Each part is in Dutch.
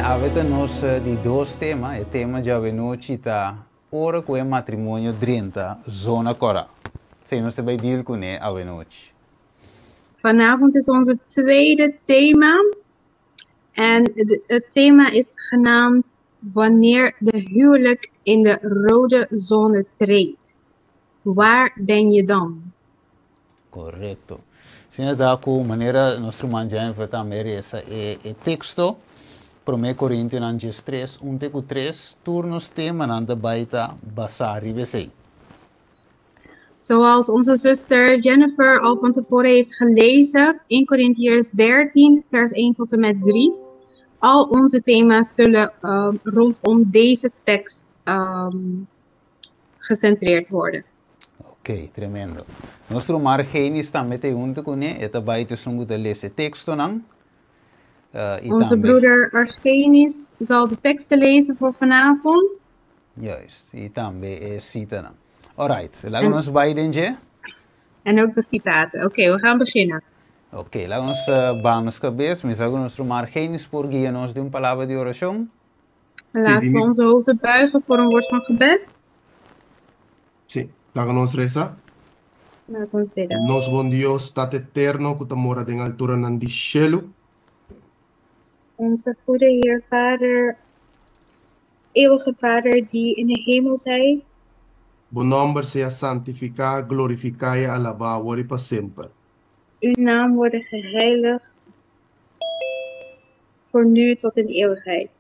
avete nos di dos tema, e tema già venuti ta ora que matrimonio 30 zona cora. Zijn ons erbij deal kunnen avvenuti. Vanavond is onze tweede thema. En het thema is genaamd Wanneer de huwelijk in de rode zone treedt. Waar ben je dan? Correcto. Sina da ku manera nostro mangiare fata meri essa e texto Prome Corintian anges 3, 1-3, turnos tema nanda baita basari vesei. Zoals onze zuster Jennifer al van tevoren heeft gelezen, 1 Korintiërs 13, vers 1 tot en met 3. Al onze thema's zullen rondom deze tekst gecentreerd worden. Ok, tremendo. Nostro margenis tambe te junto con eta baita sungu de lese texto nang. Onze broeder Argenis zal de teksten lezen voor vanavond. Juist, e tambe e cita nang. Alright, laten we ons beiden je. En ook de citaten. Oké, we gaan beginnen. Oké, laten we ons banos cabeça, mas agora nostro margenis por guia-nos de palavra de oração. Laten we onze hoofden buigen voor een woord van gebed. Sim, laten we ons reza. Laten we ons bidden. Nos bom Dios, dat eterno, que mora en altura nan di cielo. Onze goede Heer Vader, eeuwige Vader die in de hemel zijt. Bom nombre sea santificado, glorificado y alabado y para siempre. Uw naam worden geheiligd voor nu tot in eeuwigheid.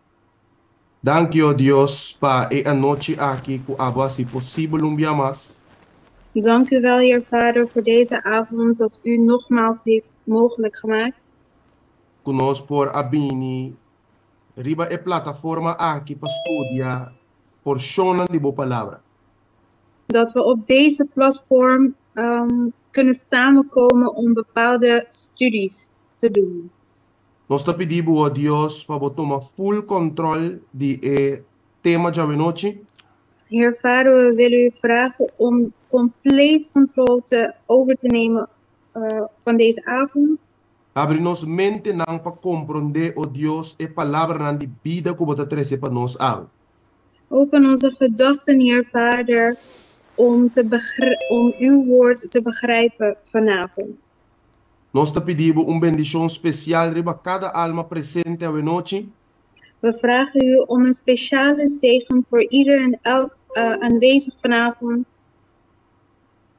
Dank je, oh Dios, pa e anoche aquí, ku aba si posible un día más. Dank u wel, Heer Vader, voor deze avond dat u nogmaals heeft mogelijk gemaakt. Nos por abini, riba e plataforma aquí para estudiar porciones de boa palabra. Dat we op deze platform kunnen samenkomen om bepaalde studies te doen. Nós te pedimos, oh Deus, para tomar full control de tema de hoje. Heer Vader, we willen u vragen om compleet controle over te nemen van deze avond. Abre nos mente não para compreender, oh Deus, e palavra não de vida que você traz para nós. Open onze gedachten, Heer Vader, om uw woord te begrijpen vanavond. Nós te pedimos bendição especial para cada alma presente hoje. We vragen u om een speciale zegen voor ieder en elk aanwezig vanavond.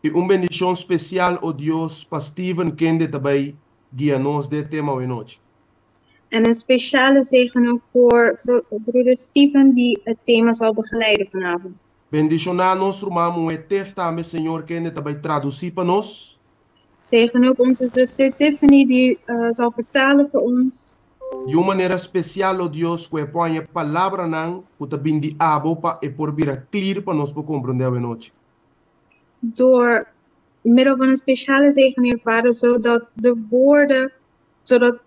E bendição especial, oh Deus, para Steven Kende também guia-nos de tema hoje. En een speciale zegen ook voor broeder Steven die het thema zal begeleiden vanavond. Bendicionar nosso irmão Etef também, Senhor, Kende também traduzir para nós. Zegen ook onze zuster Tiffany die zal vertalen voor ons. De uma maneira especial, oh Deus, que põe a palavra não, que te bindi abo para e por vir clear para nós para compreender hoje. Door middel van een speciale zegen, Heer Vader, zodat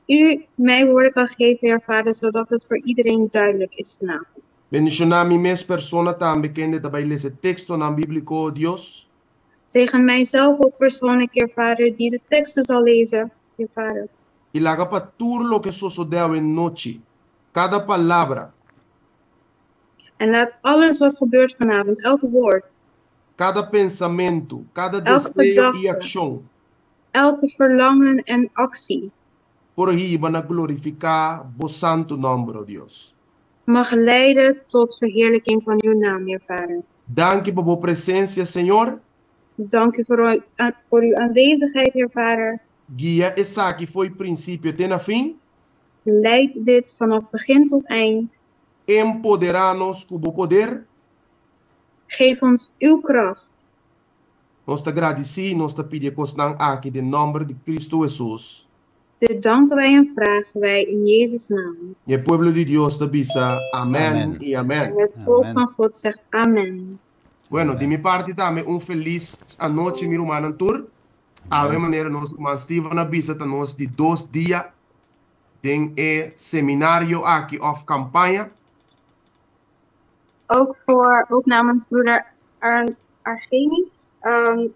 u mij woorden kan geven, Heer Vader, zodat het voor iedereen duidelijk is vanavond. Bendicionar mi mes persona também kende também lees het texto na bíblico, oh Deus. Zegen mijzelf ook persoonlijk, Heer Vader, die de teksten zal lezen, Heer Vader. E laga para tudo lo que sucedeu em noite, cada palavra. En laat alles wat gebeurt vanavond, elk woord, Cada pensamento, cada desejo e ação. elke verlangen en actie Por aí, van glorificar o santo nome, oh Deus. mag leiden tot verheerlijking van uw naam, Heer Vader. Dank je voor uw presença, Senhor. Dank u voor uw aanwezigheid, Heer Vader. Guia essa aqui foi princípio até na fim. Leid dit vanaf begin tot eind. Empoderar-nos com o poder. Geef ons uw kracht. Nós te agradecemos, nós te pedimos aqui de nome de Cristo Jesus. Dit danken wij en vragen wij in Jezus' naam. E o povo de Deus te bisa. Amen e amen. En het volk van God zegt amen. Bueno, de minha parte também feliz anoite, meu irmão Tour. A maneira nós irmão Steven avisa a nós de 2 dias tem seminário aqui of campanha. Ook namens broeder Argenis.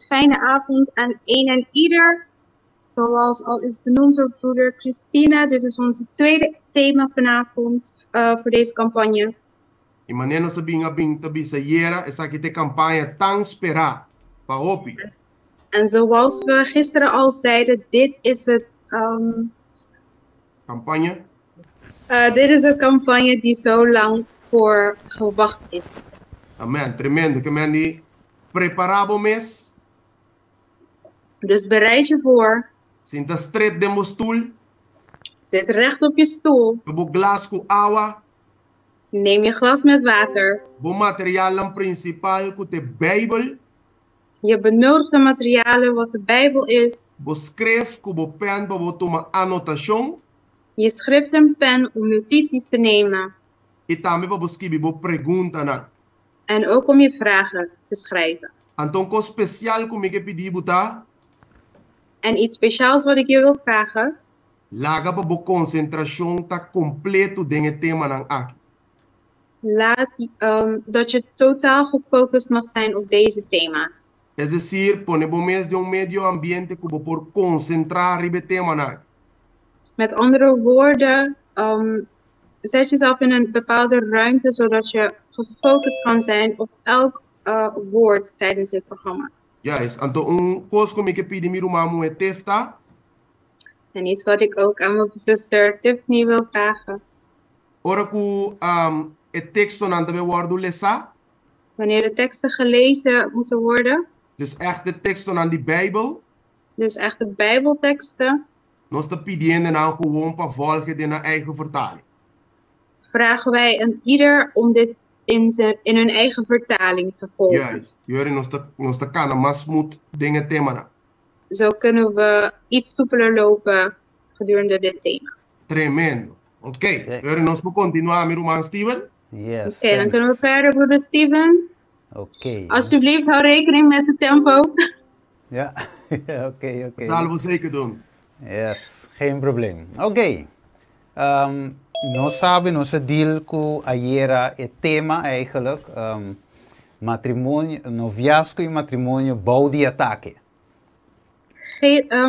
Fijne avond aan een en ieder. Zoals al is benoemd door broeder Christina, dit is onze tweede thema vanavond voor deze campagne. Imaneno sa binga bing tabi sa yera, esa kite campagne tang spera, pa hopi. En zoals we gisteren al zeiden, dit is Campagne, een campagne die zo lang voor gewacht is. amen, tremendo, que men die preparabo mes, Dus bereid je voor, sinta stret de stoel, zit recht op je stoel, bo glas ku awa, neem je glas met water, bo materialam principal ku te Bijbel, je benodigde materialen wat de Bijbel is, bo schrijf ku bo pen bo toma annotation, je schrift en pen om notities te nemen e também bo skibi bo pergunta na. en ook om je vragen te schrijven. Anton ko special ku mi ke pidi buta, En iets speciaals wat ik je wil vragen, laga bo concentração ta completo dinge tema nang aki. dat je totaal gefocust mag zijn op deze thema's. Es decir, ponemos mes de un medio ambiente como por concentrar ribe tema na. Met andere woorden, zet jezelf in een bepaalde ruimte zodat je gefocust kan zijn op elk woord tijdens dit programma. Juist, anto un kos como que pidi mi rumamu e tefta, En iets wat ik ook aan mijn zuster Tiffany wil vragen. ora ku e texto nanda be wordu lesa, Wanneer de teksten gelezen moeten worden, dus echt de texto nan die Bijbel, dus echt de Bijbelteksten, nos te pidiende na gewoon pa volgen de na eigen vertaling. vragen wij aan ieder om dit in hun eigen vertaling te volgen. Juist, jure nos te kana mas moet dingen tema na. Zo kunnen we iets soepeler lopen gedurende dit thema. Tremendo. Oké, jure nos mo continuar mi ruman Steven. Yes. Oké, dan thanks. kunnen we verder, broeder Steven. Oké. Alsjeblieft, hou rekening met de tempo. Ja, oké. Zullen we zeker doen. Yes, geen probleem. Oké. No sabe, no se deal ku ayera het thema eigenlijk. Matrimonio, noviazgo y matrimonio bouw die ataque.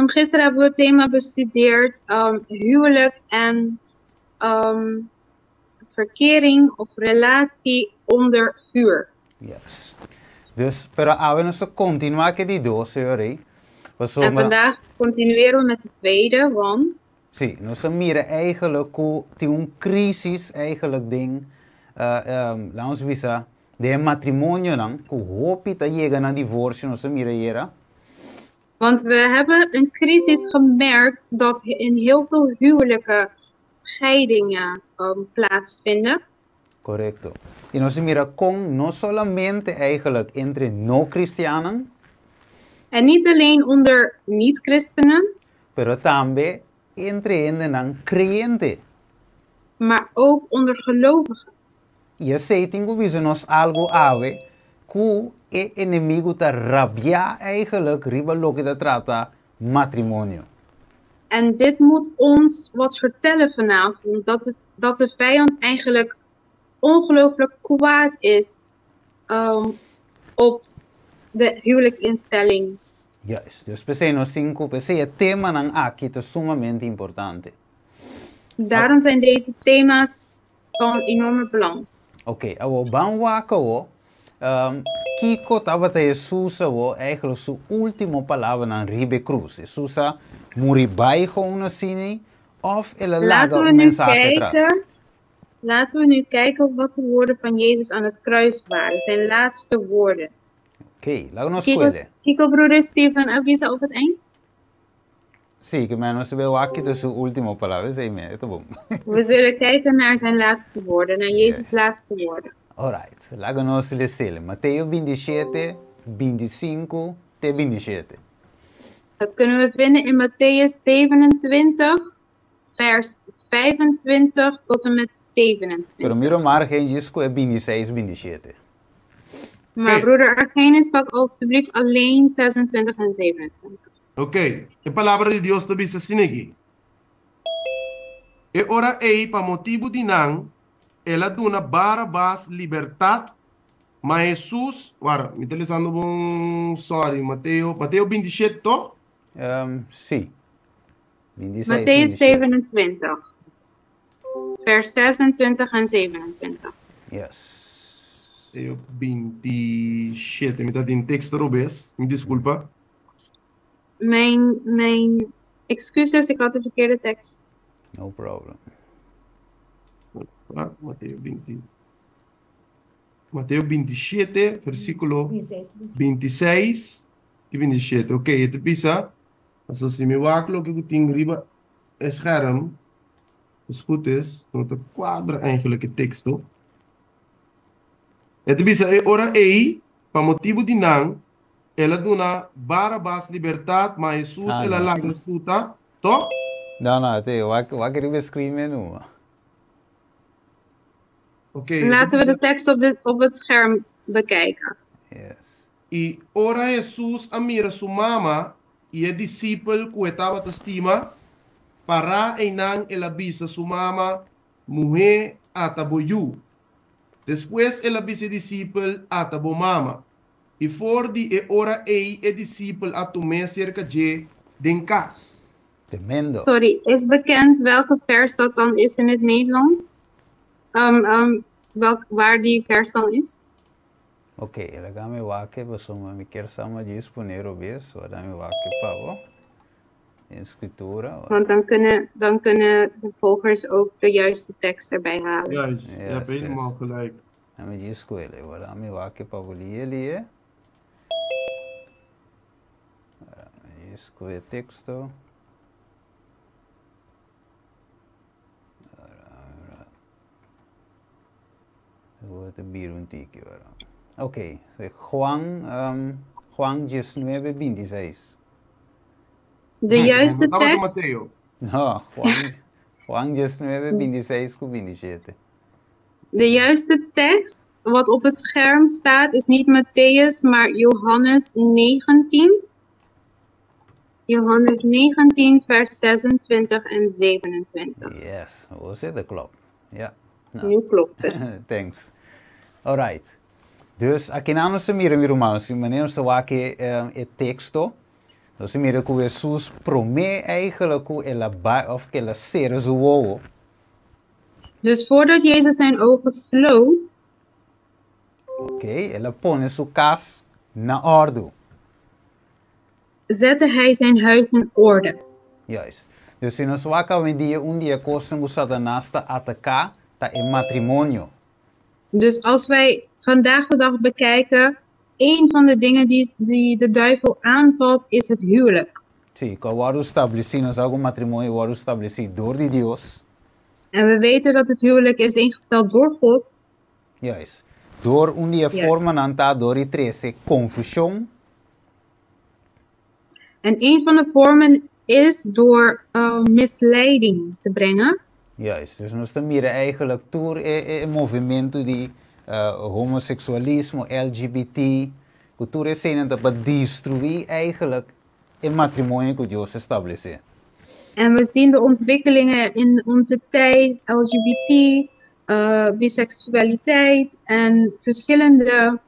Gisteren hebben we het thema bestudeerd, huwelijk en verkering of relatie onder vuur. Yes. Dus, pero ahora no se continúa que di dos, señores. En vandaag continueren we met de tweede, want Sí, no se mira eigenlijk hoe die een crisis eigenlijk ding, laten we zeggen, de matrimonio dan, hoe hoop je dat je naar divorcio, no se mira hier. Want we hebben een crisis gemerkt dat in heel veel huwelijken scheidingen plaatsvinden. Correcto. Y no se mira con no solamente eigenlijk entre no cristianen, En niet alleen onder niet-christenen, pero también entre en creyente. maar ook onder gelovigen. Y ese tengo visto nos algo ave, que el enemigo ta rabia eigenlijk riba lo que te trata matrimonio. En dit moet ons wat vertellen vanavond, dat de vijand eigenlijk ongelooflijk kwaad is op de huwelijksinstelling. Juist, dus PC no 5, PC het thema ng aki is sumamente importante. Daarom zijn deze thema's van enorme belang. Oké, awo banwa ko Kiko tabata Jesus wo eigenlijk su último palabra ng Ribe Cruz. Jesus muribai gewoon na sini of ele laga Laten we nu kijken wat de woorden van Jezus aan het kruis waren, zijn laatste woorden. Oké, laten we nog Kiko, broeder Steven, avisa op het eind. Sí, que menos se ve aquí de su último palabra, sí, We zullen kijken naar zijn laatste woorden, naar Jezus' laatste woorden. Alright, laten we nos lezen. Mateo 27, 25 te 27. Dat kunnen we vinden in Matthäus 27, vers 25 tot en met 27. Pero miro margen, Jesco es 26, 27. Maar broeder Argenis, pak alstublieft alleen 26 en 27. Oké, de palabra de Dios te dice sinigi. E ora pa motivo di nang, ela duna Barabás libertad, mas Jesus, me está lezando sorry, Mateo 27, toch? Sí. Matthäus 27, vers 26 en 27. Yes. Mateo 27. Me está em texto, Robes. Me desculpa. Mijn excuses, ik had de verkeerde tekst. No problem. Ah, Mateo 27, versículo 26 e 27. Ok, ito pisa. Also, se me waklo que eu tenho riba é scherm. Als het goed is, dan te quadra eigenlijk het texto. Ito pisa, ora ei, pa motivo di nang, ela duna Barabas libertad, mas Jesus ela laga suta, toch? No, wat ik beschrijven nu? Ok. Laten we de tekst op het scherm bekijken. Yes. E ora Jesus amira su mama e é discípulo que estava te estima para enang ela bisa su mama mujer ataboyu. Después ela bisa discípulo atabo mama. E for di e ora ei e discípulo atume cerca de den cas. Tremendo. Sorry, is bekend welke vers dat dan is in het Nederlands? Waar die vers dan is? Ok, ela gaan me waken, dus me quer samen disponer op is, wat dan me waken, favor. In scriptura. Want dan kunnen de volgers ook de juiste tekst erbij halen. Juist, je hebt Yes, helemaal gelijk. En me discoele, wat dan me waken, favor, liye. Discoele texto. Wat de biruntique, ok, Juan 19:26. De juiste Estava do tekst, Mateo. No, Juan 19:26 de juiste tekst wat op het scherm staat is niet Matthäus, maar Johannes 19. Johannes 19, vers 26 en 27. Yes, was it? Dat klopt. Ja. Nu klopt het. Thanks. Alright. Dus, aqui na nossa mira, meu irmão, se maneira se lá que é texto, então se mira que Jesus promete eigenlijk que ela vai, of que ela será zo. Dus voordat Jezus zijn ogen sloot, Ok, ela põe sua casa na ordem. zette hij zijn huis in orde. Juist. Dus se nós vamos um dia coisa que Satanás está atacar, tá em matrimônio. Dus als wij vandaag de dag bekijken, een van de dingen die de duivel aanvalt, is het huwelijk. Sim, que o estabelecido, nós algum matrimônio, o estabelecido door de Deus. En we weten dat het huwelijk is ingesteld door God. Juist. Door die Ja. vormen aan door die trece confusão. En een van de vormen is door misleiding te brengen. Juist. Dus nós estamos eigenlijk door een movimento die homoseksualisme, LGBT, cultuur is zijn dat we destruir eigenlijk een matrimônio que Deus estabelece. En we zien de ontwikkelingen in onze tijd, LGBT, biseksualiteit en verschillende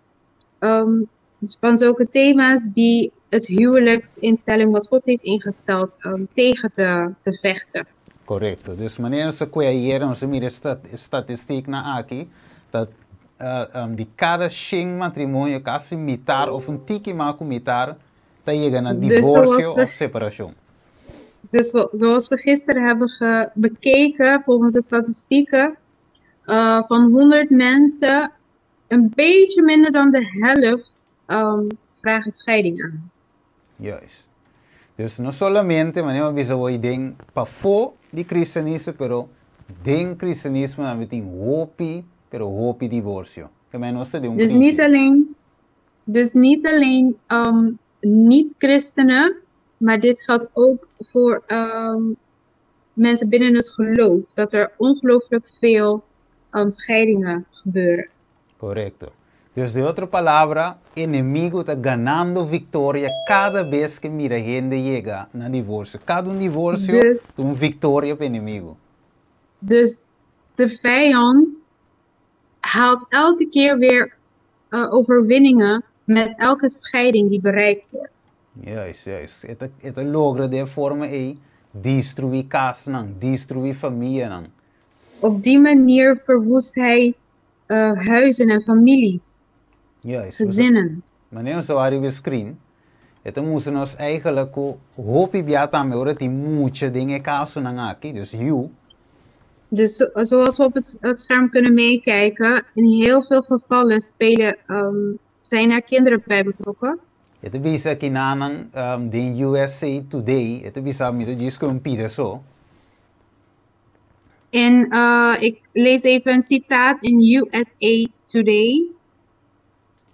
van zulke thema's die het huwelijksinstelling wat God heeft ingesteld tegen te vechten. Correcto. Dus wanneer ze kwaaien, onze mire statistiek na aqui, dat die cada 100 matrimônio, quase mitar of een tiki maku mitar, dat je naar divorcio of separatie. Dus zoals we gisteren hebben bekeken, volgens de statistieken, van 100 mensen, een beetje minder dan de helft vragen scheiding aan. Juist. Dus no solamente, wanneer we zo denken, pa voor die cristianisme, pero den cristianisme dan met een hopi divorcio. Dus niet alleen niet-christenen, maar dit geldt ook voor mensen binnen het geloof. Dat er ongelooflijk veel scheidingen gebeuren. Correcto. Dus de otra palabra, enemigo está ganando victoria cada vez que mira gente llega na divorcio. Cada divorcio Dus, een victoria op enemigo. dus de vijand haalt elke keer weer overwinningen met elke scheiding die bereikt wordt. Juist, juist. Het logra de forma aí destruir casa nang, destruir familie nang. Op die manier verwoest hij huizen en families, Juist. gezinnen. Wanneer we zo waren screen, het moesten ons eigenlijk hoop je biata me horen die moetje dingen kaso nang aki, dus you. Dus zoals we op het scherm kunnen meekijken, in heel veel gevallen zijn er kinderen bij betrokken. Het bisa kinanang de USA Today, het bisa met de computer zo. En ik lees even een citaat in USA Today.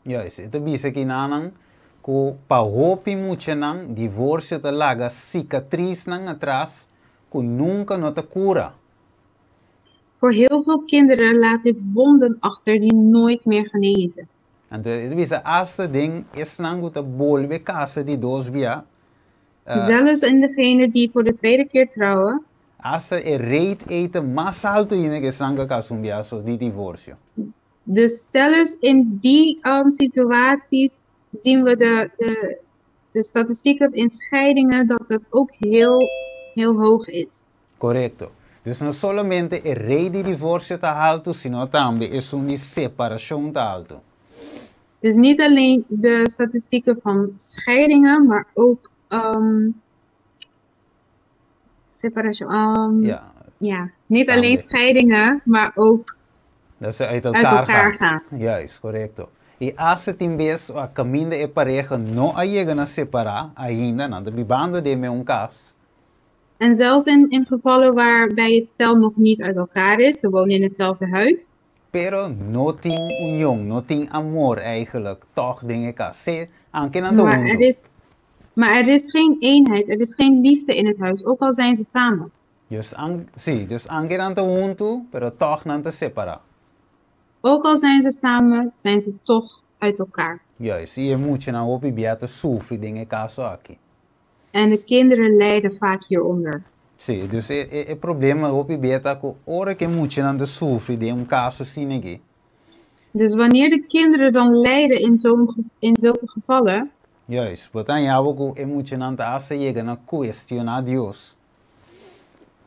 Juist, het bisa kinanang ko pa hopi moetje nang divorcio te laga cicatriz nang atrás, ko nunca no te cura. Voor heel veel kinderen laat dit wonden achter die nooit meer genezen. En het bisa eerste ding is nang te bolwe casa die dos via. Zelfs in degene die voor de tweede keer trouwen, Als er reed eten, mas alto in is nang kasumbia so die divorcio. dus zelfs in die situaties zien we de statistieken in scheidingen dat het ook heel hoog is. Correcto. Dus no solamente el rey de divorcio está alto, sino también es una separación está alto. Dus niet alleen de statistieken van scheidingen, maar ook separatie. Ja, Ja, niet Tambe. alleen scheidingen, maar ook dat ze uit uit elkaar, elkaar gaan. Juist, correcto. Y hace timbes a camino de pareja no llegan a separar ainda, nada vivando de me un caso. En zelfs in gevallen waarbij het stel nog niet uit elkaar is, ze wonen in hetzelfde huis, Pero no tiene unión, no tiene amor eigenlijk. Toch dingen kan. Se anke aan de maar er is geen eenheid, er is geen liefde in het huis, ook al zijn ze samen. Dus anke aan de junto, pero toch aan te separa. Ook al zijn ze samen, zijn ze toch uit elkaar. Juist, je moet je nou op je biata sufri dingen caso aqui. En de kinderen lijden vaak hieronder. Sim, dus het probleem op je biata ko ora que moet je aan de sufri de un caso sinegi. Dus wanneer de kinderen dan lijden in zulke gevallen, Juist, botan jou ko moet je aan de asa llegan a cuestionar Dios.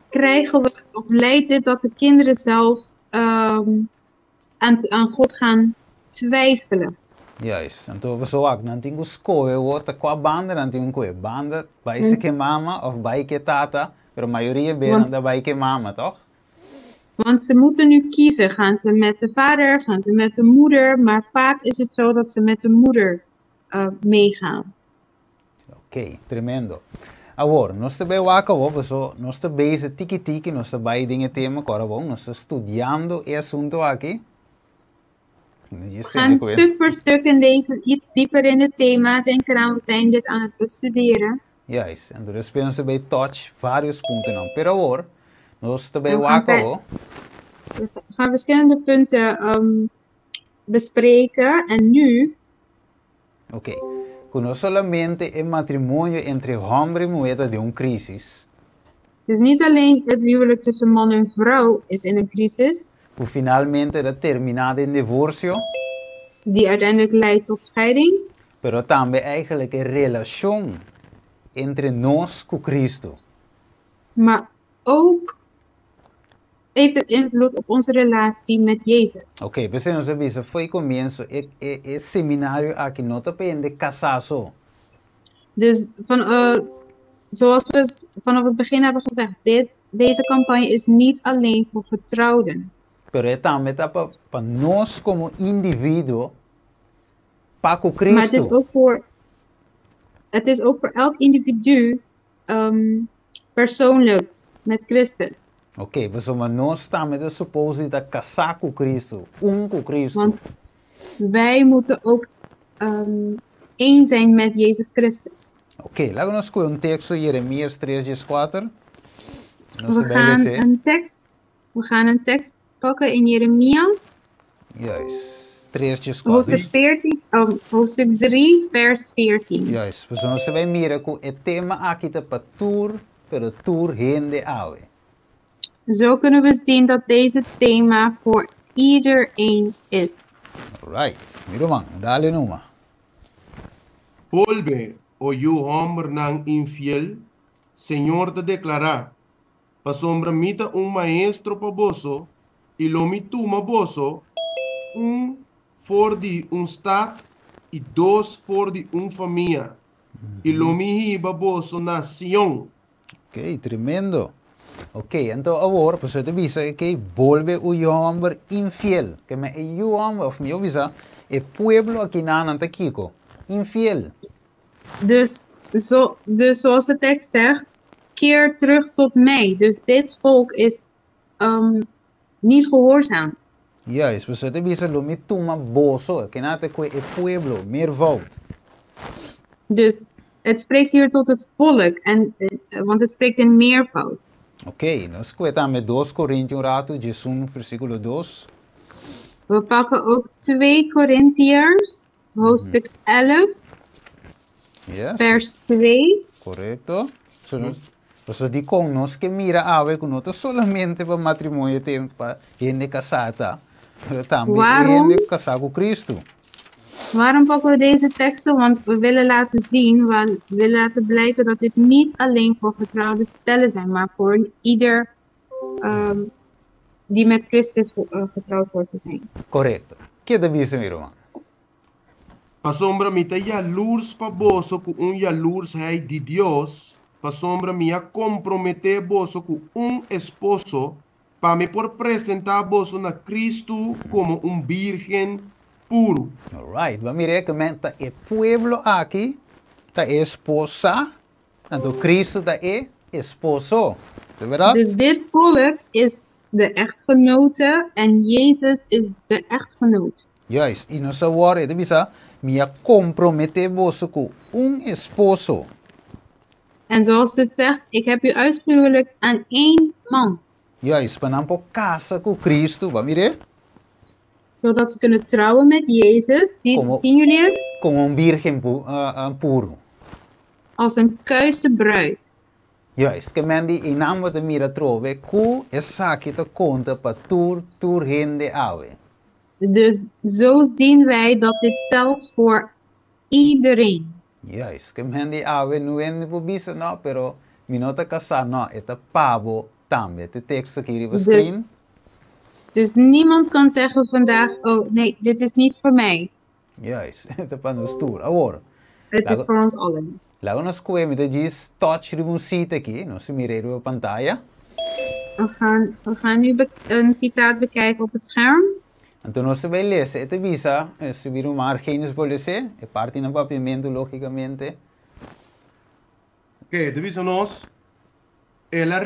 krijgen we, of leidt dit dat de kinderen zelfs aan God gaan twijfelen. Juist, então você ook não tem que escolher outra com a banda, não tem que banda vai ser que mama of vai que tata, pero a maioria bem da vai que mama, toch? Want ze moeten nu kiezen, gaan ze met de vader, gaan ze met de moeder, maar vaak is het zo dat ze met de moeder meegaan. Ok, tremendo. Agora, nós também nós estamos bezig tiki-tiki, nós estamos bij dingen thema, nós estamos estudando esse assunto aqui. We gaan stuk voor stuk in deze iets dieper in het thema. Denk eraan, we zijn dit aan het bestuderen. Juist, en dus spelen ze bij touch varios punten aan. Pero ahora, nós também we gaan verschillende punten bespreken en nu. Ok, no solamente el matrimonio entre hombre y mujer de una crisis. Dus niet alleen het huwelijk tussen man en vrouw is in een crisis. Finalmente dat terminado in divorcio. Die uiteindelijk leidt tot scheiding. Pero también eigenlijk een relatie entre nos con Cristo. Maar ook heeft het invloed op onze relatie met Jezus. Ok, pues nos avisa, fue comienzo, el seminario aquí no te pende casazo. Dus zoals we vanaf het begin hebben gezegd, deze campagne is niet alleen voor getrouwden. Pero también para nos como individuo, para con Cristo. Maar het is ook voor elk individu persoonlijk met Christus. Ok, pues nós estamos suposto a casar com Cristo, com Cristo. Want wij moeten ook één zijn met Jezus Christus. Ok, laten we eens een tekst in Jeremias 3:4. We gaan een tekst pakken in Jeremias. Juist, 3:4. Hoofdstuk 3, vers 14. Juist, dus nós vamos mirar que o tema aqui tá para tur hende awe. Zo kunnen we zien dat deze thema voor iedereen is. Alright, miro man, dale numa. Volve o you hombre nang infiel, Señor te declara, pa sombra mita un maestro pa boso, y lo mituma boso, un voor die un staat, y dos voor die un familia, y lo mihiba boso nación. Ok, tremendo. Ok, então agora, você te dizer que volve o homem infiel. Que me é o homem, of me avisa, é pueblo aqui na Antakiko. Infiel. Dus zoals de tekst zegt, keer terug tot mij. Dus dit volk is niet gehoorzaam. Juist, você te dizer, lo me toma boso, que na te é pueblo, meervoud. Dus het spreekt hier tot het volk, want het spreekt in meervoud. Ok, nós começamos met 2 Coríntios rato, 1 versículo 2. We pakken ook 2 Korintiërs, hoofdstuk 11, Yes, vers 2. correcto. Você diz com nós que mira ave que não solamente para matrimônio tem para gente casada, mas também Waarom? gente casada com Cristo. Waarom pakken we deze teksten? Want we willen laten zien, we willen laten blijken dat dit niet alleen voor getrouwde stellen zijn, maar voor ieder die met Christus getrouwd wordt te zijn. Correcto. Que te dice mi hermano? Pa sombra mita jaloers pa boso ku un jaloers hij di Dios, pa sombra mia comprometer boso ku un esposo, pa me por presentar boso na Cristo como un virgen puro. Alright, vamos mirar que menta é pueblo aqui, tá esposa, então Cristo tá é esposo. De verdade? Dus dit volk is de echtgenote en Jezus is de echtgenoot. Juist, e nós agora, ele diz, minha comprometer você com esposo. En zoals het zegt, ik heb u uitgehuwelijkt aan één man. Juist, para não casa com Cristo, vamos ver? Zodat ze kunnen trouwen met Jezus. Zien jullie het? Como virgem puro. Als een kuise bruid. Juist, que men die in naam wat mira trove, ku esaki te conta pa tur hende ave. Dus zo zien wij dat dit telt voor iedereen. Juist, que men die ave nu en po bisa no, pero minota casa no, eta pavo tambe. De tekst hier op de screen. Dus niemand kan zeggen vandaag, oh nee, dit is niet voor mij. Juist, eta pa nos tur. Agora. Het is voor ons allen. Lago nós coemos de diz touch de um site aqui, nós miramos a pantalla. We gaan nu een citaat bekijken op het scherm. Então nós vai ler, esta visa, se vir uma Argenis police, é parte do papiamento logicamente. Ok, de visa nós, ela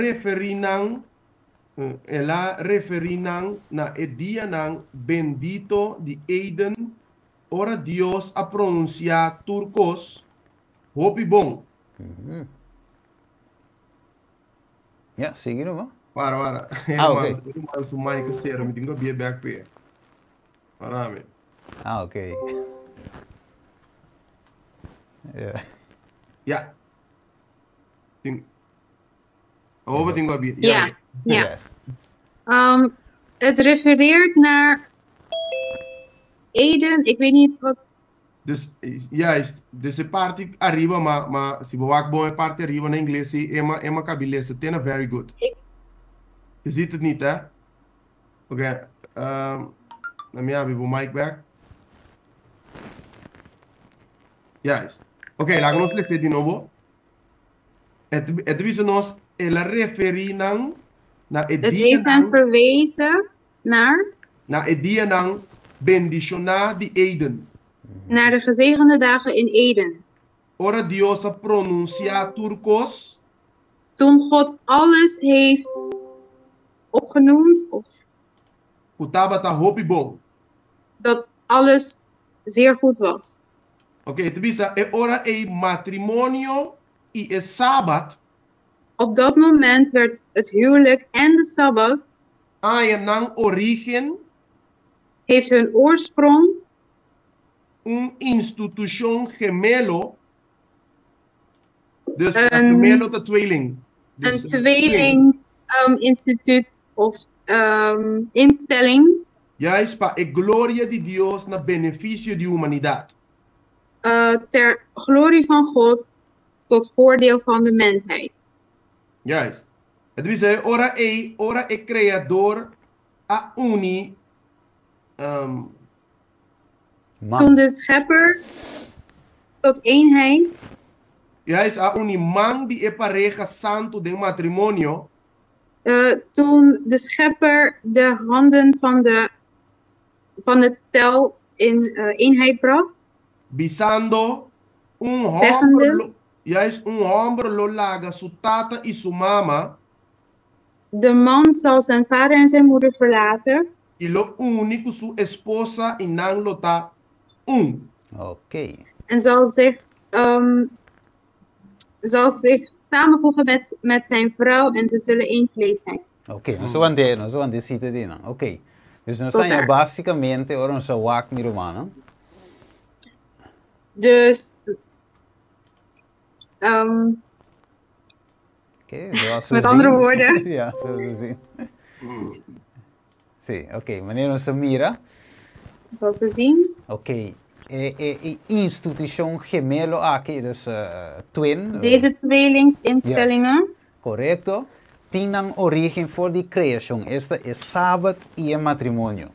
referinan na edianan bendito de Eden, ora Dios a pronunciar turcos, hopi bom. Ja, sigue não? Para. Ok. Eu sou mais que ser, me tenho que be back pay. Para me. Ok. Yeah. Ja. Over tenho que be. Ja. Yes. Het refereert naar Eden, ik weet niet wat. Dus juist, dus parte arriba, maar se você bom parte arriba na inglês, é uma cabeça, tem very good. Je ziet het niet, hè? Oké, na minha hebben we mic back. Juist. Oké, laten we ons lezen de novo. Het wist ons, ela referinan na Het heeft hem verwezen naar edianan bendicionar de Eden. Naar de gezegende dagen in Eden. Ora Dios pronuncia turcos. Toen God alles heeft opgenoemd, of dat alles zeer goed was. Oké, het is ora matrimonio y Sabbat. Op dat moment werd het huwelijk en de Sabbat origen heeft hun oorsprong institution gemelo. Dus gemelo de tweeling. Dus een tweeling instituut of instelling. Juist, para a gloria de Dios na beneficio de humanidad. Ter glorie van God tot voordeel van de mensheid. Juist. Het wil zeggen, ora e creador a uni. Man. Toen de schepper tot eenheid, Juist, a uni man die e pareja santo de matrimonio. toen de schepper de handen van het stel in eenheid bracht, Bisando un Zeggende. hombre, juist un hombre lo laga su tata y su mama de man zal zijn vader en zijn moeder verlaten y lo uni con su esposa y nan lo ta un. Oké. en zal zich samenvoegen met zijn vrouw en ze zullen één vlees zijn. Ok, não sou ande, não sou ande cita de não. Ok. Dus nós Tot zijn daar. basicamente ora ons wak mi romano. Dus Oké, zoals we met zien. andere woorden, Ja, zoals we zien. Sim, oké. Meneer ons mira. zoals we zien, Oké. Instituição gemelo aqui, dus twin. deze tweelingsinstellingen, Correcto. Tinang origem voor die creação. Esta é Sabbat e matrimônio.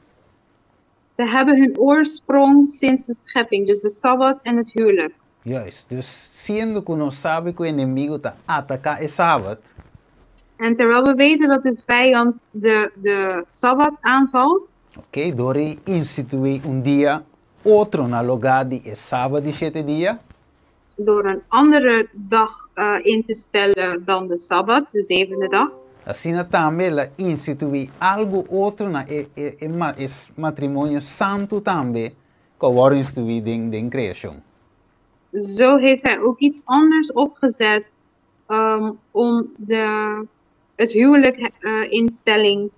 ze hebben hun oorsprong sinds de schepping, dus de Sabbat en het huwelijk. Juist. Dus sendo que nós sabe que o inimigo está atacar é Sabbat. En terwijl we weten dat de vijand de Sabbat aanvalt, Ok, dori instituir dia outro na lugar de sábado de 7 dias. door een andere dag in te stellen dan de Sabbat, de zevende dag. Assim também ela instituir algo outro na matrimônio santo também, que wordt instituir den criação. Zo heeft hij ook iets anders opgezet om het huwelijk instelling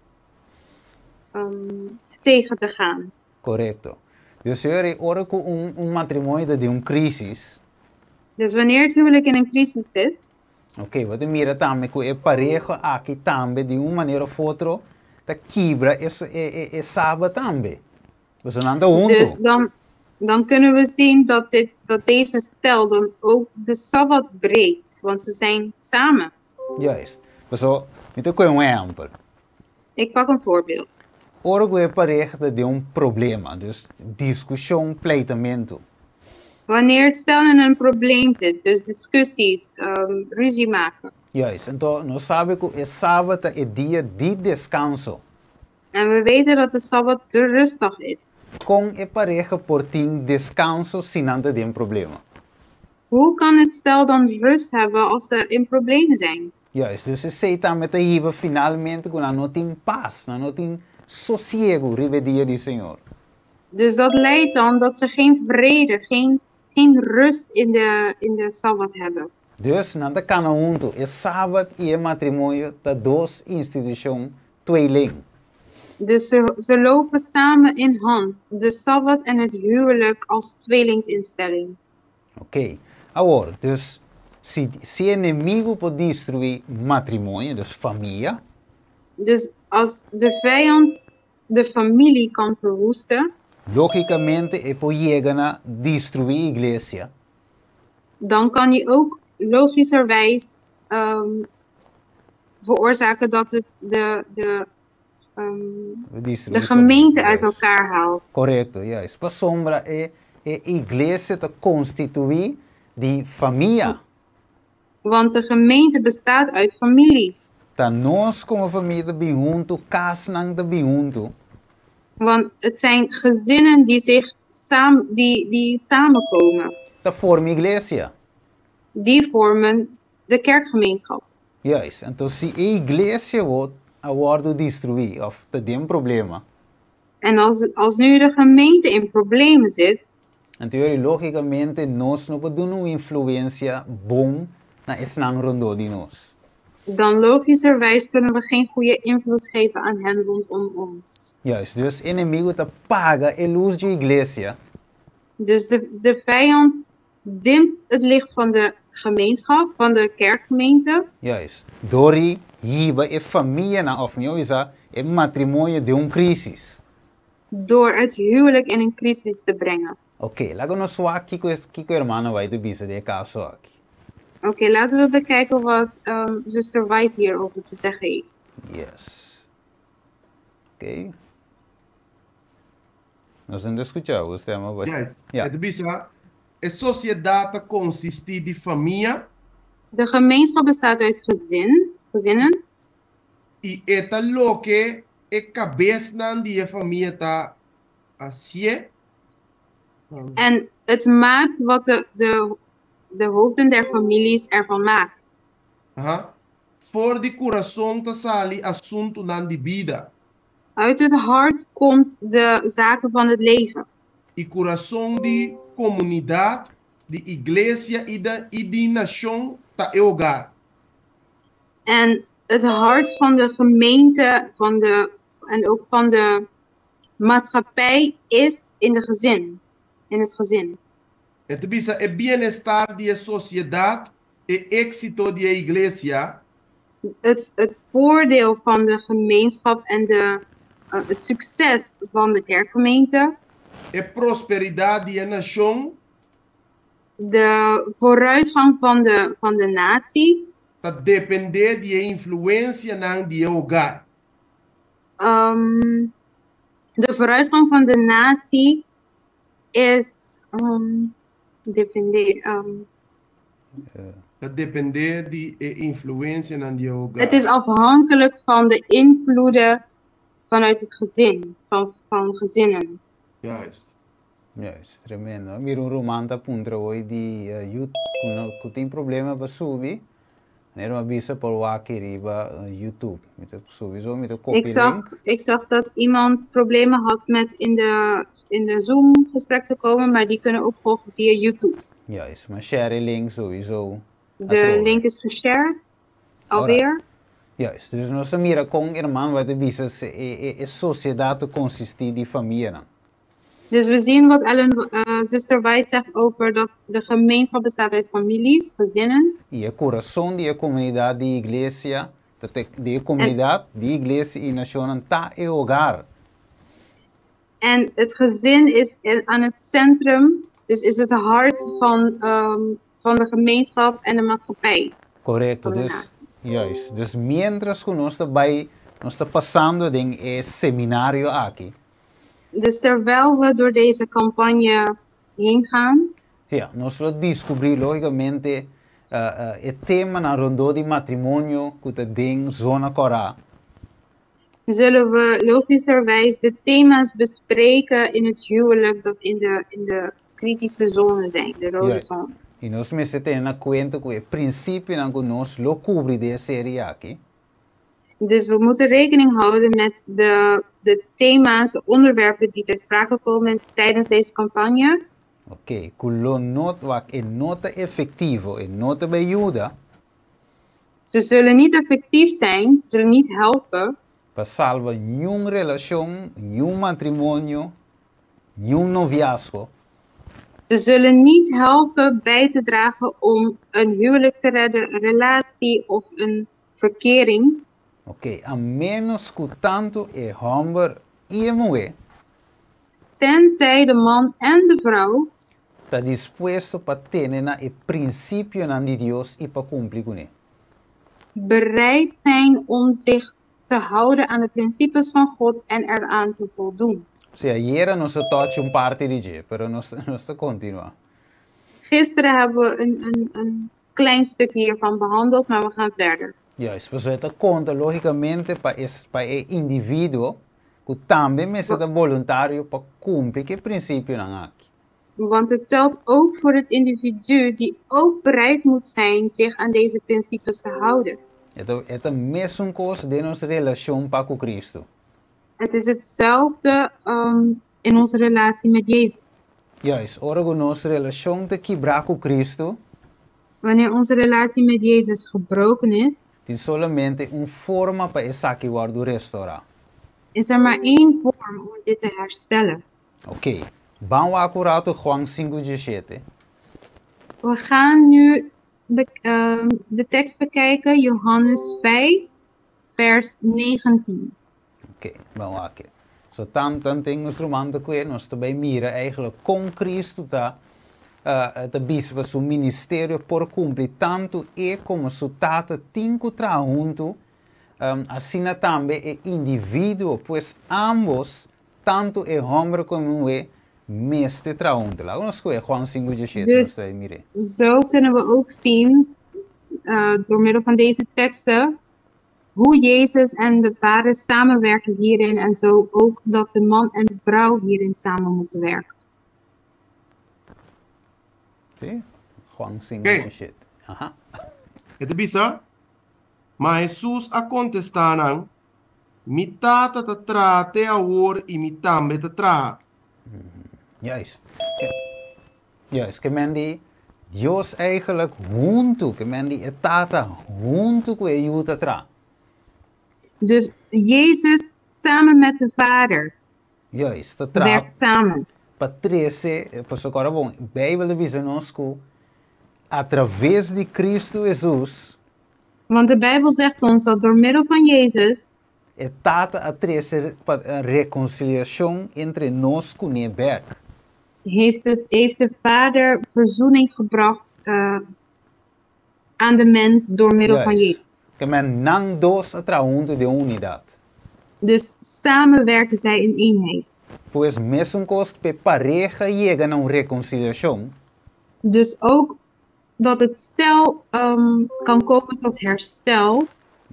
tegen te gaan. Correto. Dus er ora com matrimônio de crisis. Dus wanneer het huwelijk in een crisis zit, Ok, wat mira também que é pareja aqui também de maneira ou outra, tá quebra é sábado também. Você não anda dus junto. dan kunnen we zien dat deze stel dan ook de Sabbat breekt, want ze zijn samen. Juist. Então, então com um exemplo. Ik pak een voorbeeld. Ora que é pareja de problema, dus discussão, pleitamento. Wanneer het stel in een probleem zit, dus discussies, ruzie maken. Juist. Então, nós sabemos que é sábado é dia de descanso. En we weten dat de Sabbat de rustdag is. Com é pareja por ter descanso sem nada de problema. Hoe kan het stel dan rust hebben als ze in problemen zijn? Juist. Dus ze zei também que iba finalmente que não tem paz, não tem sossego, rive dia do Senhor. Dus dat leidt dan dat ze geen vrede, geen rust in de Sabbat hebben. Dus, nada cana junto, é sábado e é matrimônio da duas instituições tweeling. Dus ze lopen samen in hand, de Sabbat en het huwelijk als tweelingsinstelling. Ok. Agora, dus, se inimigo pode destruir matrimônio, dus família, Dus als de vijand de familie kan verwoesten, logicamente é por chegar a destruir a igreja. dan kan hij ook logischerwijs veroorzaken dat het de gemeente uit elkaar haalt. Correto, juist. Para sombra é a igreja te constituir de família. Want de gemeente bestaat uit families. Tá nós como família bem junto, casam bem junto. Want het zijn gezinnen die samenkomen. Tá forma igreja. Die vormen de kerkgemeenschap. Juist. Então se a igreja wordt destruir of te tem problema. En als nu de gemeente in problemen zit, Então logicamente nós não podemos influência bom na esnan rondo de nós. dan logischerwijs kunnen we geen goede invloed geven aan hen rondom ons. Juist. Dus inimigo te paga a luz de igreja. Dus de vijand dimt het licht van de gemeenschap, van de kerkgemeente, Juist. Dori hiba e família na of meu isa e matrimônio de crisis. door het huwelijk in een crisis te brengen. Ok, lago nos aqui que o irmão vai te bisa de caso aqui. Oké, laten we bekijken wat zuster White hierover te zeggen heeft. Yes. Ok. Nós não escutamos, tema vai. Yes. Ja. Het bisa, a sociedade consiste de família De gemeenschap bestaat uit gezinnen. e eta lo que e cabeça nan die família tá assim. En het maakt wat de hoofden der families ervan maken. Voor de coração tá sali assunto nan de vida. Uit het hart komt de zaken van het leven. E coração de comunidade, de igreja e de nação tá e hogar. En het hart van de gemeente en ook van de maatschappij is in het gezin. Het bisa e bem-estar de sociedade e éxito de igreja. Het voordeel van de gemeenschap en het succes van de kerkgemeente. E prosperidade de nação. De vooruitgang van de natie. Dat depende de influência nan de hogar. De vooruitgang van de natie is Dat depende de influência nan de hogar. Het is afhankelijk van de invloeden vanuit het gezin, van gezinnen. Juist. Juist, tremendo. Miro un romanta puntra hoy di YouTube, tem problema para subir. Nee, maar bisa por waki riba YouTube. Met sowieso met de copy Ik zag dat iemand problemen had met in de Zoom gesprek te komen, maar die kunnen ook volgen via YouTube. Juist, maar share link sowieso. De link is geshared. Alweer. Juist, dus nós mira com irmão vai te bisa é sociedade consiste de família. Dus we zien wat zuster White zegt over dat de gemeenschap bestaat uit families, gezinnen. E o coração de comunidade de igreja, de comunidade, de igreja e nação tá é hogar. En het gezin is aan het centrum, dus is het hart van de gemeenschap en de maatschappij. Correto, dus juist. Dus mientras que nós está passando em seminário aqui. Dus terwijl we door deze campagne heen gaan, ja, nós vamos descobrir logicamente o tema na rondô de matrimônio que está dentro zona Corá. Zullen we logischerwijs de thema's bespreken in het huwelijk dat in de kritische zone zijn, de rode zone. E nós me temos na conta que o princípio que nós lo cobre de série aqui. Dus we moeten rekening houden met de thema's, de onderwerpen die ter sprake komen tijdens deze campagne. Oké, wat een nota effectivo, een nota bij Juda. Ze zullen niet effectief zijn, ze zullen niet helpen. Para salvar nenhuma relação, nenhum matrimônio, nenhum noviazgo. Ze zullen niet helpen bij te dragen om een huwelijk te redden, een relatie of een verkering. Ok, a menos que tanto é homem e mulher. Tenzij de man en de vrouw está disposto para ter o princípio de Deus e para cumprir com ele. Bereid zijn om zich te houden aan de principes van God en eraan te voldoen. Sim, hier nós touch parte de je, pero nós continua. Gisteren hebben we een klein stukje hiervan behandeld, maar we gaan verder. Juist, we zetten conta logicamente para o indivíduo que também é voluntário para cumprir que princípio não aqui. Want het telt ook voor het individu die ook bereid moet zijn zich aan deze principes te houden. Het is mesmo coisa de nossa relação para com Cristo. Het is hetzelfde in onze relatie met Jezus. Juist, ora que nossa relação te quebrar com Cristo. Wanneer onze relatie met Jezus gebroken is, tem solamente forma para essa que guarda restaurar. Is er maar één vorm om dit te herstellen. Oké, vamos acurado Juan 5:17. We gaan nu de tekst bekijken, Johannes 5, vers 19. Oké, vamos aqui. So, tanto tem nos romanto que nós também mira eigenlijk com Cristo tá de bispo su ministerio por cumplir tanto como su tata tinco junto, así también el individuo, pues ambos, tanto el hombre como la mujer, meeste traunte. Laten we eens Juan 5:17 Dus mire. zo kunnen we ook zien, door middel van deze teksten, hoe Jezus en de Vader samenwerken hierin en zo ook dat de man en de vrouw hierin samen moeten werken. Zie? Juan 5:17. Aha. Ito bisa, mas Jesus a contestaram, mi tata te tra te awor e mi tambe te tra. Juist. Juist, que men die Dios eigenlijk junto, que men die tata junto com ajuda tra. Dus Jezus samen met de Vader Juist, te tra. werkt samen. Patrícia, pastor agora bom, Bijbel de Bizanosco, através de Cristo Jesus, Want de Bijbel zegt ons dat door middel van Jezus é tata a trazer a reconciliação entre nós com o Berg. heeft de Vader verzoening gebracht aan de mens door middel van Jezus. Que men não dos atraunto de unidade. Dus samen werken zij in eenheid. Pois mesmo coisa que pareja chega a uma reconciliação, Dus ook dat het stel kan komen tot herstel.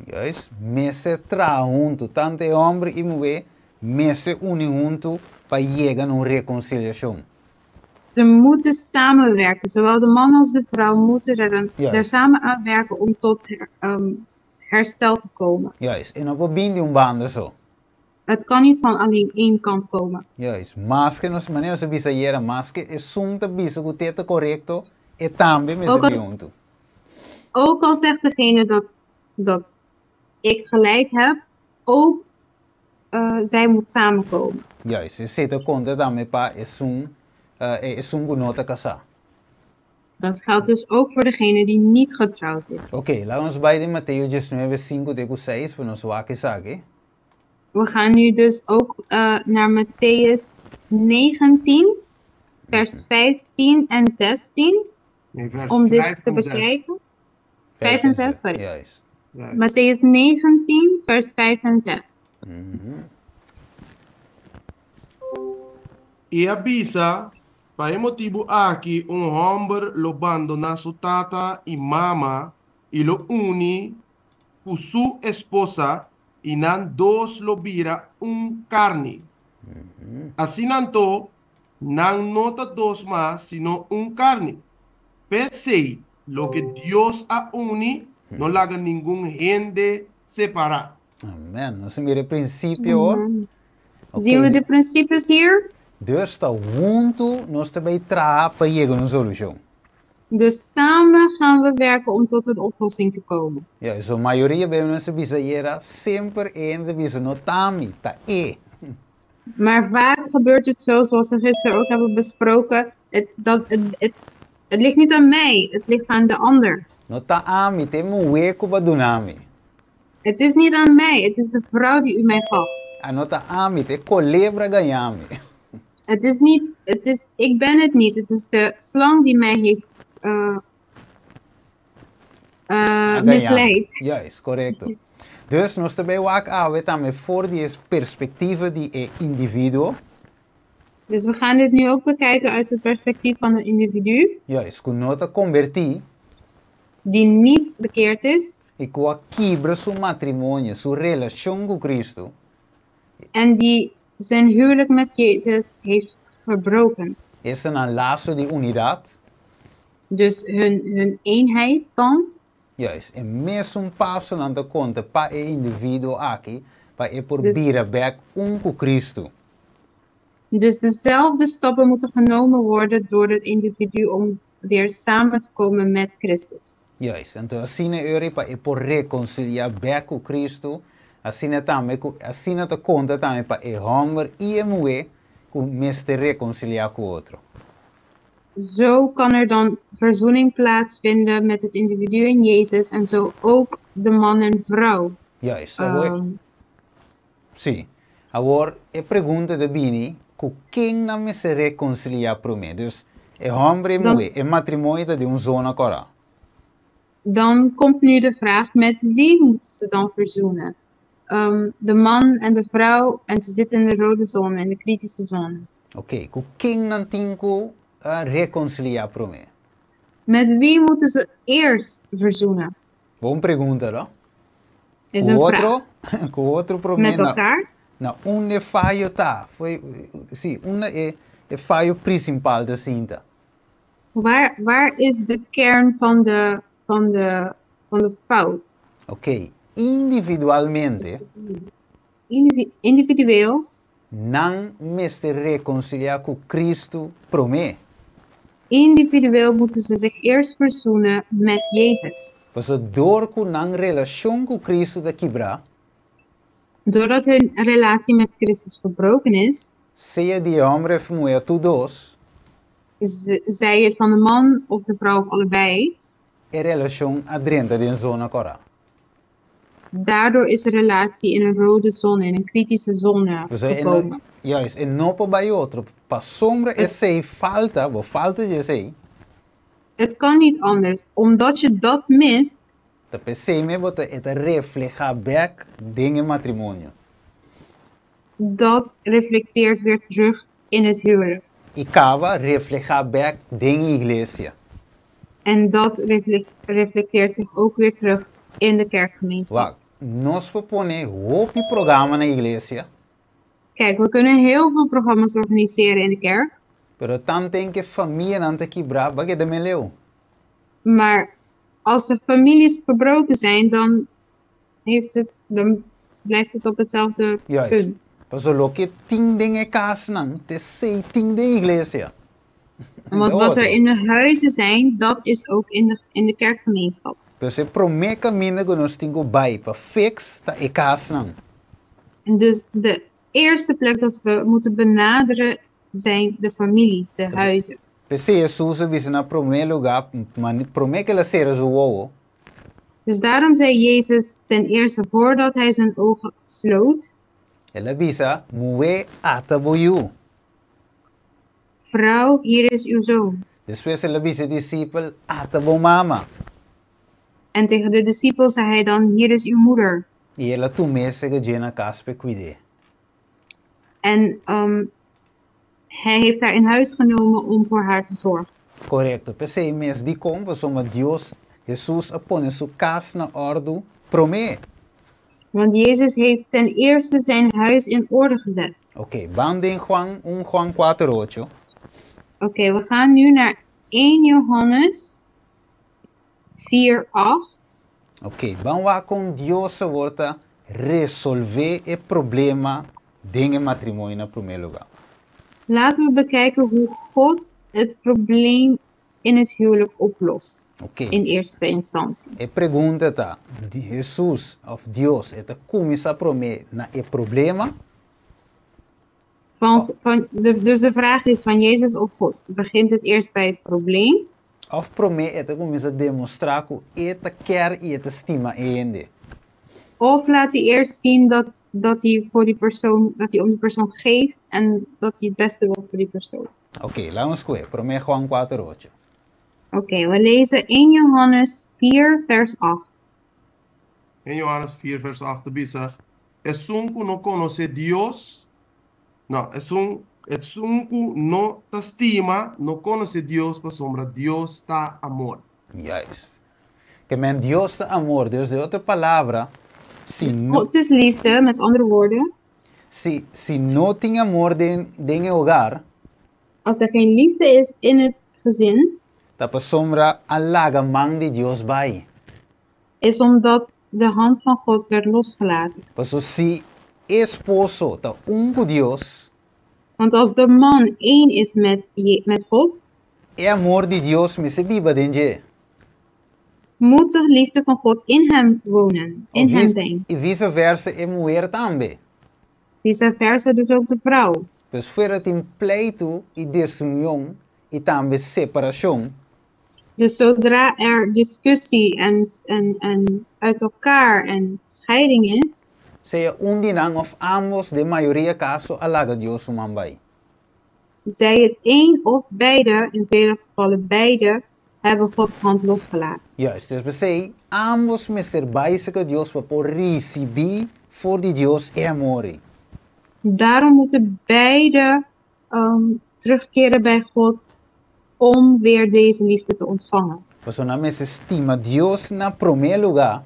juist, messe junto, tanto homem e mulher, messe junto para chegar a uma reconciliação. Ze moeten samenwerken, zowel de man als de vrouw moeten er samen aan werken om tot herstel te komen. Juist, en op een band zo. Het kan niet van alleen één kant komen. Juist, mas que nos maneiras de bisayera, mas que é sunta bisa que o correto e também mesmo junto. Ook al zegt degene dat ik gelijk heb, ook zij moet samenkomen. Juist, e se te conta também para é gunota casar. Dat geldt dus ook voor degene die niet getrouwd is. Oké, laten we bij de Matthew 19:5-6 voor ons waken zaken. We gaan nu dus ook naar Matthäus 19, vers 15 en 16. Nee, vers Om dit 5 te en 6. bekijken. 5 en 6, sorry. Juist. Matthäus 19, vers 5 en 6. E avisa, para motivo aqui, homem lobando na sua tata e mama, e lo uni com sua esposa, e nan dos lo vira carne. Assim nanto, nan nota dos mas, sino carne. Pensei, lo que Dios a uni, no laga ningún gente separar. Amen. Nós mire princípio hoor. Zien we de principes hier? Dus está junto, nós também tra para chegar a uma solução. Dus samen gaan we werken om tot een oplossing te komen. Ja, so maioria bij mensen bizarre sempre in de bizar notami, ta e. Maar vaak gebeurt het zo, zoals we gisteren ook hebben besproken, het ligt niet aan mij, het ligt aan de ander. Nota ami, te mueco badunami. Het is niet aan mij, het is de vrouw die u mij gaf. Anota ami, te colebra ganhami. Ik ben het niet, het is de slang die mij heeft misleid. Juist, correcto. Dus nós também wak awe também voor die perspectieven die individuo. Dus we gaan dit nu ook bekijken uit het perspectief van een individu. Juist, com nota converti. Die niet bekeerd is. E com a quebra seu matrimônio, sua relação com Cristo. En die zijn huwelijk met Jezus heeft verbroken. Es een lazo de unidade. Dus hun eenheidsband. Juist, en mesmo passo na conta para o indivíduo aqui, para por vir back com Cristo. Dus dezelfde stappen moeten genomen worden door het individu om weer samen te komen met Christus. Juist, então assim é para por reconciliar back com Cristo, assim também assim te conta também para o homem e a mulher com mestre reconciliar com o outro. Zo kan er dan verzoening plaatsvinden met het individu in Jezus en zo ook de man en vrouw. Juist, sim. Agora, a pergunta de Bini, com quem não me se reconciliar para mim? Dus, E hombre e Dan- mulher, e matrimonio de zona cora. Dan komt nu de vraag, met wie moeten ze dan verzoenen? De man en de vrouw, en ze zitten in de rode zone, in de kritische zone. Ok, ku king nan tinku reconciliar pro me. Met wie moeten ze eerst verzoenen? Bom pergunta, no? Is Ku een outro, vraag. ku outro pro me Met na, elkaar? na une fallo tá. Foi, sim, una e fallo principal da cinta. Waar is de kern van de fout? Ok, individualmente, Individueel não me se reconciliar com Cristo pro me. Individueel moeten ze zich eerst verzoenen met Jezus. Porque door ku nang relação com Cristo da quebrar, Doordat hun relatie met Christus verbroken is, seja de homem ou mulher, tu dois, zij het van de man of de vrouw of allebei, é relação adrenta de zona cora. daardoor is de relatie in een rode zone, in een kritische zone gekomen. Juist, en não para bij outro. Para sombra é sei falta, bo falta de sei. Het kan niet anders. Omdat je dat mist, Te pensei me bota het refleja back dinge matrimônio. dat reflecteert weer terug in het huwelijk. E cava refleja back dinge igreja. En dat reflecteert zich ook weer terug in de kerkgemeenschap. Wacht, nós propone hopi programa na igreja, Kijk, we kunnen heel veel programma's organiseren in de kerk. pero tanto tem que família não te quebrar, bague de meleu. Maar als de families verbroken zijn, dan blijft het op hetzelfde Juist. punt. Paso lo que ting dinge casa não, te sei ting de igreja. Want wat er in de huizen zijn, dat is ook in de kerkgemeenschap. Dus ik promet caminho que nós temos bij, para fix ta e casa não. En dus de eerste plek dat we moeten benaderen zijn de families, de huizen. Pese Jesus vise na primeiro lugar, mas promet que ela será o ovo. Dus daarom zei Jezus ten eerste voordat hij zijn ogen sloot, Ela visa, mué ata boiu. vrouw, hier is uw zoon. Depois ela visa discípulo, ata bo mama. En tegen de discipelen zei hij dan, hier is uw moeder. E ela tomou que jena casa para cuidar. En hij heeft haar in huis genomen om voor haar te zorgen. Correto. Pese mes di como, soma Deus, Jesus apone su casa na orde, promet. Want Jezus heeft ten eerste zijn huis in orde gezet. Ok, vamos em Juan 4:8. Oké, we gaan nu naar 1 Johannes 4:8. Ok, vamos lá com Deus volta resolver o problema de matrimônio na primeiro lugar. Laten we bekijken hoe God het probleem in het huwelijk oplost. Ok. In eerste instantie. E pergunta tá, Jesus of Deus, eta começa a prometer na e problema? Dus de vraag is van Jezus of God. Begint het eerst bij het probleem? Of prometer eta começa a demonstrar que eta quer e eta estima ende. Of laat hij eerst zien dat hij voor die persoon, dat hij om die persoon geeft en dat hij het beste wil voor die persoon. Ok, vamos ver, prometer Juan 4:8. Oké, we lezen 1 Johannes 4 vers 8. En Johannes 4, vers 8 dice, es un que no conoce Dios, no, es un que no te estima, no conoce Dios, por sombra, Dios está amor. Juist. Que men Deus de amor, dus de outra palavra, se não God is liefde, met andere woorden. se não tem amor em hogar, Als er geen liefde is in het gezin, tá para sombra alaga man de Deus vai. is omdat de hand van God werd losgelaten. Porque se esposo tá com Deus, Want als de man één is met God, é amor de Deus me se viva dentro. moet de liefde van God in hem wonen, in hem zijn. E vice-versa é mulher também. Vice versa, dus ook de vrouw. Pues fuera tem pleito e desunião e também separação, Dus zodra er discussie en uit elkaar en scheiding is, seja dinang of ambos de maioria caso alaga Deus man vai. Zij het een of beide, in vele gevallen beide, hebben Gods hand losgelaten. Juist, dus we zeggen, ambos Mr. Bicycle Dios por receber voor die Dios é amor. Daarom moeten beide terugkeren bij God om weer deze liefde te ontvangen. Pues una vez estima Dios na primeiro lugar,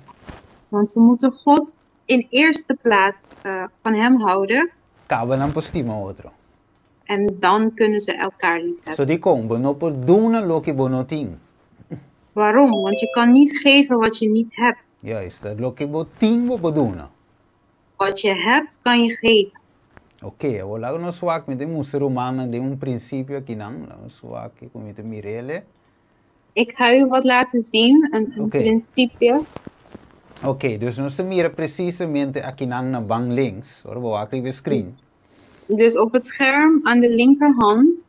Want ze moeten God in eerste plaats van hem houden acaba não estima outro. en dan kunnen ze elkaar lief So hebben. di combo no por duna lo que bono ting. Waarom? Want je kan niet geven wat je niet hebt. Juist, dat lo que bo ting bo duna. Wat je hebt, kan je geven. Ok, vou lá no swak met de muster humana de princípio aqui não, no swak com met de Mirele. Ik ga u wat laten zien, een Oké. principe. Ok, dus nós mira precisamente aqui na bang links, hoor, vou aqui op screen. Dus op het scherm aan de linkerhand,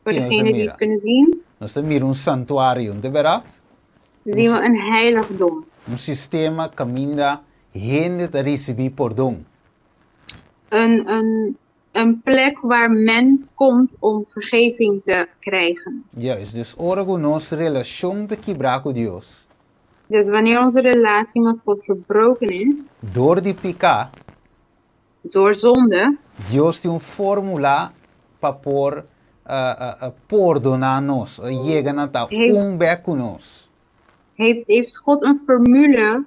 voor Ja, degenen die Samira. het kunnen zien, Nós mira santuário, de verdade? zien we een heiligdom. Sistema caminda gente te receber perdão. Een plek waar men komt om vergeving te krijgen. Juist, dus ora com nossa relação de quebrar com Deus, Dus wanneer onze relatie met God verbroken is, door die pica, door zonde, Deus tem fórmula para por perdonar nós, chega na tal weg com nós. heeft God een formule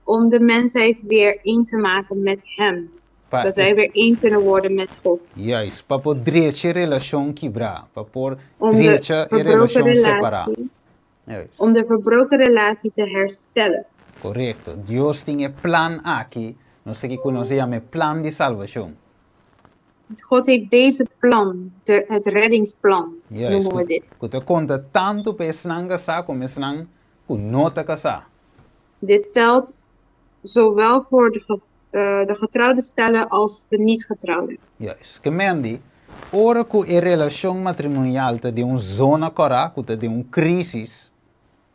om de mensheid weer één te maken met hem. Dat wij weer één kunnen worden met God. Juist, para por drecha relação quebrar, para por Om de drecha relação separar. Om de verbroken relatie te herstellen. Correcto. Deus tem um plan aqui, não sei que nós chamamos plan de salvação. God heeft deze plan, het reddingsplan, Juist, noemen we dit. que conta tanto para esnang casar como esnang com nota casar. Dit telt zowel voor de getrouwde stellen als de niet-getrouwden. Juist. Kemendi, ora que a relação matrimonial está de zona correcta, de crisis,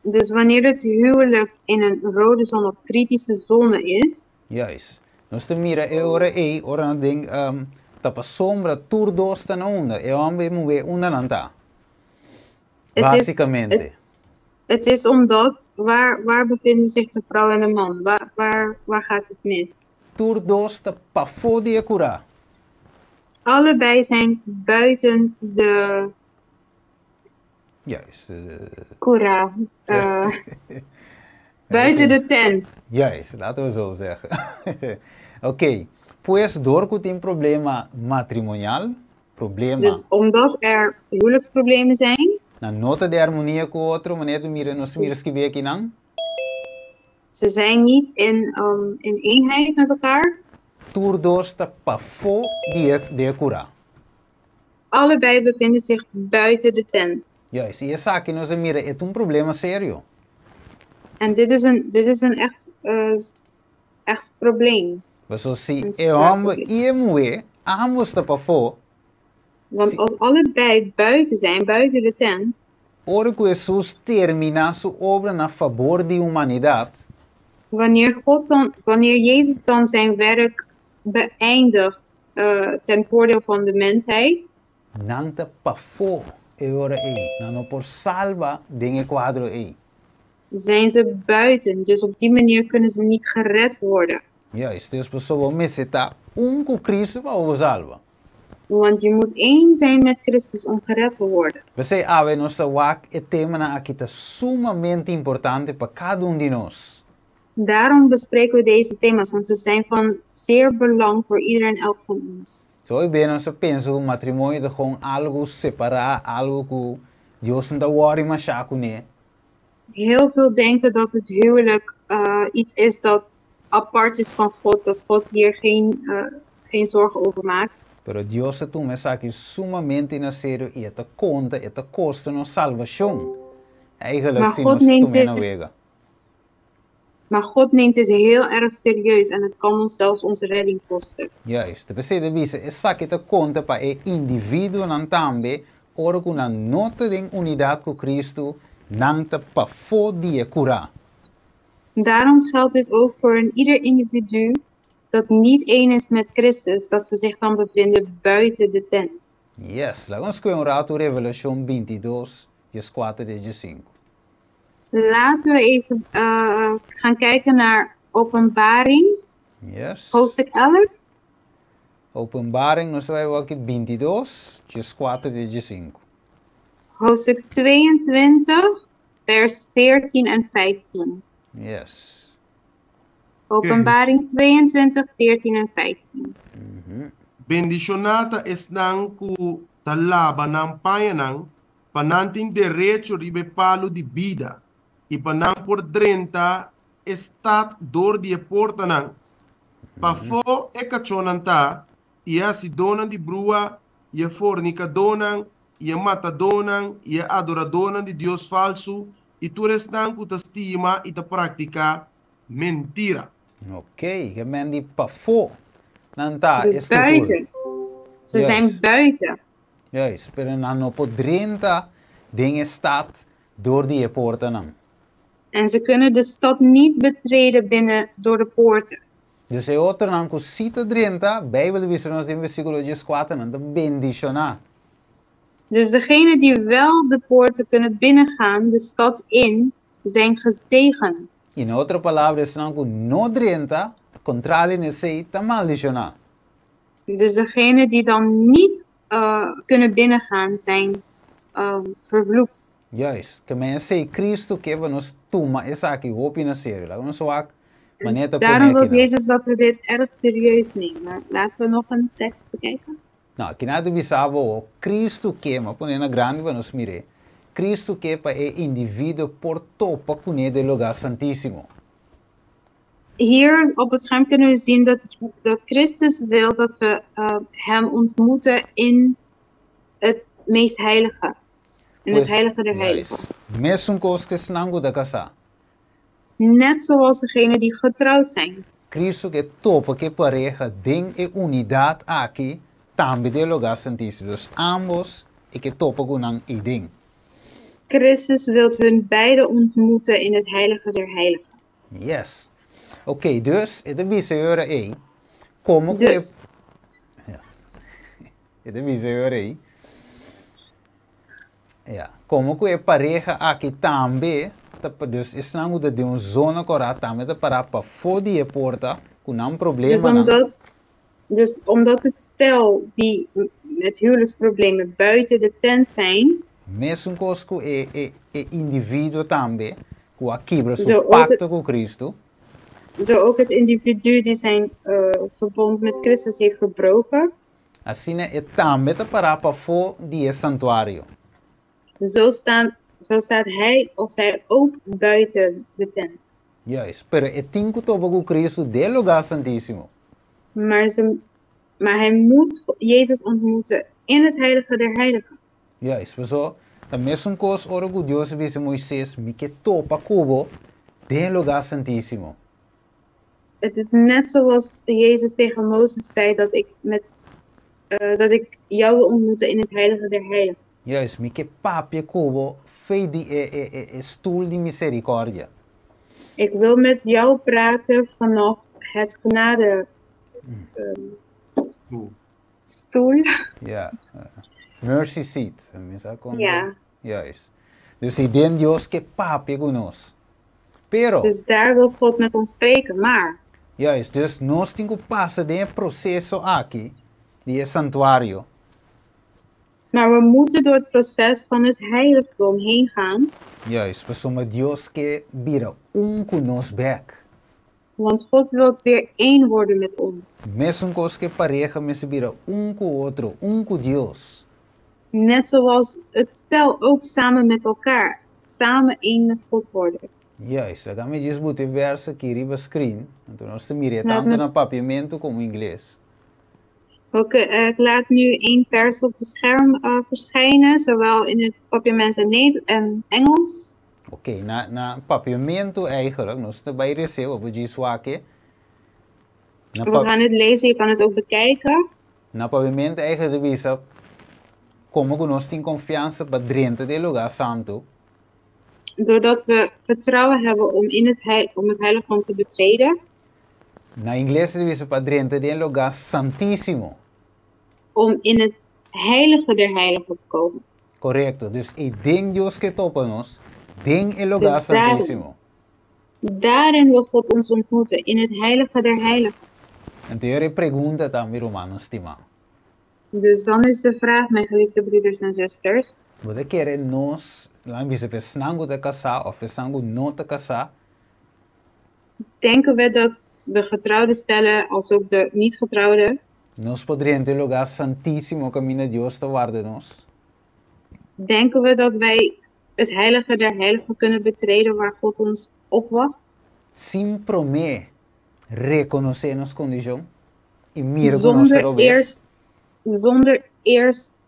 Dus wanneer het huwelijk in een rode zone of kritische zone is, juist. Nós te mira ora ding tapa sombra turdos está na onda, homem mover onda nanta. Basicamente. Het is omdat, waar bevinden zich de vrouw en de man? Waar gaat het mis? Turdos está pa fodi cura. Allebei zijn buiten de Juist. Kura. Buiten de tent. Juist, laten we zo zeggen. Oké, pues door que tem problema matrimonial, problema. Dus omdat er huwelijksproblemen zijn, Na nota de harmonia com o outro, maneira de mira, nós mira escrever aqui não? ze zijn niet in eenheid met elkaar. Turdos está pa fo de cura. Allebei bevinden zich buiten de tent. Juist, e essa aqui nós mira é problema sério. En dit is een echt probleem. Mas se Een é zwaar homem probleem. e mulher, ambos está pa fo, Want als allebei buiten zijn, buiten de tent, ora que Jesus termina sua obra na favor de humanidade, wanneer Jezus dan zijn werk beëindigt ten voordeel van de mensheid, nanta pa fo e ora não por salva dinge quadro zijn ze buiten. Dus op die manier kunnen ze niet gered worden. Juist, dus pessoa me está com Cristo para salva. Want je moet één zijn met Christus om gered te worden. Você sabe, nossa WAC é tema aqui tá sumamente importante para cada de nós. Daarom bespreken we deze thema's, want ze zijn van zeer belang voor ieder en elk van ons. Zo ik ben onze penso matrimônio é gewoon algo separar, algo que Deus não dá worry mas já com Heel veel denken dat het huwelijk iets is dat apart is van God, dat God hier geen zorgen over maakt. Pero Deus é uma aqui sumamente na sério e até conta, até custa nossa salvação. Eigenlijk zie nós tomar na wega. Maar God neemt dit heel erg serieus en het kan ons zelfs onze redding kosten. Juist, você deve dizer, essa aqui te conta para o indivíduo não também, ora com a nota de unidade com Cristo, não te para fodia curar. Daarom geldt dit ook voor een ieder individu dat niet één is met Christus, dat ze zich dan bevinden buiten de tent. Yes, vamos com o rato Revelação 22, vers 4 e 5. Laten we even gaan kijken naar Openbaring, Yes. hoofdstuk 11. Openbaring, nós vamos aqui 22, vers 4 e 5. Hoofdstuk 22, vers 14 en 15. Yes. Openbaring 22, 14 en 15. Bendicionata esnan ku talaba ng payanang pananting derecho ribe palo di vida. Ipanang por 30 estat dor di porta nang. Pafo e kachonanta, ia si donan di brua, ia fornica donan, ia mata donan, ia adoradonan di Dios falso, e tu restan ku ta stima e ta prática mentira. Ok, que men die pafo. Nanta, Dus is buiten. Ze Juist. zijn buiten. Juist, pero não por 30 dingen staat door die poorten aan. En ze kunnen de stad niet betreden binnen door de poorten. Dus é outra não que cita 30, Bijbel diz nos em versículo 4, não bendiciona. Dus degenen die wel de poorten kunnen binnengaan, de stad in, zijn gezegend. In outra palavra, is não que no 30, contrário ne sei, tá maldiciona. Dus degenen die dan niet kunnen binnengaan, zijn vervloekt. Juist, que men sei Cristo que va nos toma essa aqui hoop in a série. Lá nos wak maneta Daarom wil ponekina. Jezus dat we dit erg serieus nemen. Laten we nog een tekst bekijken. Não, que nada bisabo, Cristo que ma pone na grande va nos mire. Cristo que pa é indivíduo por topa cune de lugar santíssimo. Hier op het scherm kunnen we zien dat Christus wil dat we hem ontmoeten in het meest heilige. In het heilige der heiligen. Mesmo coisa que senango da casa. Net zoals degenen die getrouwd zijn. Cristo que topa que pareja den e unidade aqui também de lugar santíssimo. Dus ambos e que topa gunang iding. Christus wil hun beiden ontmoeten in het heilige der heiligen. Yes. Oké, dus het is een como que Dus, ja. Het is een ja, como que pareja aqui também, dus is não de uma zona correta também de parar para fora de porta com um problema. dus omdat het stel die met huwelijksproblemen buiten de tent zijn, Mesmo conosco é indivíduo também, com a quebra Zo seu ook pacto com Cristo. zo ook het individu die zijn verbond met Christus heeft gebroken, Assim é também de parar para fora de santuário. zo staat hij of zij ook buiten de tent. Juist, pero é tinco topa com Cristo de lugar santíssimo. Maar hij moet Jezus ontmoeten in het heilige der heiligen. Juist, so, a mesma coisa orgulhoso disse Moisés, me que topa cubo de lugar santíssimo. Het is net zoals Jezus tegen Mozes zei dat ik jou wil ontmoeten in het heilige der heiligen. Juist, me que papia cubo fei de stoel de misericórdia. Ik wil met jou praten vanaf het genade stoel. Ja, mercy seat. Ja. Juist. Dus ik denk Dios que papia conosco. Pero, Dus daar wil God met ons spreken. Maar juist, dus nós temos que passar de processo aqui, de santuário. Maar we moeten door het proces van het heiligdom heen gaan. Juist, porque Deus que vira conosco back. Want God wil weer één worden met ons. Mesmo coisa que pareja, mas vira com o outro, com Deus. Net zoals het stel ook samen met elkaar. Samen één met God worden. Juist, dan gaan we just botar verso aqui op screen. Então nós miramos Laat tanto me- no papiamento como em inglês. Oké, ik laat nu één vers op het scherm verschijnen. Zowel in het papiament en Engels. Ok, na papiamento eigenlijk, nós também recebemos, vou dizer aqui. We gaan het lezen, je kan het ook bekijken. Na papiamento eigenlijk de visa, como que nós temos confiança para dentro do lugar santo. Doordat we vertrouwen hebben om het heiligdom te betreden. Na inglês de visa para dentro do lugar santíssimo. Om in het heilige der heiligen te komen. Correcto. Dus e ding Dios que topa nos, ding el lugar Dus daarin- santísimo. Daarin wil God ons ontmoeten, in het heilige der heiligen. Então eu pergunta também, Romanos, estimado. Dus dan is de vraag, mijn geliefde broeders en zusters, Você quer nós, lá se pensando te casar of pensando não te casar, denken we dat de getrouwde stellen, als ook de niet getrouwde, nós poderíamos ter lugar santíssimo caminho de Deus te guarda nós? denken we dat wij het heilige der heiligen kunnen betreden waar God ons opwacht, Sem prometer reconhecer nossa condição e mira com nossa zonder eerst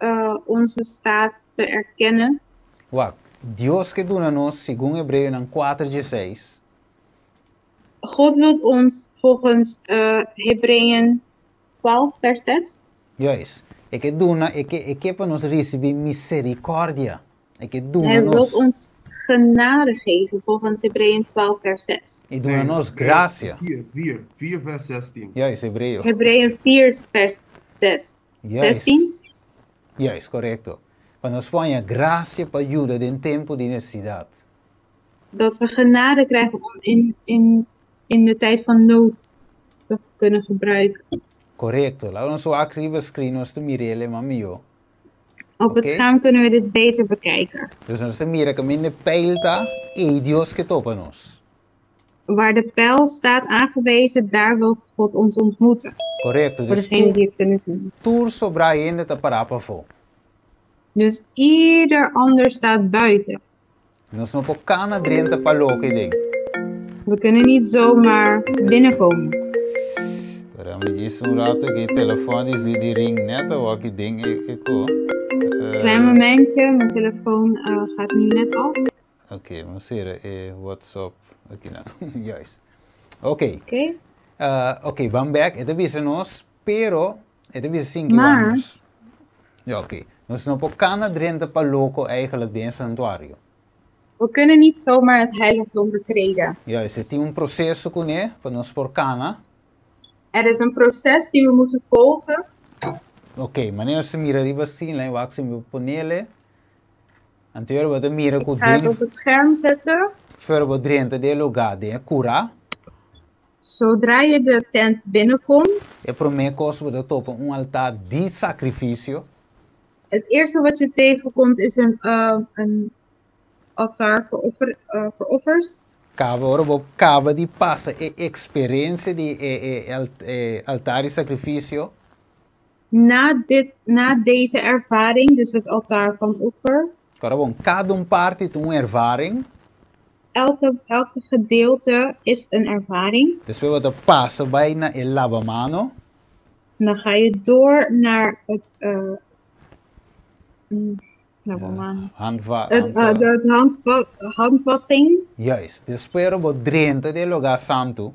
onze staat te erkennen. Wacht, Deus que doa nós, segundo Hebreus 4:16, God wil ons volgens Hebreeën 12 vers 6. juist, é que doa, é que para nós receber misericórdia, é que doa Hij wil nós, ons genade geven volgens Hebreeën 12 vers 6. e doa nós graça. 4 vers 16. Juist, Hebreus. Hebreeën 4 vers 6. Juist. 16. Juist, correcto. Para nós ponha graça para ajuda em tempo de necessidade. Dat we genade krijgen om in de tijd van nood te kunnen gebruiken. Correcto. Lá nós só escreve screen nós te mirele mamio. Op het Oké. scherm kunnen we dit beter bekijken. Dus nós te mira que de pijl tá e Deus que topa nós. Waar de pijl staat aangewezen, daar wil God ons ontmoeten. Correcto. Voor Dus degenen die het kunnen zien. tour sobre ainda te parar para fora. Dus ieder ander staat buiten. Nós não pode cana drenta para louco ding. We kunnen niet zomaar binnenkomen. Para me diz rato que telefone die ring net of que ding ik Klein momentje, mijn telefoon gaat nu net af. Oké, vamos ver WhatsApp aqui não. Juist. Oké. Oké. Oké, vamos back. Het is nós, pero het is 5 Maar- anos. Ja, oké. Nós não pode cana drenta para louco eigenlijk de santuário. We kunnen niet zomaar het heiligdom betreden. Ja, is het een processo com né, para nós por cana. Er is een proces die we moeten volgen. Oké, maar nós se mira riba assim, lá eu acho me ponele. Anterior wat mira com Ik ga het ding, op het scherm zetten. voor wat drenta de lugar de cura. Zodra je de tent binnenkomt, E para mim coisa wat topa altar de sacrifício. het eerste wat je tegenkomt is een altaar voor offers. Cava ora cava di passa e experiência di altar de sacrifício. Na deze ervaring, dus het altaar van offer, Agora bom, cada parte tem uma ervaring. elke gedeelte is een ervaring. Depois você passa bijna el lavamano. Dan ga je door naar het handwassing. Juist. Depois você drenta del lugar santo.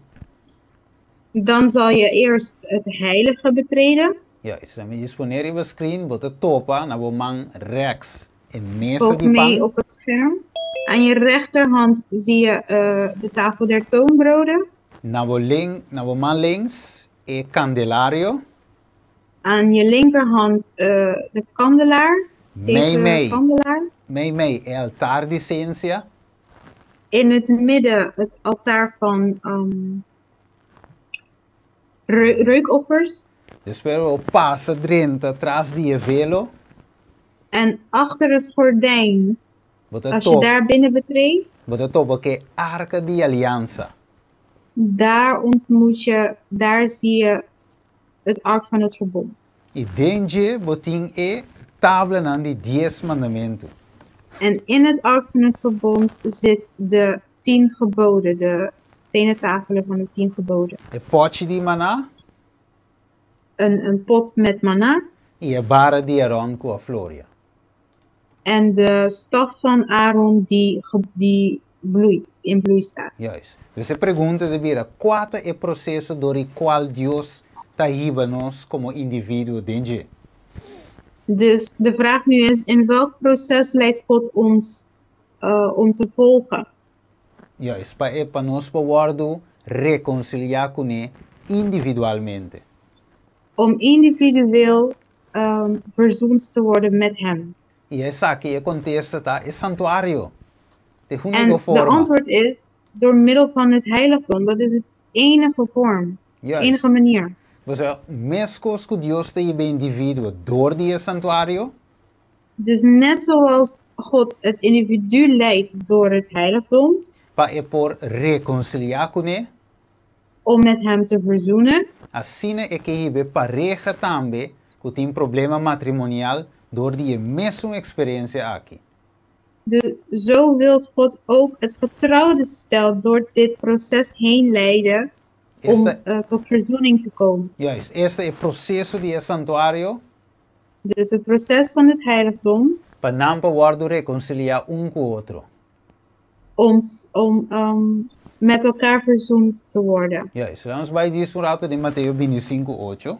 Dan zal je eerst het heilige betreden. Juist. Dan disponeer je screen, você topa na man rechts in mesa Volg di mee pan. op het scherm. Aan je rechterhand zie je de tafel der toonbroden. Na man links e candelario. Aan je linkerhand de kandelaar. Mee. Kandelaar. Mee e altar de ciência. In het midden het altaar van reukoffers. Depois você passa drenta atrás di velo. En achter het gordijn, Você als je topa. daar binnen betreedt, Você topa que arca de aliança. daar zie je het ark van het verbond. E dentro botin e tábua nan de 10 mandamentos. En in het ark van het verbond zit de 10 geboden, de stenen tafelen van de 10 geboden. E pote de maná Een pot met manna e a barra de Aaron com a floria. en de staf van Aaron die bloeit, in bloei staat. Juist. Dus a pergunta de vira, qual é o processo door o qual Deus tahiba nós como indivíduo dentro? Dus de vraag nu is, in welk proces leidt God ons om te volgen? Juist. Para nós poder reconciliar com ele individualmente. Om individueel verzoend te worden met hem. E essa aqui é contexto, tá? É santuário. De En única de forma. antwoord is door middel van het heiligdom. Dat is het enige vorm, Juist. enige manier. Você, mesmo que Deus te bem indivíduo door die santuário, Dus net zoals God het individu leidt door het heiligdom, para por reconciliar com ele, om met hem te verzoenen, assim é que ele pareja também que tem problema matrimonial door die mesma experiência aqui. Zo wil God ook het getrouwde stel door dit proces heen leiden om tot verzoening te komen. Juist, este é o processo de santuário. Dus het proces van het heiligdom Para não poder reconciliar com o outro. om met elkaar verzoend te worden. Juist, vamos bij die verhaal in Matthew 25:8.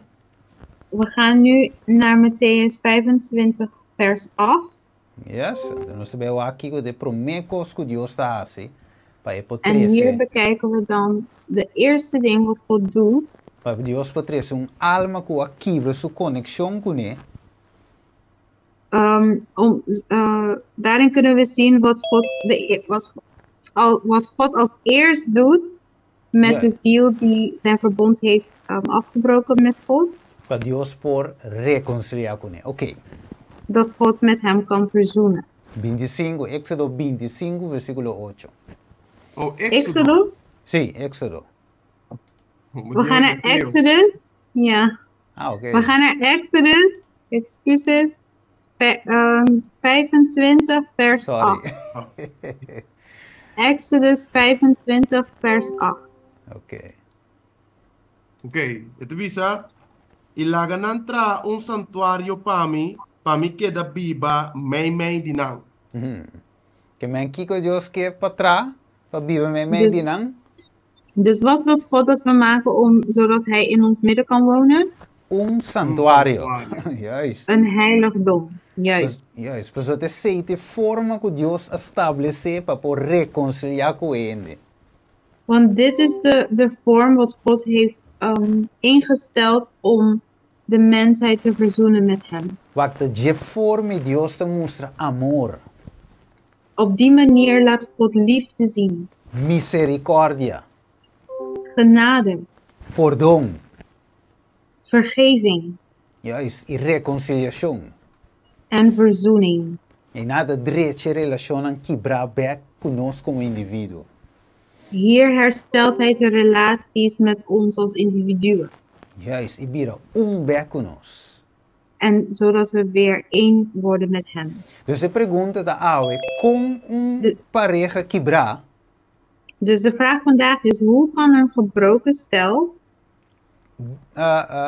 We gaan nu naar Matthäus 25 vers 8. Yes, então nós vemos aqui que de promessas que Deus está assim, para ele En hier poder bekijken we dan de eerste ding wat God doet. para Deus poder alma que ativa sua conexão com ele. Daarin kunnen we zien wat God als eerst doet met de ziel die zijn verbond heeft afgebroken met God. Para Deus por reconciliar com ele. Ok. Dat God met hem kan verzoenen. 25, Éxodo 25, versículo 8. Oh, Exodus? Sí, Éxodo. We gaan naar Exodus. Ja. Ah, oké. We gaan naar Exodus. Excuses. 25 vers 8. Exodus 25 vers 8. Oké. Ok, ito bisa, ilaganan tra un santuario pami queda viva, may dinang. Que men kiko Deus que para trás, para viver met dinang. Dus wat wil God dat we maken zodat hij in ons midden kan wonen? Santuário. Juist. Een heiligdom. Juist. Juist. Pues dat is de forma que Deus estabelece para poder reconciliar com ele. Want dit is de vorm wat God heeft ingesteld om de mensheid te verzoenen met hem. Wat de forma Deus te mostra amor. Op die manier laat God liefde zien. Misericordia. Genade. Perdão. Vergeving. Juist. E reconciliação. En verzoening. E nada direito relacionam quebrar back conosco como indivíduo. Hier herstelt hij de relaties met ons als individuen. Juist, e vira back conosco. En zodat we weer één worden met hem. Dus de pergunta da Aue, como pareja quebrar? Dus de vraag vandaag is, hoe kan een gebroken stel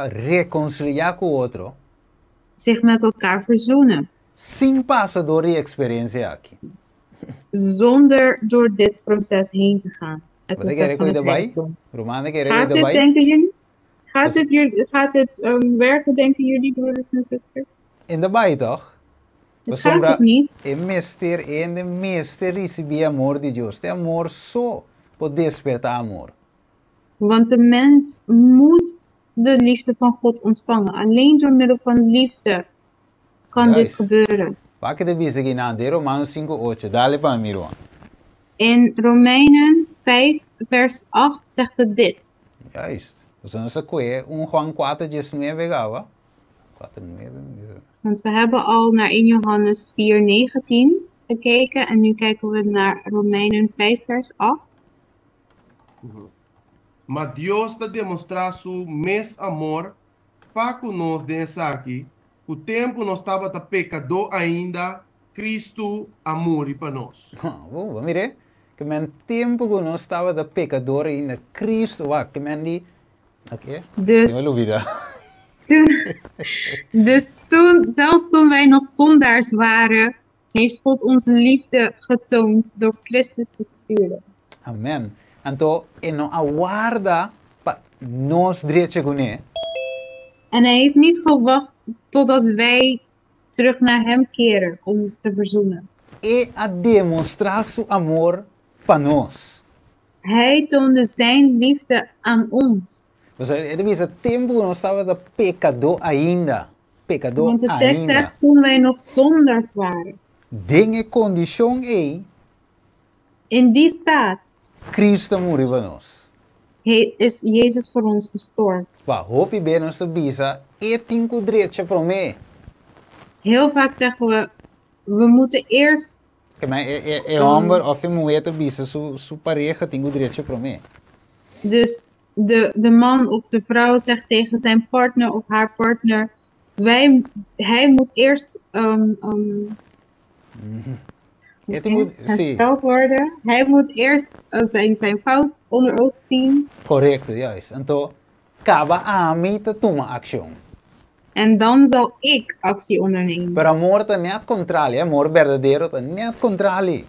reconciliar com o outro zich met elkaar verzoenen? sem passar door die experiência aqui. Zonder door dit proces heen te gaan. Het Wat proces van het erbij? heiligdom. Romane, Gaat dit, denken jullie? Gaat dit werken, denken jullie, broeders en zusters? In de bij toch? Het gaat toch niet? E de meester receber amor de Deus. De amor só pode despertar amor. Want de mens moet de liefde van God ontvangen. Alleen door middel van liefde kan dit gebeuren. Waar kan de bezig in aan? De Romanen 5:8. Dale para mí, Ron. In Romeinen 5 vers 8 zegt het dit. Juist. Dus dan is het Juan 4:19 gava. 4:9. Want we hebben al naar 1 Johannes 4:19 gekeken en nu kijken we naar Romeinen 5 vers 8. Mas Deus está demonstrando seu mes amor para conosco nessa aqui. O tempo nós estava tá pecador ainda, Cristo amor para nós. Oh, mire, que men tempo que nós estava de pecador ainda, Cristo, que men die, oké, Dus zelfs toen wij nog zondaars waren, heeft God onze liefde getoond door Christus te sturen. Amen. Então, ele não aguarda para nós direito com ele. En hij heeft niet gewacht totdat wij terug naar hem keren om te verzoenen. E a demonstrar seu amor para nós. Hij toonde zijn liefde aan ons. Dus er is tempo que nós estava de pecador ainda. pecador Want de tekst ainda. zegt toen wij nog zondaars waren. Dinge condition In die staat Cristo morreu por nós. is Jezus voor ons gestorven. Wa, hoop je bij ons te bisa, etin ku direito para mim. Heel vaak zeggen we moeten eerst, Que mas homem of je mulher te bisa, su pareja tem o direito para mim. dus de man of de vrouw zegt tegen zijn partner of haar partner, hij moet eerst hersteld worden. Hij moet eerst zijn fout onder ogen zien. Correcto, juist. Então, acaba a mim te toma ação. En dan zal ik actie ondernemen. Pero amor te net contrário, amor verdadeiro te net contrário.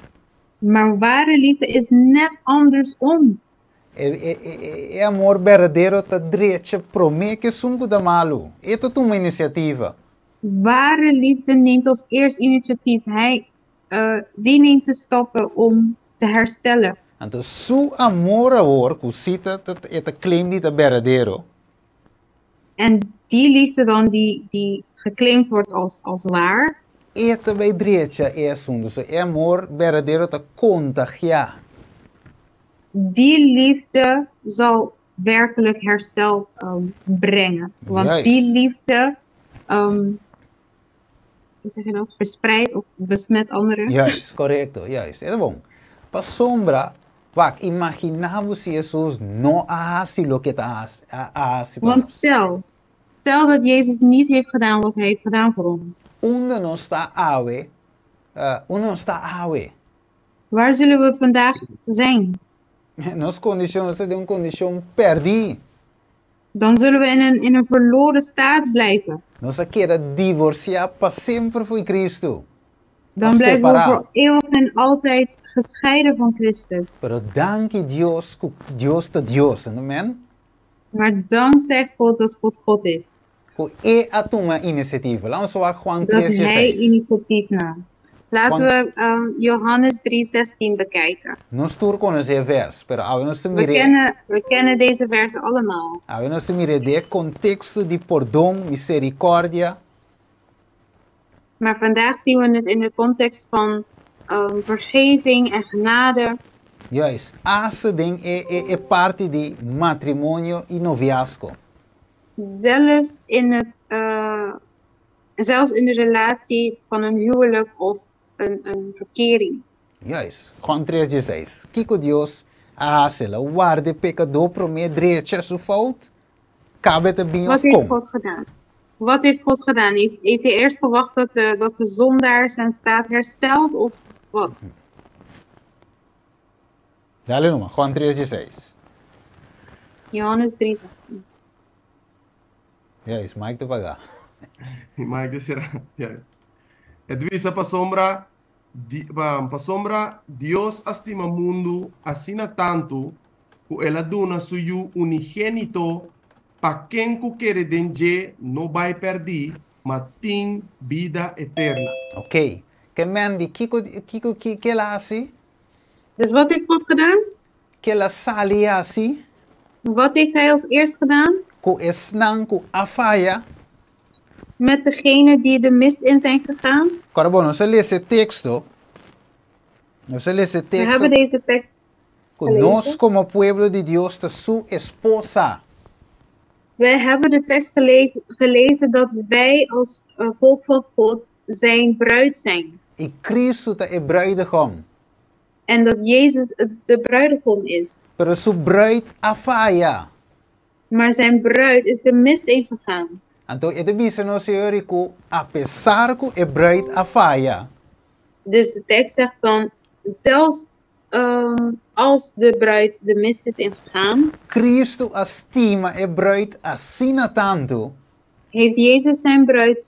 Maar ware liefde is net andersom. Amor verdadeiro te direito para mim que sungo da malo. Esta toma iniciativa. Ware liefde neemt als eerst initiatief. Die neemt de stappen om te herstellen. Então, su amor agora, que cita, é claim de verdadeiro. En die liefde dan die geclaimd wordt als waar. Esta bij direita é assunto. So, é amor verdadeiro te contagiar. Die liefde zal werkelijk herstel brengen. Want Juist. die liefde, hoe zeg je dat, verspreidt of besmet anderen. Juist, correcto, juist. É bom. Para sombra, vaak, imaginamos se Jesus não hace lo que hace. Want stel dat Jezus niet heeft gedaan wat hij heeft gedaan voor ons. Onde não está awe, onde não está awe. Waar zullen we vandaag zijn? Nos condições de condição perdi. Dan zullen we in een verloren staat blijven. Nos queda divorciar para sempre foi Cristo. Dan blijven we voor eeuwig en altijd gescheiden van Christus. Pero danke Deus, Deus te Deus, amen? Maar dankzij God dat God God is. Que a toma iniciativa. Laten we Juan 3:16. Dat hij initiatief nam. Laten we Johannes 3:16 bekijken. Nós tour conhecer vers, pero a nós te mire. We kennen deze versen allemaal. A nós te mire de contexto de perdão, misericórdia. Maar vandaag zien we het in de context van vergeving en genade. Juist, esse ding é parte de matrimônio e noviazgo. Zelfs in de relatie van een huwelijk of een verkering. Juist, Juan 3:16. Kiko Deus hace la guarde pecador pro me direita su fout. Cabe te bem Wat heeft God gedaan? Wat heeft God gedaan? Heeft hij eerst verwacht dat de zondaar zijn staat herstelt of wat? Dale numa, Juan 3:16. Johannes 3:16. Juist, Mike te pagar. Mike desira. Edvisa pa sombra, Dios estima mundo asina tanto que ela dona suyo unigênito pa quem que quer denje no vai perder, mas tem vida eterna. Ok. Que man di Kiko que ela assim? Dus wat heeft God gedaan? Que ela sali assim? Wat heeft hij als eerst gedaan? Co esnan co afaia. Met degenen die de mist in zijn gegaan. Agora, bom, nós lê esse texto. Nós lê esse We texto. hebben deze tekst Nós, como pueblo de Deus, de sua esposa. Wij hebben de tekst gelezen dat wij als volk van God zijn bruid zijn. E Cristo é bruidegom. En dat Jezus de bruidegom is. Pero su bruid afaia. Maar zijn bruid is de mist ingegaan. Então, é de no senhor que apesar que é bruid afaia. Dus de tekst zegt dan, zelfs als de bruid de mist is ingegaan, Cristo estima é bruid assina tanto. heeft Jezus zijn bruid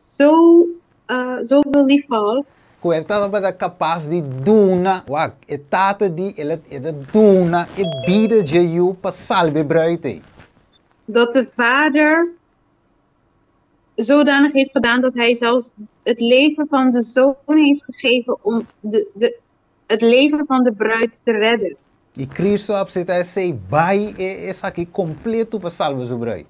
zoveel lief gehad. Que ele estava capaz de duna, é tata de ele duna e vida de you para salve bruid. Dat de vader zodanig heeft gedaan dat hij zelfs het leven van de zoon heeft gegeven om het leven van de bruid te redden. E Cristo apseta sei vai essa aqui completo para salvar sua bruid.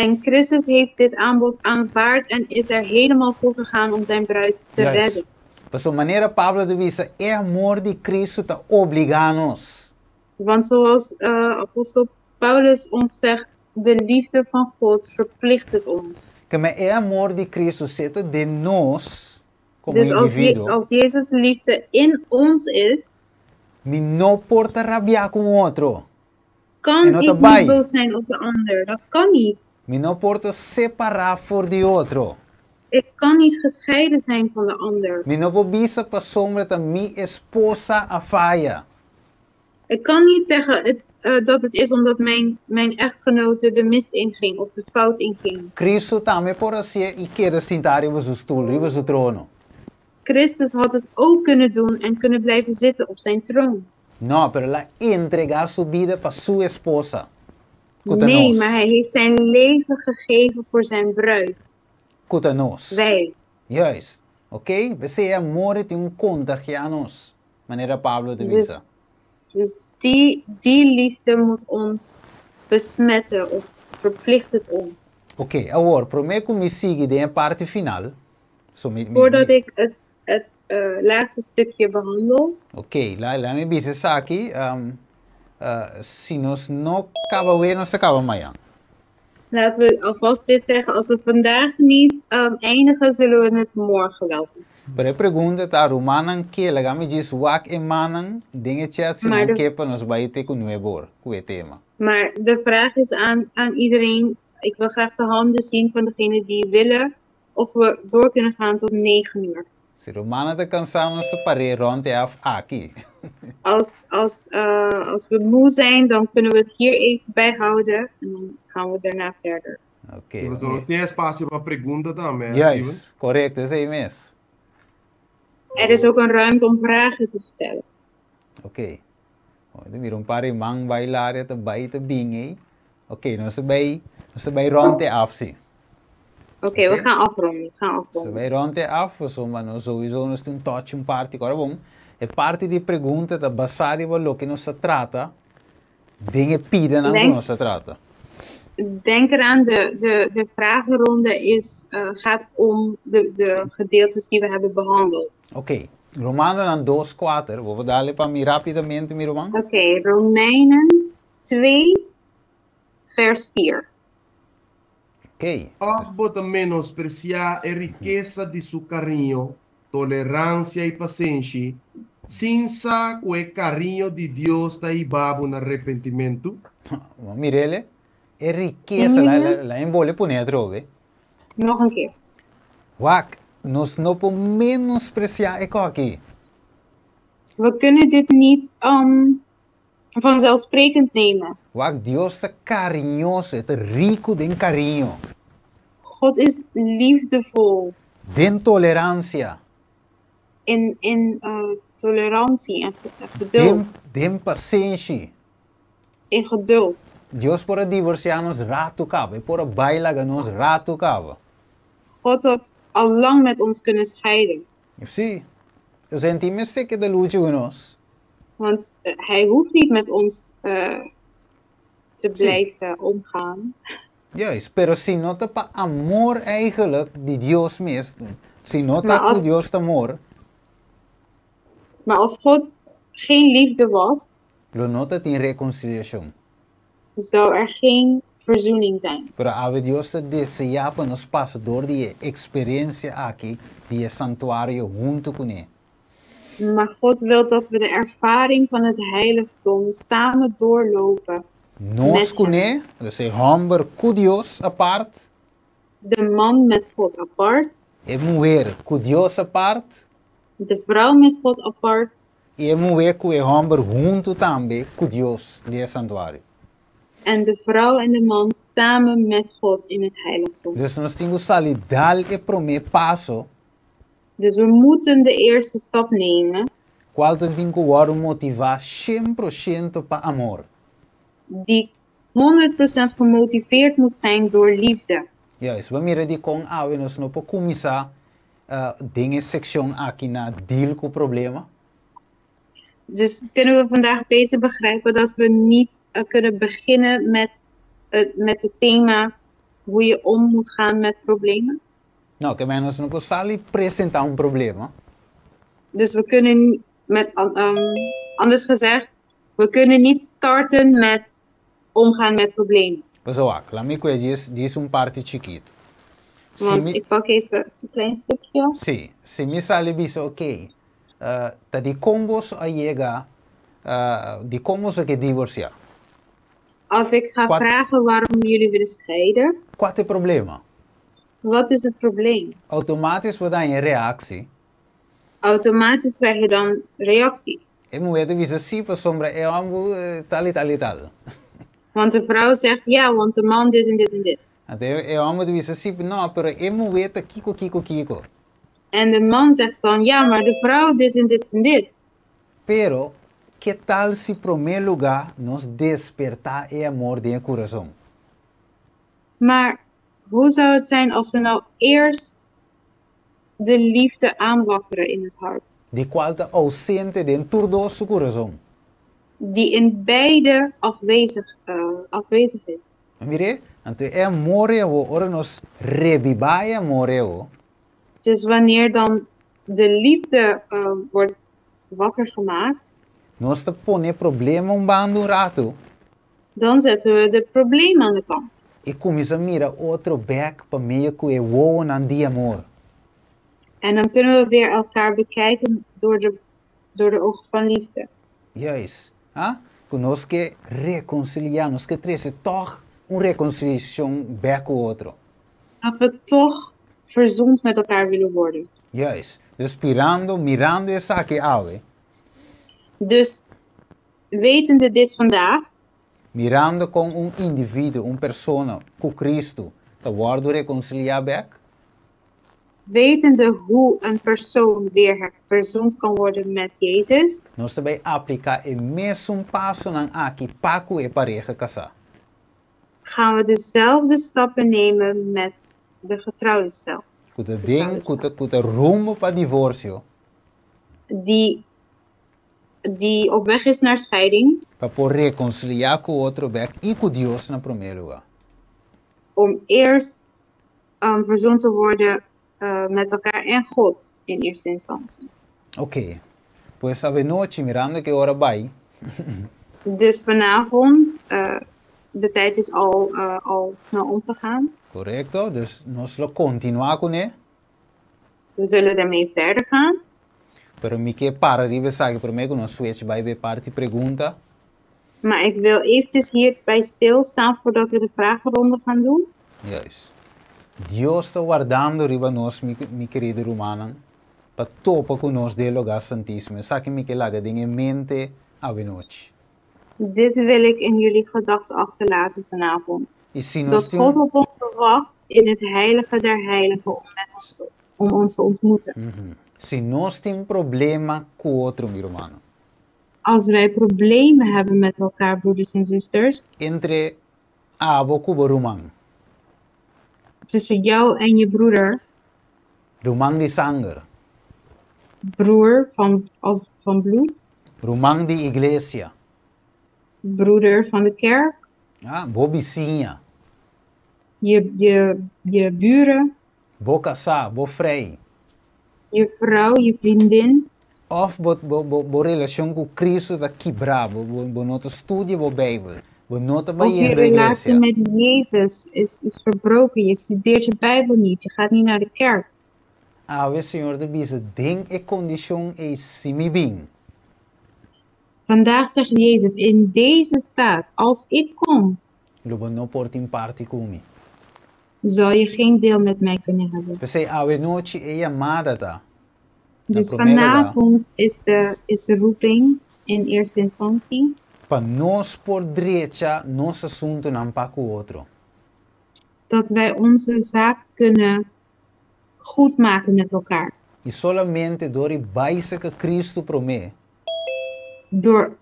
En Christus heeft dit aanbod aanvaard en is er helemaal voor gegaan om zijn bruid te redden. Pues de maneira Pablo de dice, é amor de Cristo te obliga-nos. Want zoals apostel Paulus ons zegt, de liefde van God verplicht het ons. Que me é amor de Cristo zitten de nós, como Dus indivíduo, als Jezus' liefde in ons is, me não porta rabiar com o outro. kan En dat ik erbij. niet boos zijn op de ander. Dat kan niet. Me não porta separar voor de outro. Ik kan niet gescheiden zijn van de ander. Me não bobisa para sombra da minha esposa a faia. Ik kan niet zeggen dat het is omdat mijn echtgenote de mist inging of de fout inging. Cristo também pode ser e querer sentar em seu stoel, em seu trono. Christus had het ook kunnen doen en kunnen blijven zitten op zijn troon. No, pero la entregar su vida para su esposa. Kuta Nee, nos. maar hij heeft zijn leven gegeven voor zijn bruid. Kuta nos. Wij. Juist. Ok? Você amor tem contagianos. Maneira Pablo de Dus, visa. dus die liefde moet ons besmetten of verplicht het ons. Ok, agora, prometo me seguir de parte final. So, Voordat ik het laatste stukje behandel, Ok, lá me dice aqui, se nós não acaba hoje, nós acaba amanhã. laten we alvast dit zeggen. Als we vandaag niet eindigen, zullen we het morgen wel doen. Pero pergunta tá Romanan que lá me diz wak e manan dinge chat se Maar não de- que para nós vai ter com nuevo com o tema. Maar de vraag is aan iedereen. Ik wil graag de handen zien van degenen die willen. Of we door kunnen gaan tot 9 uur. Se Romanan tá cansado nós pare ronde af aqui. Als we moe zijn, dan kunnen we het hier even bijhouden. En dan gaan we daarna verder. Ok. Nós vamos ter espaço para pergunta também, Steven. Juist, correto, is mesmo. Er is ook een ruimte om vragen te stellen. Ok. De meer paar mang bailar te bij te binge. Ok, nós bij ronde af zie. Oké, we gaan afronden. Se vai ronde af, mas sowieso nós tem touch parte agora bom. É parte de pergunta da basada do que nós se trata. Dinge piden aan Denk- nós se trata. Denk eraan, de vragenronde gaat om de gedeeltes die we hebben behandeld. Ok. Romano dan 2:4. Vou dar para mim rapidamente, meu irmão. Oké, Romeinen 2, vers 4. Ok. Of bota menospreciar a riqueza de seu carinho, tolerância e paciência, sinsa com o carinho de Deus da ibabo no arrependimento. Mirele. É riqueza lá em bole punha trove. Nog een keer. Wak, nós não podemos menospreciar aqui. We kunnen dit niet vanzelfsprekend nemen. Wak, Deus é carinhoso, é rico de carinho, God is liefdevol de tolerância, in tolerantie en geduld. de paciência. In geduld. Deus pode divorciar-nos rato cava, e pode bailar-nos rato cava. God had al lang met ons kunnen scheiden. Sim, eu senti me seque de luta com nós. Want hij hoeft niet met ons te blijven omgaan. Juist, pero se não tá para amor eigenlijk de Deus mesmo, se não tá Maar als- com Deus amor, Maar als God geen liefde was, lo não tá tem reconciliação. zou er geen verzoening zijn. Pero a Deus te deseja para nós passar door die experiência aqui, die santuário junto com Ele. Maar God wil dat we de ervaring van het heiligdom samen doorlopen. Nós Met com hem. Ele, dus homem com Deus apart, De man met God apart, e mulher com Deus apart, de vrouw met God apart e mulher com o homem junto também com Deus, die santuário. en de vrouw en de man samen met God in het heiligdom. Dus nós temos que dar o primeiro passo, Dus we moeten de eerste stap nemen qual tem que motivar 100% para amor. die 100% gemotiveerd moet zijn door liefde. Juist, we miren die com ave, nós não podemos começar dingen section aqui na deal com problema. Dus kunnen we vandaag beter begrijpen dat we niet kunnen beginnen met het thema hoe je om moet gaan met problemen. No, que menos no sali apresentar um problema. Dus we kunnen anders gezegd, we kunnen niet starten met omgaan met problemen. Pessoal, lá me diz parte chiquito. Want mi, ik pak even een klein stukje. sim, se me sale biso, ok, tá de combos a llega, de combos a que divorciar. Als ik ga vragen waarom jullie willen scheiden, Qual é o problema? wat is het probleem? Automatisch wordt dan je reactie. Automatisch krijg je dan reacties. E mulher diz assim, para sombra, é ambu tal e tal e tal. Want de vrouw zegt, ja, want de man dit en dit en dit. Então, é ambu diz assim, não, pero é mulher tá kiko. En de man zegt dan, ja, maar de vrouw dit en dit en dit. Pero, que tal se primeiro lugar nos despertar o amor de coração? Maar hoe zou het zijn als we nou eerst de liefde aanwakkeren in het hart? De qual está ausente dentro do seu coração. Die in beide afwezig is. Mire, então é amor ora nos revivar amor. Dus wanneer dan de liefde wordt wakker gemaakt, Nós te põe problema bando rato. dan zetten we de probleem aan de kant. E começa a mirar outro back para meio que é o aan die amor. En dan kunnen we weer elkaar bekijken door de ogen van liefde. Juist. Nós que reconciliar, nós que trazer toch reconciliação back com o outro. Dat we toch verzoend met elkaar willen worden. Juist. Dus mirando essa aqui ave. Dus wetende dit vandaag, Mirando com indivíduo, persona, com Cristo, te worden reconciliar back. wetende hoe een persoon weer verzoend kan worden met Jezus, Nós também aplicar o mesmo passo na aqui paco e pareja casar. gaan we dezelfde stappen nemen met de getrouwde stel. Kuta rumo para divórcio. Die op weg is naar scheiding, Para poder reconciliar com o outro back e com Deus na primeiro lugar. om eerst verzoend te worden met elkaar en God in eerste instantie. Ok. Pues a noite mirando que hora vai. Dus vanavond, de tijd is al snel omgegaan. Correcto. Dus nós lo continuar com ele. We zullen daarmee verder gaan. Pero me que para de pensar que primeiro nós switch bij de parte pergunta. Maar ik wil eventjes hierbij stilstaan voordat we de vragenronde gaan doen. Juist. Deus está guardando riba nós, mi querido romano, para topa com nós de lugar santíssimo. Sabe me que laga dinge mente a noite. Dit wil ik in jullie gedachten achterlaten vanavond. E se nós Dat God op ons verwacht in het heilige der heiligen om ons te ontmoeten. se nós tem problema com outro, meu irmão, Als wij problemen hebben met elkaar, broeders en zusters, entre abo cubo romano, tussen jou en je broeder, romano de sangue, broer van bloed, romano de igreja, broeder van de kerk, bobicinha, je buren, bo casar, bo vrij, je vrouw, je vriendin, of bo relação com Cristo da quebrar, bo nota estudia bo Bijbel, bo nota ook bij je de relatie igreja. met Jezus is verbroken. Je studeert je Bijbel niet, je gaat niet naar de kerk. Ave Senhor de Bisa, ding e condição e simi bem. Vandaag zegt Jezus, in deze staat, als ik kom, Lobo não porta em parte comigo. zal je geen deel met mij kunnen hebben. Pensei, ave noite e amada tá. Dus primeiro lugar. vanavond is de roeping in eerste instantie Para nós por direita, nosso assunto não para com o outro. dat wij onze zaak kunnen goed maken met elkaar. E solamente door die base que Cristo promete. Door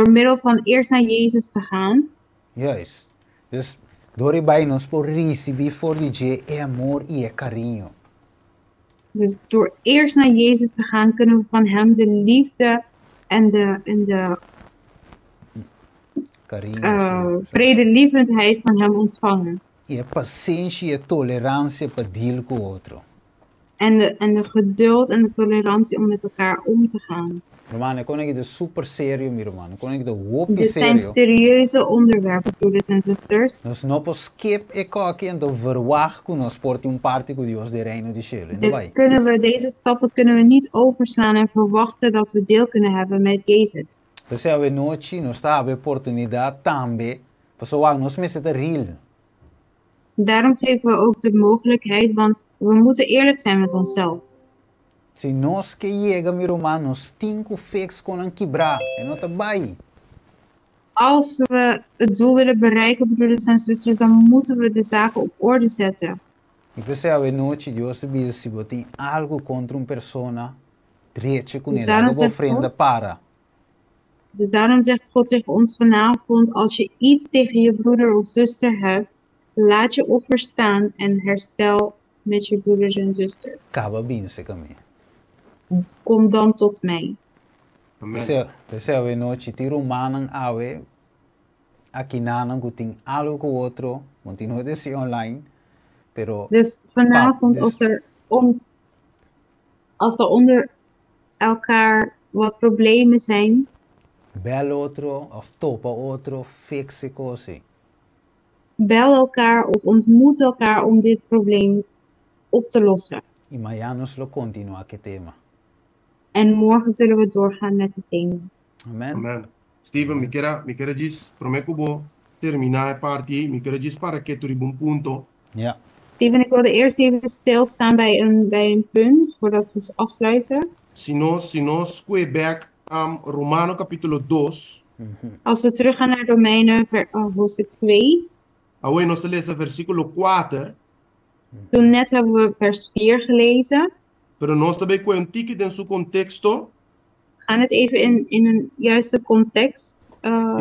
middel van eerst naar Jezus te gaan. Juist. Dus door die bij nós por receber for de é amor e é carinho. Dus door eerst naar Jezus te gaan, kunnen we van Hem de liefde en de carinho. vredelievendheid van hem ontvangen. E paciência e tolerância para deal com o outro. En de geduld en de tolerantie om met elkaar om te gaan. Romano, quando é super sério, meu irmão. Quando é que whoop Dit zijn sério. serieuze onderwerpen, broeders en zusters. Nós não podemos skip e qualquer então verwacht que nós porte parte com Deus de reino de cielo. Não vai. Deze stappen kunnen we niet overslaan en verwachten dat we deel kunnen hebben met Jezus. Você a noite nós está a oportunidade também, pessoal, nós me zitten real. Daarom geven we ook de mogelijkheid, want we moeten eerlijk zijn met onszelf. Se nós que chega, meu irmão, nós temos fix com een quebrar, e não tá bem. Als we het doel willen bereiken, broeders en zusters, dan moeten we de zaken op orde zetten. E você a noite Deus te diz se você tem algo contra uma pessoa, treche com ela, ou ofrenda para. Dus daarom zegt God tegen ons vanavond, als je iets tegen je broeder of zuster hebt, laat je offer staan en herstel met je broeders en zusters. Acaba bem, se caminho. Kom dan tot mij. Você a noite tira man awe, aqui nanan que tem algo com o outro, continua desse online, pero. Dus vanavond, als er onder elkaar wat problemen zijn, bel outro, of topa outro, fixe coisa. Bel elkaar of ontmoet elkaar om dit probleem op te lossen. E amanhã nós lo continua que tema. En morgen zullen we doorgaan met het thema. Amen. Amen. Steven, mi quero dizer, prometo que terminar a parte, mi quero dizer para que tu um ponto. Ja. Steven, ik wilde eerst even stilstaan bij een punt voordat we afsluiten. Se nós go back Romano capítulo 2. Als we teruggaan naar Romeinen hoofdstuk 2. Ahora nós lezen versículo 4. Toen net hebben we vers 4 gelezen. Pero nós também com um tique em seu contexto. We gaan het even in een juiste context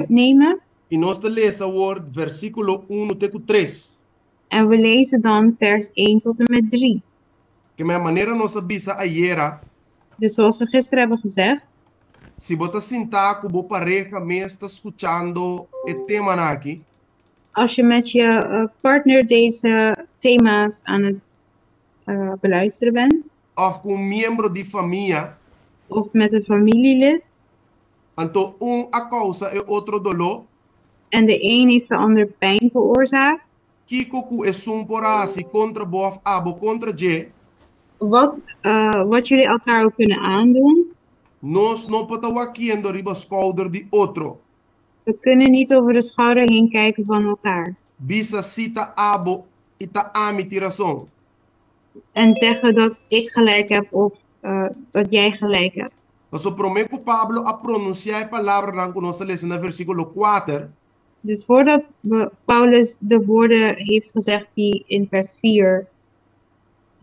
nemen. E nós lezen woord versículo 1 tot 3. En we lezen dan vers 1 tot en met 3. Que minha maneira nós avisa ayer. Dus zoals we gisteren hebben gezegd. Se você sentar com boa pareja, me está escutando o tema aqui. Als je met je partner deze thema's aan het beluisteren bent. Of com um membro de família. Of met een familielid. Então, a causa é outro dolor. En de een heeft de ander pijn veroorzaakt. Kiko is porasi contra bof abo contra je. Wat jullie elkaar ook kunnen aandoen. Nós não podemos aqui en riba schouder de outro. We kunnen niet over de schouder heen kijken van elkaar. Bisa cita abo ita ami tiração. En zeggen dat ik gelijk heb of dat jij gelijk hebt. Mas o prometo Pablo a pronunciar a palavra ranco nossa lezen na versículo 4. Dus voordat Paulus de woorden heeft gezegd die in vers 4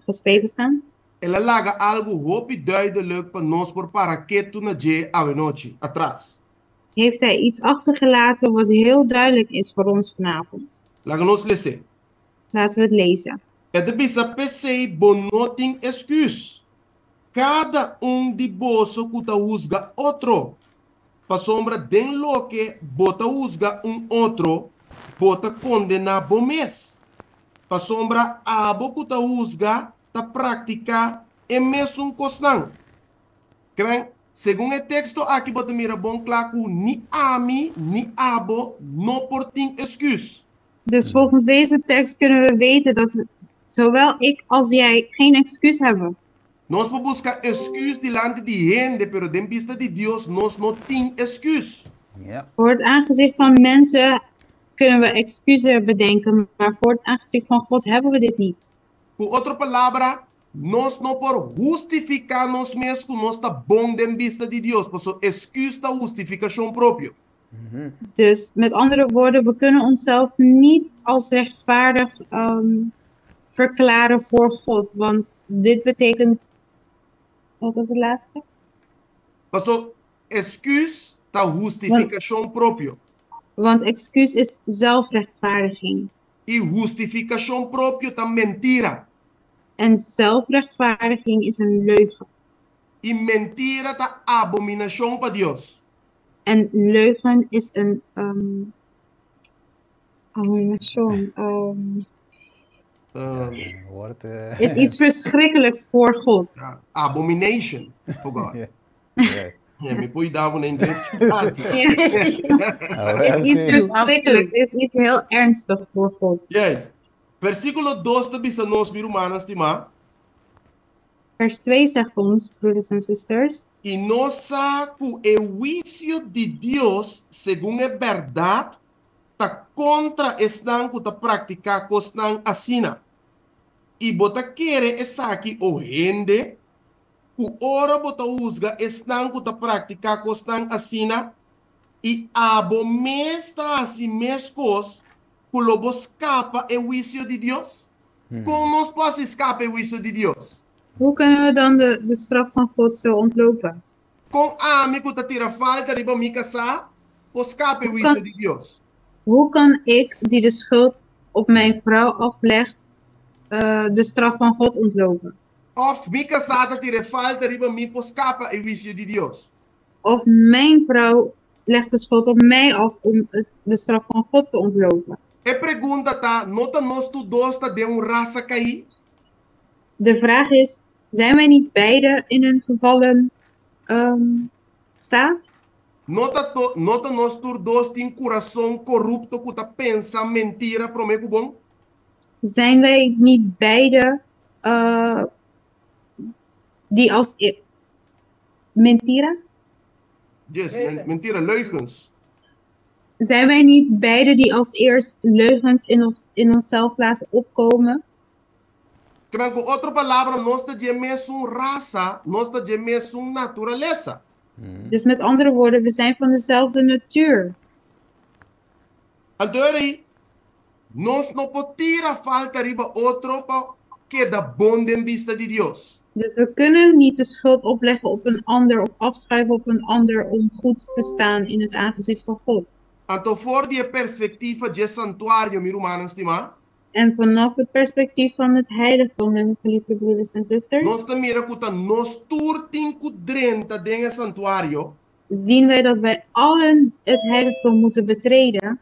geschreven staan. Ela laga algo hopi duidelijk para nós por para que tu na je avenochi atrás. Heeft hij iets achtergelaten wat heel duidelijk is voor ons vanavond. Laga nos lezen. Laten we het lezen. É de bisa PC bonoting excuse. Cada de bolso que usga outro. Pa sombra den lo que bota usga outro, bota condena bomes. Pa sombra abo que usga ta prática é mesmo costan. Que bem? Segundo o texto aqui bota mira bom claro ni ami ni abo no porting excuse. Dus volgens deze tekst kunnen we weten dat zowel ik als jij geen excuus hebben. Nós vamos buscar excuse delante de gente, pero de vista de Deus nós não tem excuse. Yeah. Voor het aangezicht van mensen kunnen we excuses bedenken, maar voor het aangezicht van God hebben we dit niet. Por outra palavra, nós não por justificar nós mesmos que nós está bom de vista de Deus, por so excuse da justificação próprio. Dus met andere woorden, we kunnen onszelf niet als rechtvaardig verklaren voor God, want dit betekent. Wat was het laatste? Por so excuse da justificação próprio. Want excuus is zelfrechtvaardiging. E justificação próprio da mentira. En zelfrechtvaardiging is een leugen. E mentira da abominação para Deus. En leugen is een Wordt, is iets verschrikkelijks voor God. Abomination for God. yeah. Right. Yeah, me put daar in Engels. Is iets verschrikkelijks, is iets heel ernstig voor God. Yes. Versículo 2 de bisa nos mirumanas tima. Vers 2 zegt ons, broeders en zusters, Y no sa cu el juicio de Dios según es verdad ta contra están cu ta practica costan asina. Y bota quiere esaki o gente cu ora bota usga están cu ta practica costan asina y abo mesta así mescos cu lobo escapa el juicio de Dios. ¿Cómo nos pasa escapa el juicio de Dios? hoe kunnen we dan de straf van God zo ontlopen? Com ame cu ta tira falta riba mi casa, o escape el juicio de Dios. Hoe kan ik, die de schuld op mijn vrouw aflegt, de straf van God ontlopen? Of mi casada tira falta riba mi po escapa el juicio de Dios. Of mijn vrouw legt de schuld op mij af om de straf van God te ontlopen. E pergunta tá, nota nós tu dois tá de raça cair? De vraag is, zijn wij niet beide in een gevallen staat? Nota nós tu dois tem coração corrupto que tá pensa mentira pro me bom? Zijn wij niet beide die als mentira? Yes, mentira, leugens. Zijn wij niet beide die als eerst leugens in onszelf laten opkomen? Com outra palavra, nós tá de mesma raça, nós tá de mesma natureza. Dus met andere woorden, we zijn van dezelfde natuur. Adorei, nós não pode tirar falta riba outro que da bom de vista de Deus. Dus we kunnen niet de schuld opleggen op een ander of afschrijven op een ander om goed te staan in het aangezicht van God. Então, voor die perspectiva de santuário, meu irmão, estima, En vanaf het perspectief van het heiligdom, mijn geliefde broeders en zusters, nós também recuta nós turtin kudrenta denge santuário, zien wij dat wij allen het heiligdom moeten betreden.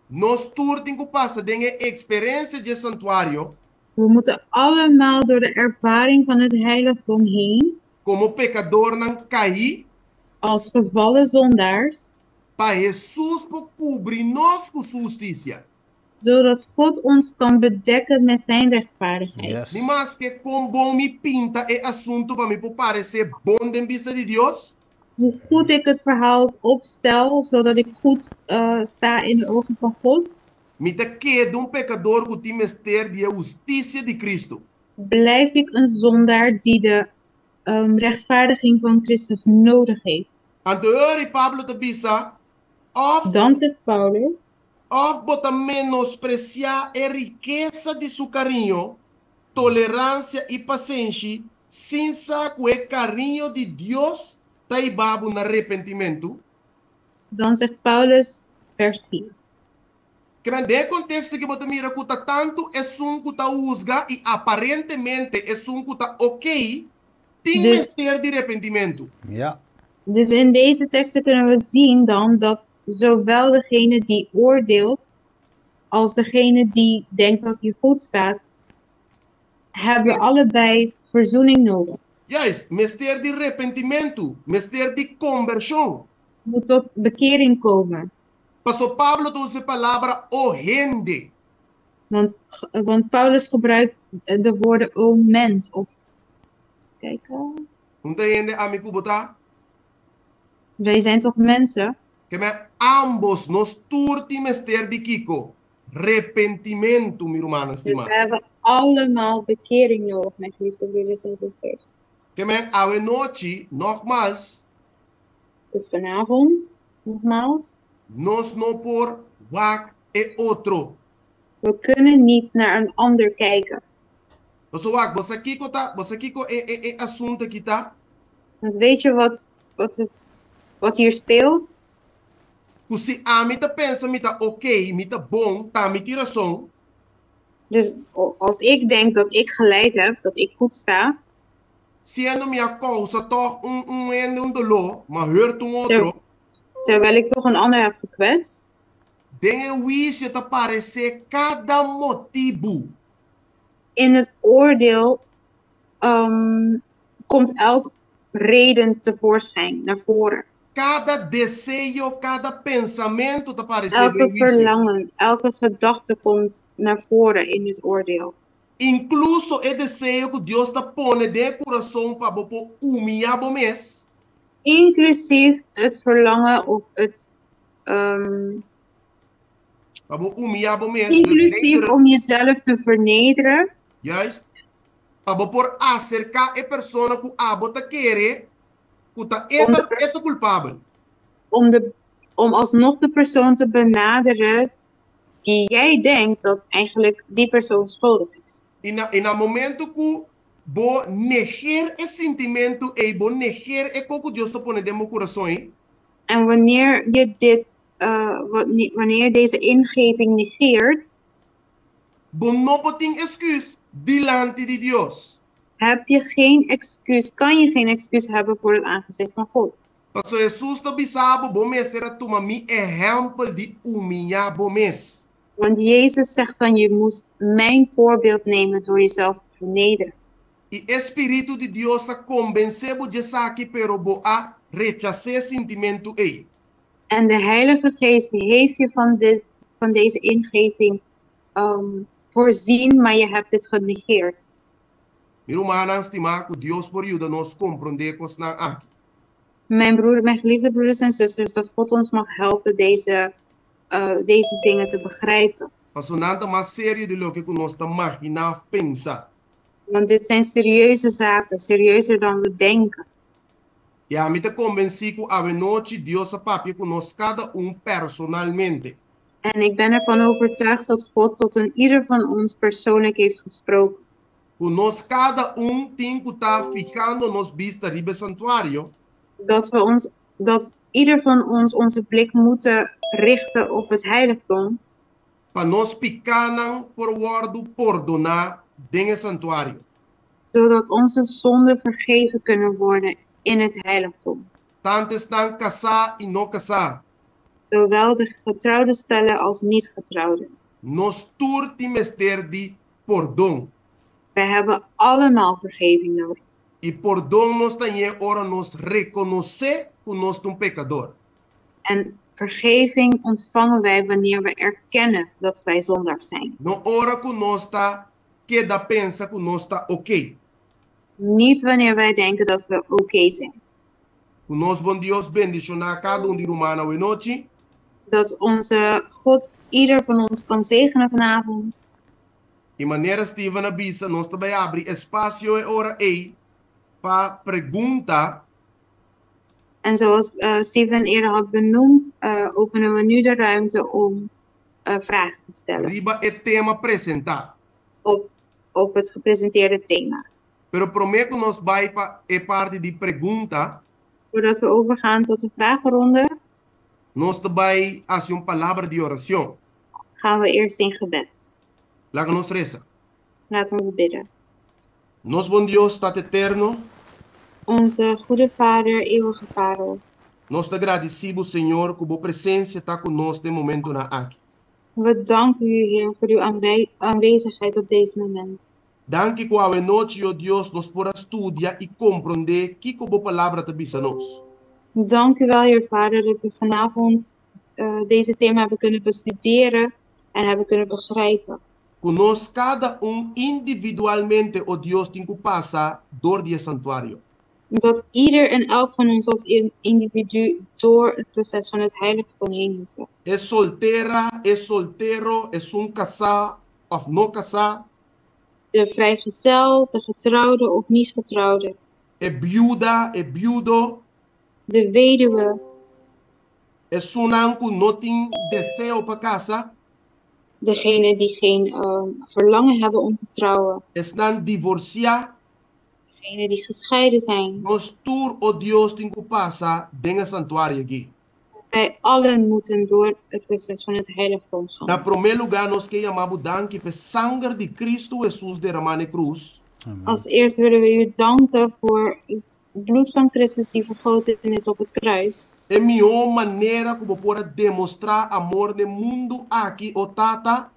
nós turtin ku passa denge experiência de santuário, We moeten allemaal door de ervaring van het heiligdom heen, como pecador nan cair, als gevallen zondaars, para Jesus po cobrir nós com sua justiça. zodat God ons kan bedekken met zijn rechtvaardigheid. Yes. Ni mais que com bom me pinta é assunto para me po parecer bom de vista de Deus, Hoe goed ik het verhaal opstel, zodat ik goed sta in de ogen van God, me te queda pecador que tem mister de justiça de Cristo. blijf ik een zondaar die de rechtvaardiging van Christus nodig heeft. Anterior Pablo te bisa, Dan zegt Paulus, of bota menospreciar a riqueza de seu carinho, tolerância e paciência, sem saber o carinho de Deus tá ibabo no arrependimento. dan zegt Paulus, vers 4. Que de contexto que bota mira que tá tanto é que tá usga e aparentemente é que tá ok, tem Dus- mister de arrependimento. Ja. Dus in deze teksten kunnen we zien dan dat zowel degene die oordeelt, als degene die denkt dat hij goed staat, hebben allebei verzoening nodig. Juist, mister de arrependimento, mister de conversão. Moet tot bekering komen. Pastor Pablo usa a palavra ohende. Want Paulus gebruikt de woorden o mens of kijk, Entende, amigo bota? wij zijn toch mensen? Que me ambos nos turti mister de Kiko. Arrependimento, meu irmão, Dus estimado. we hebben allemaal bekering nodig, mijn geliefde broeders en zusters. Que me ave noite, nogmaals, Dus vanavond, nogmaals, nos no por wak e outro. we kunnen niet naar een ander kijken. Então, wak, você Kiko é assunto que tá. Want weet je wat hier speelt? Que se a mim tá pensa, me tá ok, me tá bom, tá me tira som. Dus als ik denk dat ik gelijk heb, dat ik goed sta, Sendo minha causa toch ende dolor, mas hurt outro. terwijl ik toch een ander heb gekwetst. Dingen wie je te parecer cada motivo. In het oordeel komt elk reden tevoorschijn, naar voren. Cada desejo, cada pensamento te parecer Elke bem visto. verlangen, elke gedachte komt naar voren in het oordeel. Incluso o desejo que Deus te pone de coração para você humilhar o mês. Inclusief het verlangen of het Para você humilhar o mês. inclusief om jezelf te vernederen. Juist. Para você por acercar a pessoa que a você quer, que tá é culpável. Om alsnog de persoon te benaderen die jij denkt dat eigenlijk die persoon schuldig is. E na momento que você negar esse sentimento e você negar o que Deus te pone de meu coração, En wanneer je wanneer deze ingeving negeert, você não tem excuus diante de Deus. heb je geen excuus, kan je geen excuus hebben voor het aangezicht van God. Pastor Jesus te bisabo, bom mestre, toma mi exemplo de humilhar bom mes. Want Jezus zegt van je moest mijn voorbeeld nemen door jezelf te vernederen. E Espírito de Deus a convenceu de saque, pero bo a rechazar sentimento ei. En de Heilige Geest heeft je van deze ingeving voorzien, maar je hebt dit genegeerd. Meu irmão, estimar que Deus por ajuda nos compreender cos na aqui. Mijn geliefde broeders en zusters, dat God ons mag helpen deze dingen te begrijpen. Pastor nanta mais sério de lo que nós ta imaginar of pensar. Want dit zijn serieuze zaken, serieuzer dan we denken. E a mim te convenci que a noite Deus a papi que nós cada personalmente. En ik ben ervan overtuigd dat God tot een ieder van ons persoonlijk heeft gesproken. Que nós cada tem que estar fijando nos vista ribe santuário. Dat ieder van ons onze blik moeten richten op het heiligdom. Para nós picanan por worden perdonar dingen santuário. Zodat onze zonden vergeven kunnen worden in het heiligdom. Tanto estão casar e não casar. Zowel de getrouwde stellen als niet getrouwden. Nós todos temos ter de perdão. Wij hebben allemaal vergeving nodig. E perdão nós tem hora nos reconhecer que nós somos pecador. En vergeving ontvangen wij wanneer we erkennen dat wij zondaars zijn. No hora que nós tá queda pensa que nós tá ok. Niet wanneer wij denken dat we oké zijn. Que nós bom Deus bendicionar cada de humana we noite. Dat onze God ieder van ons kan zegenen vanavond. De maneira Steven avisa, nós também abre espaço e hora aí para pergunta. En zoals Steven eerder had benoemd, openen we nu de ruimte om vragen te stellen. Riba het tema apresentar. Op het gepresenteerde thema. Pero prometo nós vai para parte de pergunta. Voordat we overgaan tot de vragenronde, Nós também fazer palavra de oração. gaan we eerst in gebed. Laat ons reza. Laat ons bidden. Nos bom Deus está eterno. Onze goede Vader, eeuwige Vader. Nós te agradecemos, Senhor, que a presença está conosco no momento na aqui. We danken u, Heer, voor uw aanwezigheid op deze moment. Dank que a noite, oh Deus, nós podemos estudar e compreender que a palavra te bisa nos. Dank u wel, Heer Vader, dat we vanavond deze thema hebben kunnen bestuderen en hebben kunnen begrijpen. Que nós cada individualmente, oh Deus, tem que passar door die santuário. Dat ieder en elk van ons als individu door het proces van het heiligdom heen moeten. Es soltera, es soltero, es casado of no casado. De vrijgezel, de getrouwde of niet getrouwde. Viuda, viudo. De weduwe. Es que no tiene deseo para casa. Degene die geen verlangen hebben om te trouwen. Están divorciados. Degene die gescheiden zijn. Nos tour, oh Dios, tem que passar dentro santuário aqui. Wij allen moeten door het proces van het heiligdom gaan. Na primeiro lugar, nós queremos chamar dank por sangue de Cristo Jesus derramado na cruz. Amen. Als eerst willen we u danken voor het bloed van Christus die vergoten is op het kruis. É a melhor maneira como pode demonstrar amor no mundo aqui, o Tata,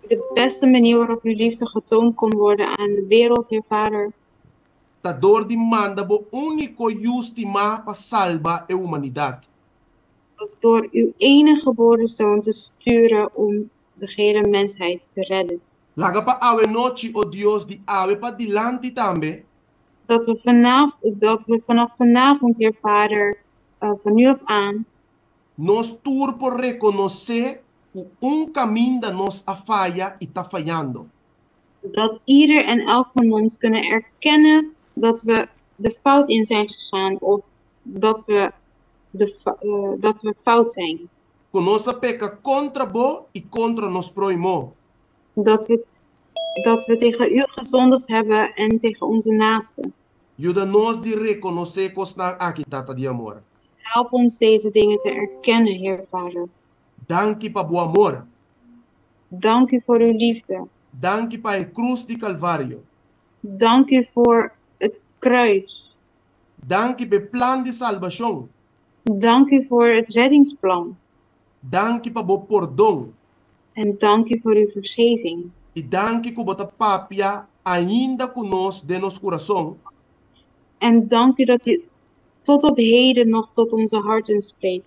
De beste manier waarop uw liefde getoond kon worden aan de wereld, Heer Vader, tá dor de manda bo único justima para salvar a humanidade. was door uw enige geboren zoon te sturen om de gehele mensheid te redden. Laga pa awe noche, o Dios, di awe pa dilante também, Dat we vanaf vanavond, Heer Vader, van nu af aan, nos tur por reconocer que caminho da nos a falha e tá falhando. dat ieder en elk van ons kunnen erkennen dat we de fout in zijn gegaan of dat we, dat we fout zijn. Que nossa peca contra bo e contra nos proimo. Dat we tegen u gezondigd hebben en tegen onze naasten. Ajuda nos de reconocer que está aqui, Tata de amor. Help ons deze dingen te erkennen, Heer Vader. Dank pa bo amor. Dank u voor uw liefde. Dank pa a cruz de Calvário. Dank u voor het kruis. Dank pe plan de salvação. Dank u voor het reddingsplan. Dank pa bo perdão. En dank u voor uw vergeving. E dank que bota papia ainda conosco de nos coração. En dank u dat u tot op heden nog tot onze harten spreekt.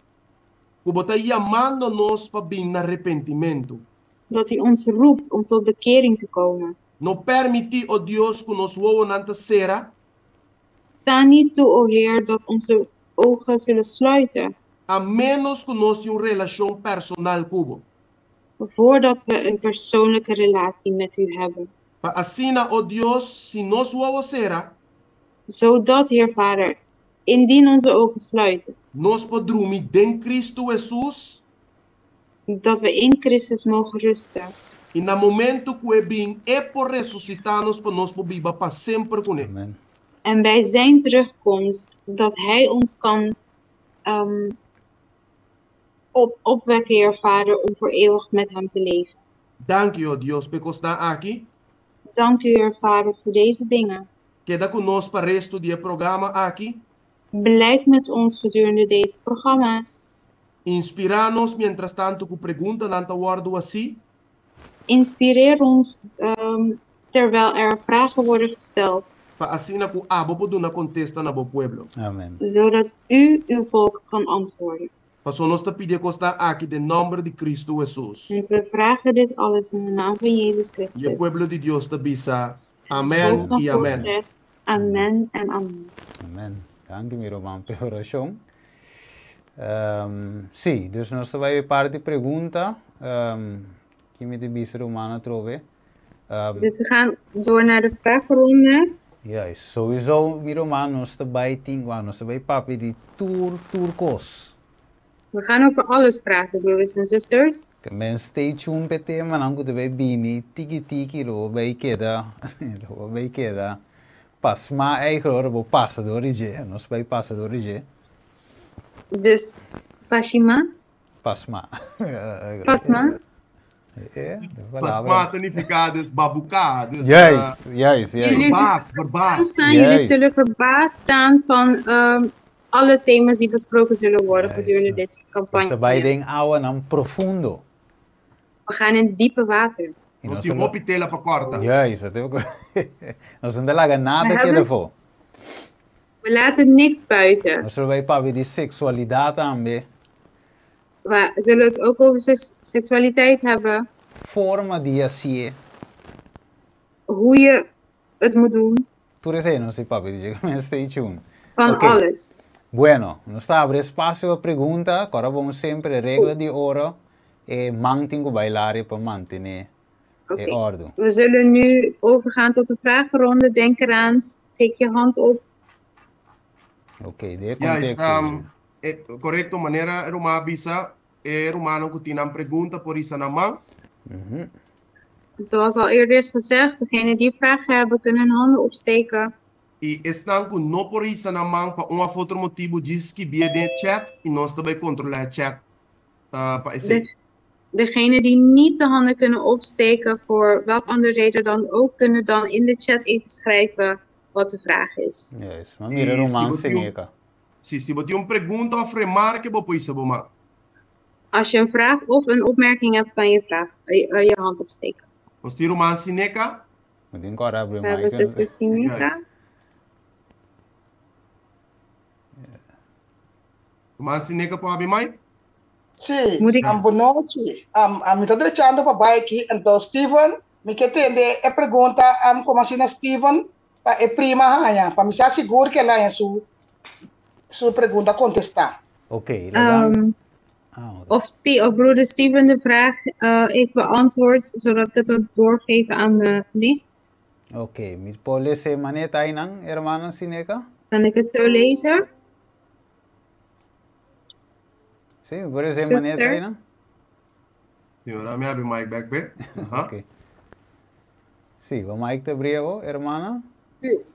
Que bota chamando nos para vir na arrependimento. Dat u ons roept om tot bekering te komen. No permiti, o Deus, que nos voa nanta sera, Sta niet toe, o Heer, dat onze ogen zullen sluiten, a menos que nós tenhamos relação personal cubo. voordat we een persoonlijke relatie met u hebben. Pa assina, o Deus, si nos voa sera, Zodat, Heer Vader, indien onze ogen sluiten, nos podrumi den Cristo Jesus, dat we in Christus mogen rusten. e no momento que we bem é por ressuscitar-nos para nós viva para sempre com ele. Amen. En bij zijn terugkomst, dat hij ons kan opwekken, Heer Vader, om voor eeuwig met hem te leven. Dank je, o Deus, porque está aqui. Dank u, Heer Vader, voor deze dingen. Queda conosco para o resto do programa aqui. Blijf met ons gedurende deze programma's. Inspirar-nos, mientras tanto, com perguntas, não worden assim. Inspireer ons terwijl er vragen worden gesteld, Para assim, que a bobo do na contesta na bo pueblo. Amen. zodat u uw volk kan antwoorden. Para nós te pedir que está aqui, de nome de Cristo Jesus. Want we vragen dit alles in de naam van Jezus E Christus. o pueblo de Deus te bisa. Het Amen volk van e God amen. zegt, amen en amen. Amen. Dank u, Miroman, pela oração. Sim, dus nós vai parte de pergunta que me debise romana trove. Dus we gaan door naar de vragenronde. Juist, sowieso, Miroman, nós bij tingwa, nós bij papi die turcos. We gaan over alles praten, broers en zusters. Men stay tuned pe tema, não kuda bij bini, tiki lo bij keda, pasma eigenlijk lo passa door je, nós bij passa door je. Dus, Pashima, Pasma. Pasma. É, Mas matanificados, babucados. Juist. Verbaasd. Jullie Juist. zullen verbaasd staan van alle thema's die besproken zullen worden gedurende deze campagne. Daarbij ding ouwe dan profundo. We gaan in diepe water. Nós temos uma pitela para corta. Juist, dat heb ik. Nós não dá nada que hebben- ervoor. We laten niks buiten. Nós vai para die seksualiteit aanbe. We zullen het ook over seksualiteit hebben. Forma die assim. Hoe je het moet doen. Tu receio, não sei papi, diz que stay tuned. Van Oké. alles. Bueno, nós está abre espaço para pergunta, agora vamos sempre regra de hora e mantengo bailar para manter Oké. ordem. We zullen nu overgaan tot de vragenronde. Denk eraan, steek je hand op. Oké, de Ja, contexto. correcto maneira Roma bisa Romano que tinha pergunta por isso na mão. Zoals al eerder is gezegd, degenen die vragen hebben, kunnen hun handen opsteken. E estão com não por isso na mão para um outro motivo diz que via de chat e nós também controlar chat para esse. Degenen die niet de handen kunnen opsteken voor welke andere reden dan ook, kunnen dan in de chat even schrijven wat de vraag is. Yes, maar mira E se romance você neka. se você pergunta of remarque, depois você vai Als je een vraag of een opmerking hebt, kan je je hand opsteken. Nós temos uma sineca. Moet ik kort abrir We hebben zuster Sinica. Uma sineca para abrir mais? Sì, Moet ik- boa noite. Me está deixando para baixo aqui. Então, Steven, me quer entender a pergunta, como assim, Steven, é prima, para me ser seguro que ela é sua pergunta contestar. Oké, dan. Of broeder Steven de vraag even beantwoordt, zodat ik het ook doorgeef aan de nicht. Oké, met pole se maneta inang, hermano Sineca? Kan ik het zo lezen? Sí, por se Sister? maneta inang? Senhora, me abre mais back. Oké. Sí, o Mike te briego, hermano?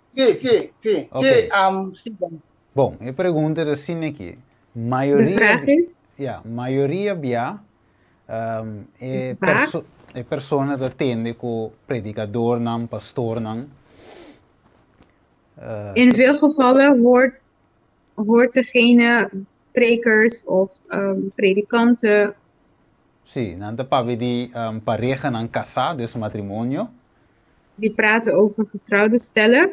Sì, Ok. Steven. Bom, e pergunta de Sineca. De Maioria... vraag is, Ja, maioria bia é persona que atende com predicador não, pastor não. in veel gevallen hoort degene prekers of predikanten Sim, não te pode de pareja não casar, dus matrimônio. die praten over getrouwde stellen.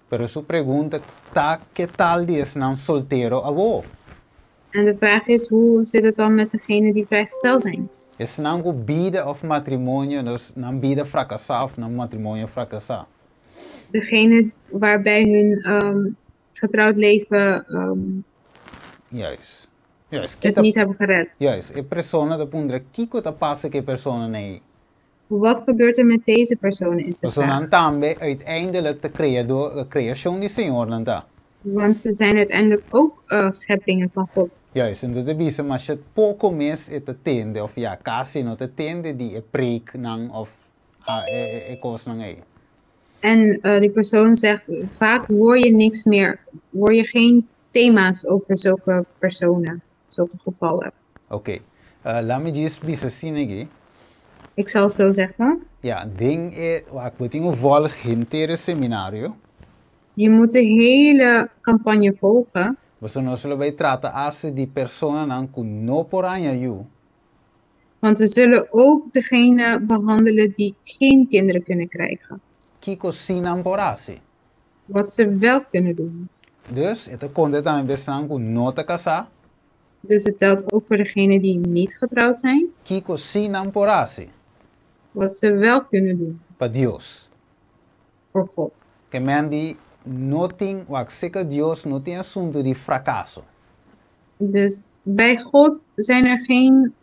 Pero sua pergunta tá que tal dias não solteiro avô? En de vraag is, hoe zit het dan met degenen die vrijgezel zijn? Es não go bida of matrimônio, dus não bida fracassar of não matrimônio fracassar. Degene waarbij hun getrouwd leven Juist. Juist. het niet hebben gered. Juist. E persona de pondre kiko ta passa que persona nee. Wat gebeurt er met deze personen is de Dus dan vraag. também uiteindelijk de creação die Senhor não tá. Want ze zijn uiteindelijk ook scheppingen van God. Juist, en dat is maar je pouco mes het atende of ja, quase not atende die preek nang of kos nang ei. En die persoon zegt, vaak hoor je niks meer. Hoor je geen thema's over zulke personen, zulke gevallen. Oké, laat me eens bisa sinegi. Ik zal zo zeggen. Ja, ding ik moet in volg hintere seminario. Je moet de hele campagne volgen. Você não se vai tratar as die persona nang kun no poranya you. Want we zullen ook degene behandelen die geen kinderen kunnen krijgen. Kiko sinam porasi. Wat ze wel kunnen doen. Dus het kon dit aan bestaan kun no te casa. Dus het telt ook voor degenen die niet getrouwd zijn. Kiko sinam porasi. Wat ze wel kunnen doen. Pa Dios. Voor God. Que men die no tem, wat zeker Dios no tem assunto de fracasso. Dus bij God zijn er geen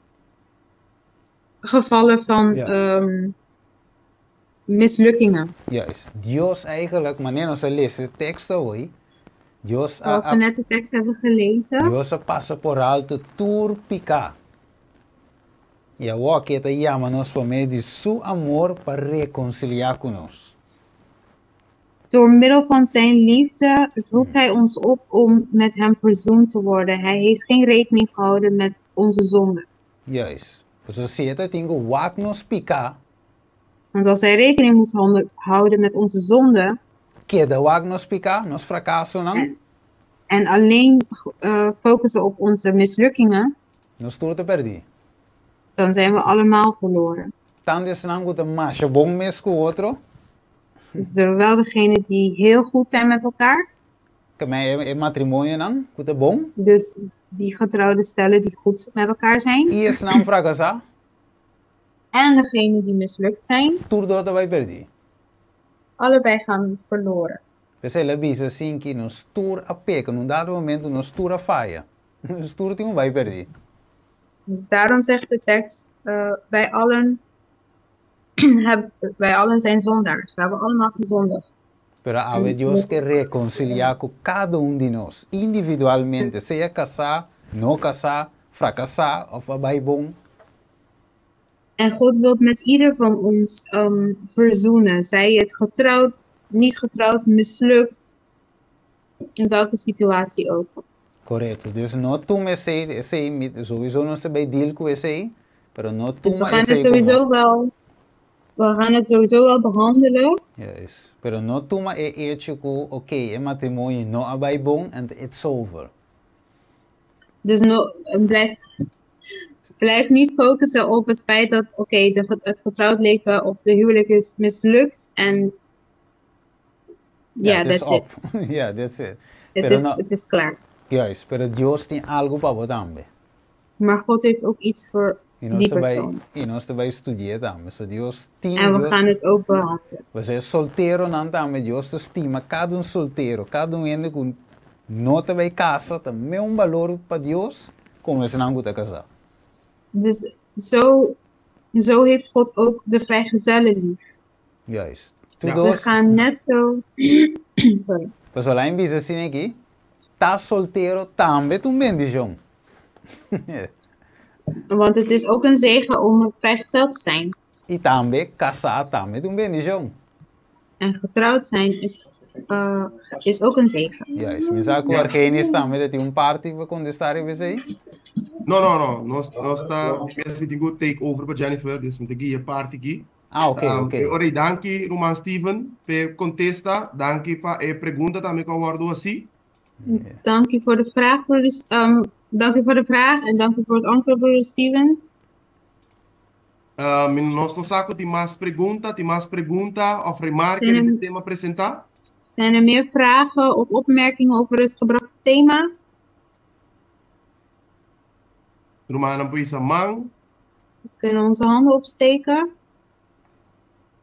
gevallen van Ja. mislukkingen. Juist. Dios eigenlijk, wanneer we lezen de tekst hoor, Dios Zoals we net de tekst hebben gelezen. Dios passa por alto tur pica. E a que te llama-nos por meio de seu amor para reconciliar conosco. Door middel van zijn liefde roept hij ons op om met hem verzoend te worden. Hij heeft geen rekening gehouden met onze zonden. Juist. Dus als je het in wak nos pica, Want als hij rekening moest houden met onze zonden que de wak nos pica, nos fracasso não, en alleen focussen op onze mislukkingen, nos tudo perdi. dan zijn we allemaal verloren. Tanto se não guta macho bom mes com outro, Zowel degenen die heel goed zijn met elkaar, que me matrimônio não, guta bom, dus die getrouwde stellen die goed met elkaar zijn, e se não fracassar, en degenen die mislukt zijn, tudo te vai perdi. allebei gaan verloren. Você lhe avisa assim que nos tour a peca, num dado momento nos tour a falha. Nos tour tem vai perder. Dus daarom zegt de tekst, wij allen zijn zondaars. We hebben allemaal gezondigd. Pero há Deus que reconciliar com cada de nós, individualmente, seja casar, não casar, fracassar of vai bom. En God wil met ieder van ons verzoenen. Zij het getrouwd, niet getrouwd, mislukt. In welke situatie ook. Correto. Dus não tu me sei, sowieso não se vai deal com esse, Pero no Dus tuma ese we gaan het sowieso wel behandelen. Yes. Pero no tuma hecho ko okay, e matrimonio no abay bong and it's over. Dus blijf niet focussen op het feit dat het getrouwd leven of de huwelijk is mislukt en Yeah, that's it. Yeah, that's it. Het is klaar. Yes, pero Dios tiene algo para vos también. Maar God heeft ook iets voor die persoon. Y nos te va a estudiar también. So Dios tiene. En we gaan het ook behandelen. We zijn soltero nan también. Dios te estima cada soltero, cada ende con no te vai casa, também valor para Dios, como es nan te casar. Dus zo heeft God ook de vrijgezellen lief. Juist. Ze gaan net zo. Sorry. Pues alleen bisa sini aqui, tá soltero também tu bendición. Want het is ook een zegen om vrijgezeld te zijn. Y também casar também tu bendición. En getrouwd zijn is ook een zegen. Juist. Misa que o Argenis também de um party para contestar e aí? No. Nós está mesmo de good take over para Jennifer, dus met de party aqui. Ah, ok. Ora, danke, Roman Steven, per contesta, danke pa e pergunta também que eu guardo assim. Dank u voor de vraag, dank u voor de vraag en dank u voor het antwoord, broeder Steven. Nós não saco de mais pergunta of remarken in het thema apresentar. Zijn er meer vragen of opmerkingen over het gebrachte thema? Romana Puisa Man. We kunnen onze handen opsteken.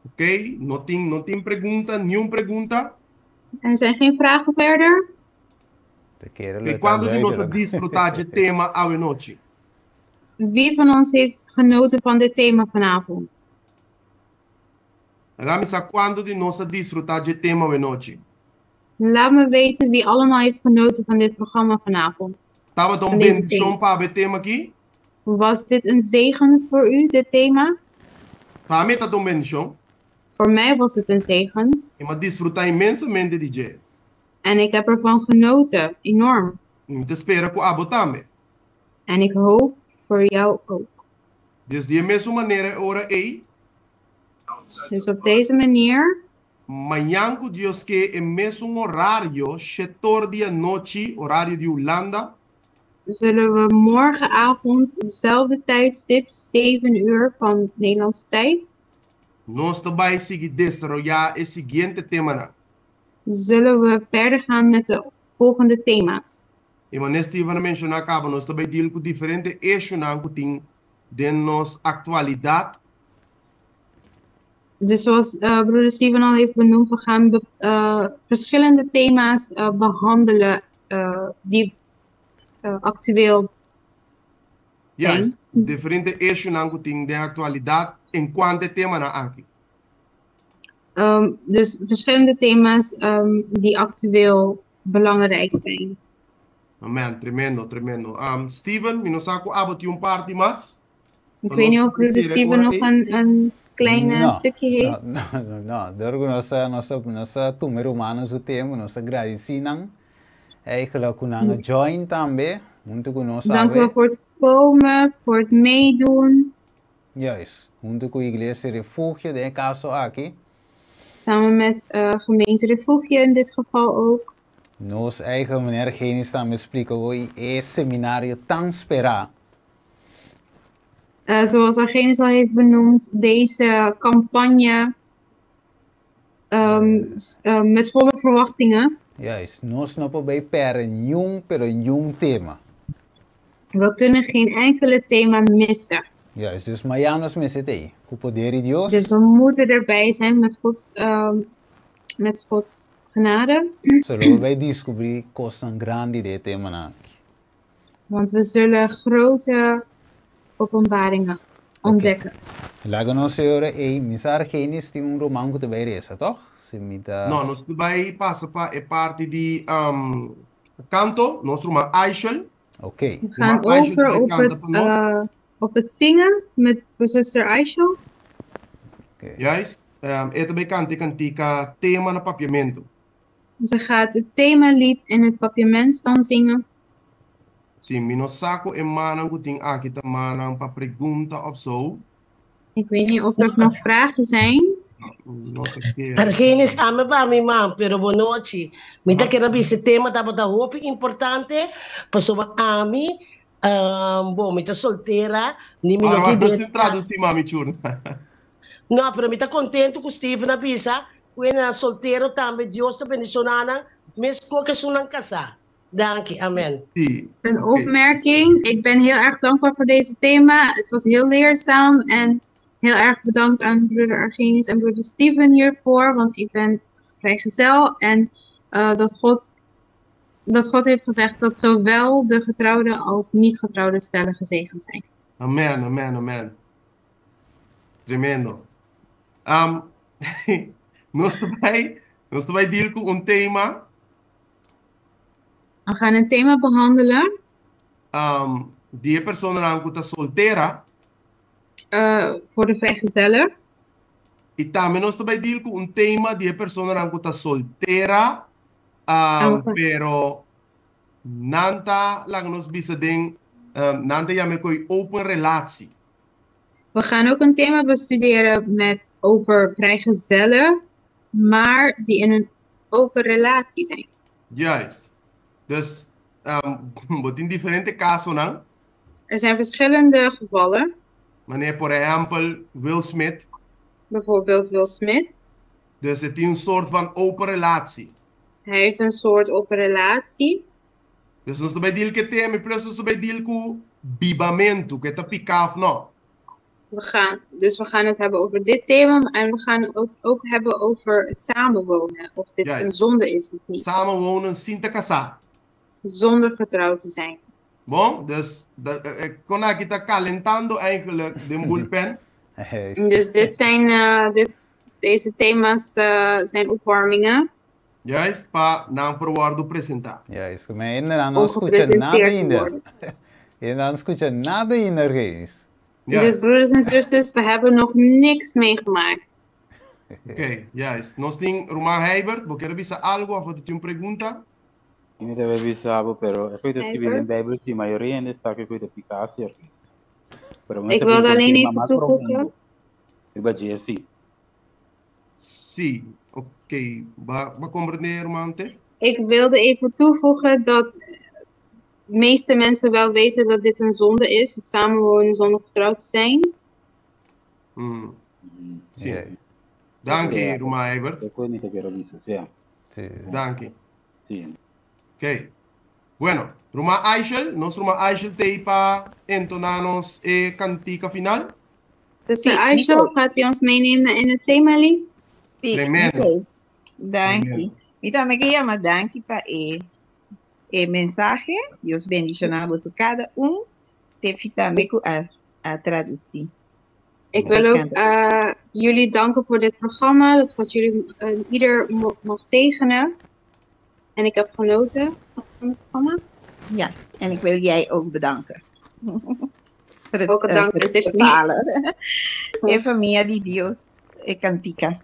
Oké, no tem pergunta, nenhuma pergunta. Er zijn geen vragen verder. E quando de nós desfrutar de tema ao noite? Wie van ons heeft genoten van dit thema vanavond? Quando de nós desfrutar de tema ao noite? Laat me weten wie allemaal heeft genoten van dit programma vanavond. Tava tão bendição para o tema aqui? Was dit een zegen voor u, dit thema? Para mim tá tão bendição. Voor mij was het een zegen. E maar desfrutar imensamente DJ. En ik heb ervan genoten, enorm. Te espera com abo também. En ik hoop voor jou ook. Dus de mesma maneira ora Dus op deze manier. Manhã com Deus que é mesmo horário, 7 da noite, horário de Holanda. Zullen we morgenavond dezelfde tijdstip, 7 uur van Nederlandse tijd. Nós também seguir desarrollar o seguinte tema. Zullen we verder gaan met de volgende thema's. E mas Steven mencionar acaba nós também deal com diferente eixos que tem de nos atualidade. Dus zoals broeder Steven al heeft benoemd, we gaan verschillende thema's behandelen die actueel zijn. Ja, diferente eixos que tem de atualidade enquanto tema na aqui. Dus verschillende thema's die actueel belangrijk zijn. Amen, tremendo. Steven, mi nos saco abot party mas. Ik weet niet of broeder Steven nog een klein stukje heeft. No. Daarom nossa tumer humanos o tema, nossa gracisinang. Eigenlijk kunanga join tambe, muito kunosa. Dank u voor het komen, voor het meedoen. Juist, junto com a igreja refugio de caso aqui. Samen met gemeente Refugio in dit geval ook. Nos eigen meneer Genis está me explica hoe het seminário tão esperado. Zoals Argenis al heeft benoemd, deze campagne met volle verwachtingen. Juist, nos não podemos perder nenhum tema. We kunnen geen enkele thema missen. Juist, dus maar nos missen het com o poder de Deus. Dus we moeten erbij zijn met Gods genade. Zullen wij descobrir coisas grandes de tema. Want we zullen grote openbaringen ontdekken. Laten we zeggen, misar Genis die romango te bij reza, toch? No, nós vai passa para parte de canto, nós roman Aishel. Oké. We gaan over op het zingen met zuster Aishel. Juist. É também cantica tema no papiamento. Ze gaat het themalied in het papiament dan zingen. Sim, minosako e manang kuting akita manang pa pergunta of zo. Ik weet niet of er nog vragen zijn. Nota que Argenis ame ba mi mam, pero boa noite. Mita que rabi esse tema tava da roupa importante, pessoa ami, bom, mita solteira, ni mi Agora aqui vai se dentro. traduzir, mami churna. Não, pero mita contente com Steve na bisa, quando solteiro também, Deus te bendicionana, mesmo que sunang casar. Danke, amen. Sim. Een Ok. opmerking. Ik ben heel erg dankbaar voor deze thema. Het was heel leerzaam en heel erg bedankt aan broeder Argenis en broeder Steven hiervoor, want ik ben vrijgezel en dat God heeft gezegd dat zowel de getrouwde als niet getrouwde stellen gezegend zijn. Amen, amen, amen. Tremendo. Nós também deal com tema. We gaan een thema behandelen Die persoon aan kuta soltera. voor de vrijgezellen. E também nós também deal com tema die persoon aan kuta soltera. Pero nanta lang nos bisa ding nanta ja met koi open relatie. We gaan ook een thema bestuderen over vrijgezellen, maar die in een open relatie zijn. Juist. Dus wat in differente casos dan. Er zijn verschillende gevallen. Wanneer, por ejemplo, Will Smith. Bijvoorbeeld Will Smith. Dus het is een soort van open relatie. Hij heeft een soort open relatie. Dus nós também deal que tem, plus nós também deal com bibamento, que tá picaf no. We gaan het hebben over dit thema en we gaan het ook hebben over het samenwonen. Of dit Juist. een zonde is of niet. Samenwonen, sin te casar. Zonder getrouwd te zijn. Bon, dus kon ik het calentando eigenlijk de bullpen. Dus deze thema's zijn opwarmingen. Juist, pa na provar do presentar. Juist, maar ainda não escuta nada ainda. worden. Ainda não escuta nada ainda, Argenis. Dus broeders en zusters, we hebben nog niks meegemaakt. Ok, juist. Nós tem Roman Heibert, você quer bisa algo of você tem uma pergunta? Eu não deve avisar, pero eu estou escrevendo em Bijbel, sim, a maioria ainda está que foi de eficácia. Ik wilde alleen even toevoegen. Eu vou dizer assim. Sim, ok. Wat compreender, Roman? Ik wilde even toevoegen dat de meeste mensen wel weten dat dit een zonde is. Het samenwonen zonder getrouwd te zijn. Sim. Dank je, Roman Heibert. Eu não quero avisar, sim. Dank je. Sim. Ok. Bueno, Roman Aichel, nós Roman Aichel tem para entonar-nos a cantica final. Dus Aisha, gaat hij ons meenemen in het themalied? Sì, Tremendo. ok. Danke. Tremendo. Mita me llama danke para el mensaje. Dios bendicionamos a cada te fitame a traducir. Ik wil ook jullie danken voor dit programma. Dat God jullie ieder mag zegenen. En ik heb genoten van het programma. Ja, en ik wil jij ook bedanken. Voor het, Ook dank voor het Tiffany. vertalen. En familia di Dios, cantica.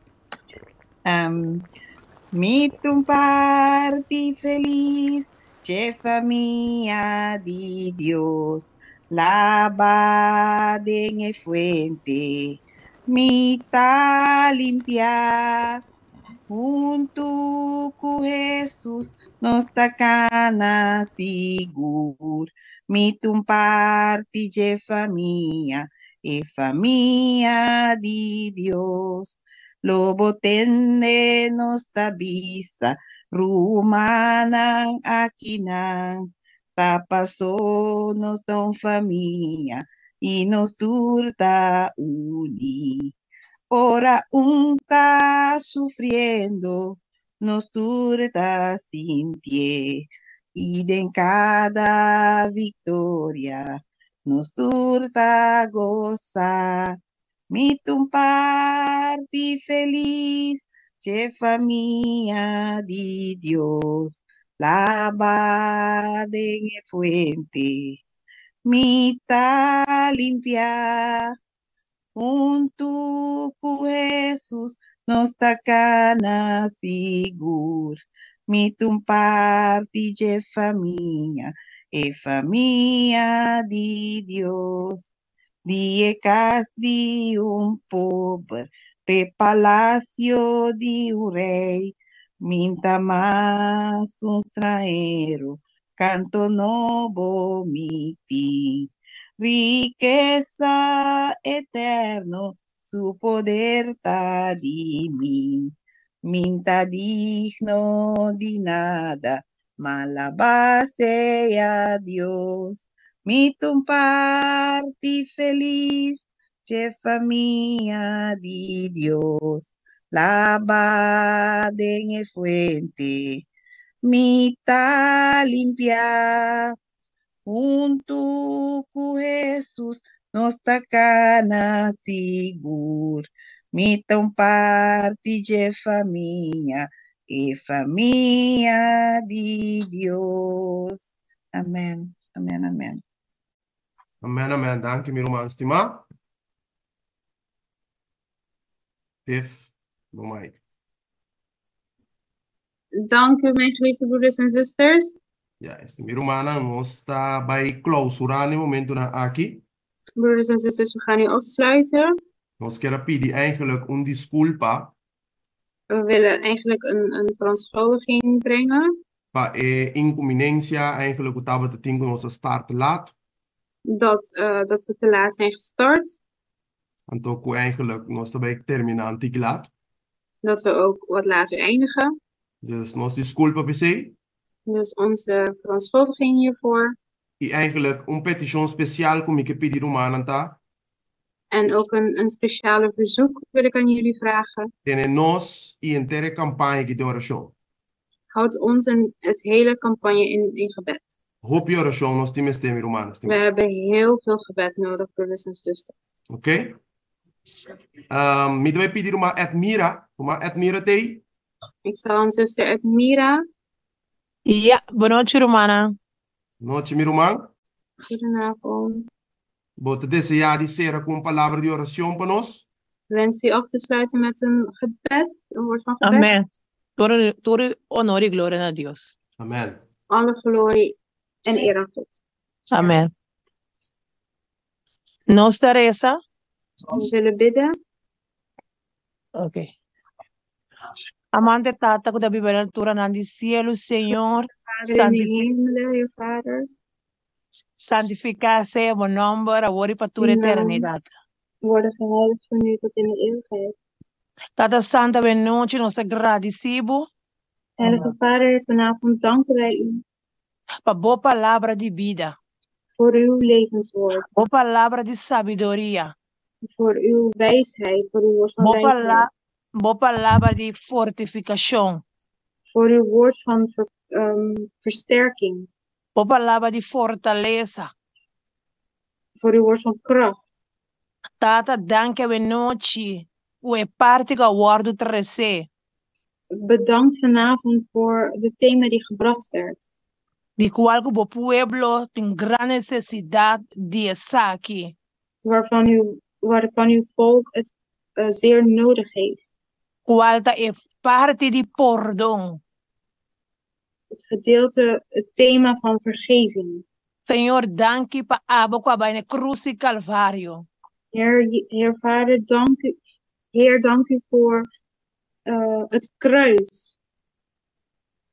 Mi tu parti feliz, che familia di Dios, lavada en el fuente, mitad limpia, junto con Jesús nos tacana sigur, mi tu parti che familia, e familia di Dios. Lobo tende nos tabisa, rumanang akinang, tapaso nos don familia, y nos turta uni. Ora unta sufriendo, nos turta sintie, y de en cada victoria, nos turta goza. Mi tu parti feliz, che familia di Dios, lavada en el fuente, mitad limpia, junto con Jesús nos tacana sigur, mi tu parti che familia, família de Deus, de casa de pobre, palácio de rei, minta mais estrangeiro, canto novo miti, riqueza eterno, su poder tá de mim, minta digno de nada, malabá sea Dios, mito parte feliz, de família de Dios, lavada en fuente, mita limpia, junto com Jesus, nós tacana seguro, mitam parte de família, família de Deus. Amém, amém, amém. Amen, amen. Dank je, mijn stima. Tiff, no mic. Dank u, mijn geliefde broeders en zusters. Ja, mijn romana, nós está bij clausura no momento na aqui. Broeders en zusters, we gaan nu afsluiten. Nós queremos pedir eigenlijk desculpa We willen eigenlijk een verontschuldiging brengen. para inconveniência eigenlijk o tava te tingo nossa start te laat. Dat we te laat zijn gestart. En ook eigenlijk nós também terminar te laat. Dat we ook wat later eindigen. Dus nós desculpa PC. Dus onze verontschuldiging hiervoor. E eigenlijk petition speciaal kom ik pedir romananta. En ook een speciale verzoek wil ik aan jullie vragen. En nós e inteira campagne de oração. Houd ons en het hele campagne in gebed. Hoop je oração nós temos stemmen romanas. We hebben heel veel gebed nodig, broeders en zusters. Oké? Midway pedir uma Edmira te. Ik zal aan zuster Edmira. Ja, boa noite, Romana. Noite, mi roman. Goedenavond. Bote desejar dizer com palavra de oração para nós. Wens u af te sluiten met een gebed, een woord van gebed. Amém. Todo honor e glória a Deus. Amen. Alle glorie en eer aan God. Amém. Nós, Teresa. We zullen bidden. Ok. Amante Tata, que da Bíblia altura nandi cielo, Senhor. Vader in de hemelen, Heer Vader. Santificar sea o nombre, ahora y para tu eternidad. Worden geheiligd van u tot in de eeuwigheid. Tata Santa, boa noite, nós agradecemos. Heilige Vader, vanavond danken wij u. Para boa palavra de vida. Voor uw levenswoord. Boa palavra de sabedoria. Voor uw wijsheid, voor uw woord van wijsheid. Boa palavra de fortificação. Voor uw woord van versterking. Boa palavra de fortaleza. Voor uw woord van kracht. Tata, danke we noite. O parte que aguardo 13. Bedankt vanavond voor het thema die gebracht werd. De qual o pueblo tem gran necesidade de estar aqui. Waarvan uw volk het zeer nodig heeft. Qual é parte de perdão. Het gedeelte, het thema van vergeving. Senhor, dank para abo qua bij de cruci Calvario. Heer Vader, dank u. Heer, dank u voor het kruis.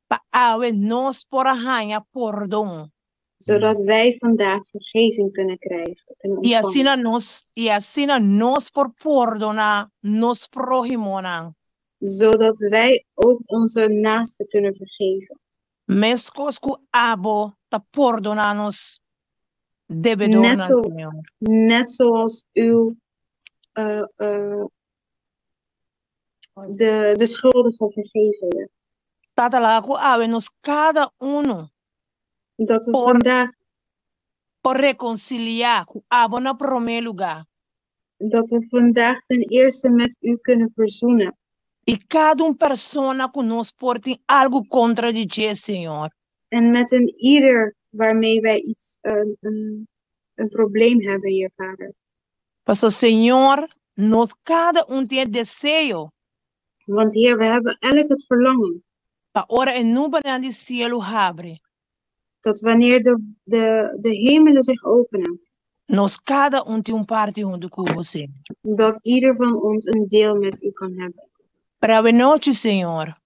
Pa awe nos por hanya perdão. Zodat wij vandaag vergeving kunnen krijgen. E assim nos por perdonar nos prójimos. Zodat wij ook onze naasten kunnen vergeven. Mescos cu abo ta perdonar nos devedores, Senhor. Net zoals u de schuldigen vergeven hebt. Tata la cu awe nos cada uno. Dat we vandaag por reconciliar cu abo na primeiro lugar. Dat we vandaag ten eerste met u kunnen verzoenen. E cada persona que nos portem algo contra de ti, Senhor. En met ieder waarmee wij iets een probleem hebben, Heer Vader. Pastor Senhor, nos cada tem desejo. Want Heer, we hebben elk het verlangen. Pa ora en nu banaan die cielo abre. Dat wanneer de hemelen zich openen, Nos cada tem parte junto com você. dat ieder van ons een deel met u kan hebben. Para a noite, Senhor,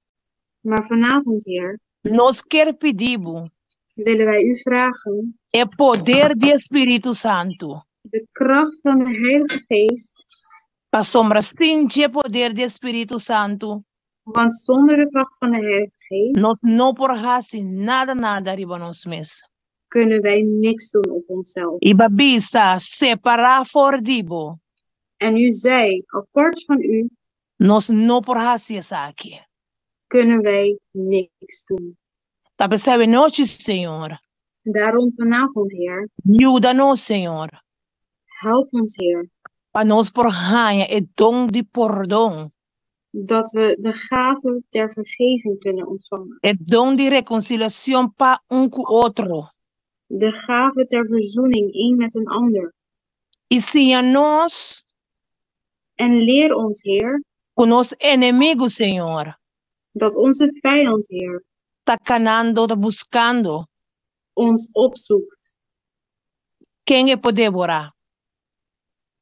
Maar vanavond, Heer, nós quer pedimos willen wij u vragen o poder do Espírito Santo. de kracht van de Heilige Geest, Para sombra sem o poder do Espírito Santo, want zonder de kracht van de Heilige Geest nós não podemos nada arriba nos mes. kunnen wij niks doen op onszelf. E babisa separar for dibo, En u zei, apart van u nós não podemos isso aqui. kunnen wij niks doen. Tá percebe noite, Senhor? Daarom vanavond, Heer, Ajuda-nos, Senhor. help ons, Heer, Para nós porranha e dom de perdão, dat we de gave der vergeving kunnen ontvangen. e dom de reconciliação para com outro. De gave ter verzoening een met een ander. E se a nós, En leer ons, Heer, com os inimigos, Senhor, dat onze vijand, Heer, tá canando, tá buscando, ons opzoekt, quem é poder orar?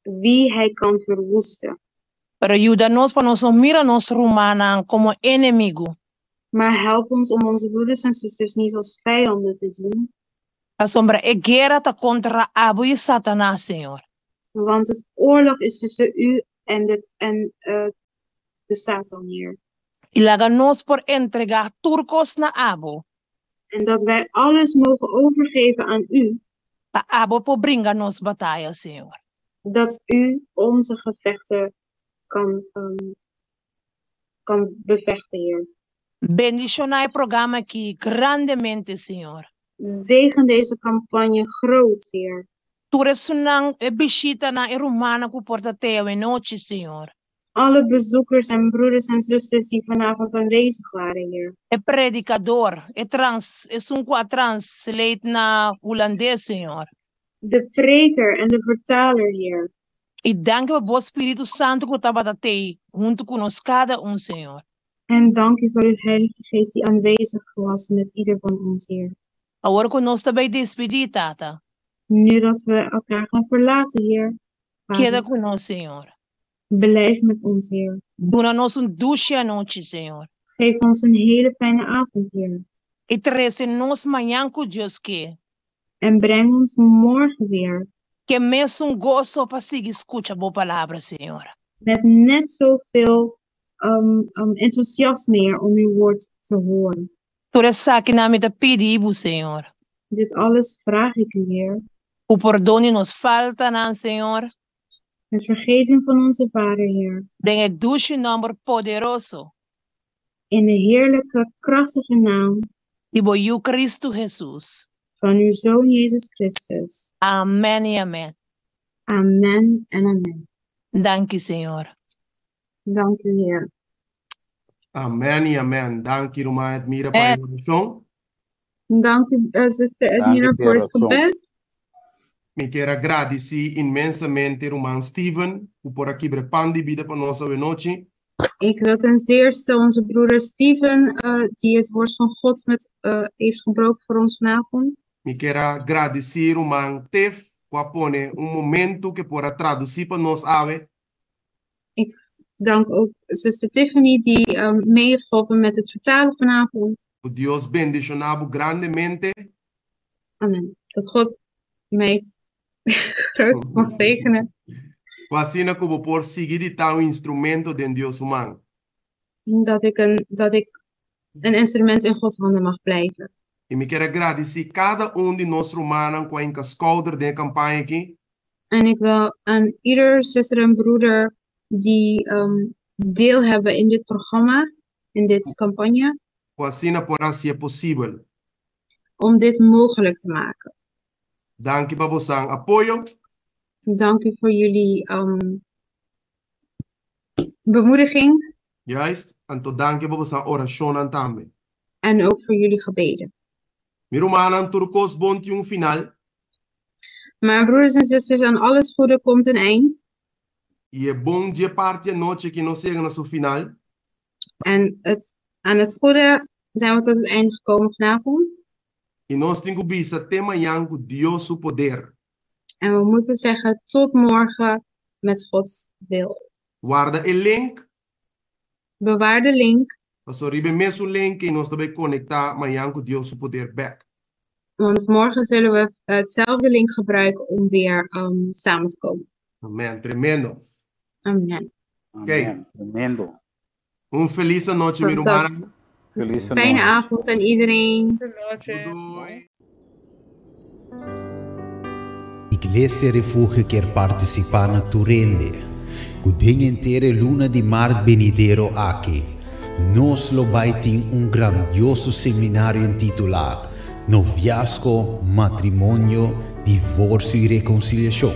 wie hij kan verwoesten. Pero ajuda-nos para nós não mira nós romana como inimigo. Maar help ons om onze broeders en zusters niet als vijanden te zien, A sombra é guerra tá contra Abu e Satanás, Senhor. want het oorlog is tussen u en de Satan, Heer. E laga-nos por entregar turcos na Abu. En dat wij alles mogen overgeven aan u, Pa Abu por brincar-nos batalha, Senhor. dat u onze gevechten kan bevechten, Heer. Bendicionai o programa aqui grandemente, Senhor. Zegen deze campagne groot, Heer. Tu ressonan e bichita na irumana ku porta teo e noite, Senhor. Alle bezoekers en broeders en zusters die vanavond aanwezig waren, Heer. E predicador, e translate na Holandês, Senhor. De preker en de vertaler, Heer. E dank u, Bo Espírito Santo, que estava tei, junto conosco cada Senhor. En dank u voor uw Heilige Geest die aanwezig was met ieder van ons, Heer. Agora conosco também despedir, Tata. Nu dat we elkaar gaan verlaten, Heer. Queda conosco, Senhor. Blijf met ons, Heer. Dona-nos douce à noite, Senhor. Geef ons een hele fijne avond, Heer. E treze-nos manhã com Deus que. En breng ons morgen weer. Que mesmo gosto para seguir escuta a boa palavra, Senhor. Met net zoveel enthousiasme, Heer, om uw woord te horen. Por essa que na te pedimos, Senhor. Dit alles vraag ik u, Heer. O perdão nos falta, não, Senhor. Met vergeving van onze Vader, Heer. Breng het douce nummer poderoso. In de heerlijke, krachtige naam de Boiú Cristo Jesus. Van uw Zoon Jezus Christus. Amen e amen. Amen en amen. Dank u, Senhor. Dank u, Heer. Amen e amen. Dank u, Roma Edmira, para a oração. Dank u, zuster Edmira, voor het gebed. Me quero agradecer imensamente, Roman Steven, por aqui preparando vida para nossa noite. Ik wil ten zeerste onze broeder Steven, die het woord van God heeft gebroken voor ons vanavond. Me quero agradecer, Roman Tef, por poner momento que pode traduzir para nós ave. Ik dank ook zuster Tiffany, die mee heeft geholpen met het vertalen vanavond. Dios bendicionado grandemente. Amen. Dat God mij groot mag zegenen. Assim como por seguir de tal instrumento de Deus humano. Dat ik een instrument in Gods handen mag blijven. E me quero agradecer cada de nós romanos com a encascouder de campagne aqui. En ik wil aan ieder zuster en broeder die deel hebben in dit programma, in dit campagne. Assim por ser possível. Om dit mogelijk te maken. Dank u voor uw apoio. Dank u voor jullie bemoediging. Juist. En tot dank u voor uw oratie también. En ook voor jullie gebeden. Mijn romanen Turcos bond jong final. Maar broeders en zusters, aan alles goede komt een eind. Je bon die partje noche que no zeggen naar zo final. En aan het goede zijn we tot het einde gekomen vanavond. E nós temos que bisa tema yangu Dios su poder. En we moeten zeggen tot morgen met Gods wil. Guarda el link. Bewaar de link, Pastor Ribe mes un link e nós também conectar mayangu Dios su poder back. want morgen zullen we hetzelfde link gebruiken om weer samen te komen. Amém. Tremendo. Amen. Amén. Tremendo. Feliz noite, meu irmão. Feliz Fijne noite. avond aan iedereen. Iglesia Refugio quer participar na Turende. O dia inteiro luna de mar venidero aqui. Nós lo vai ter grandioso seminário intitulado Noviazgo, Matrimônio, Divórcio e Reconciliação.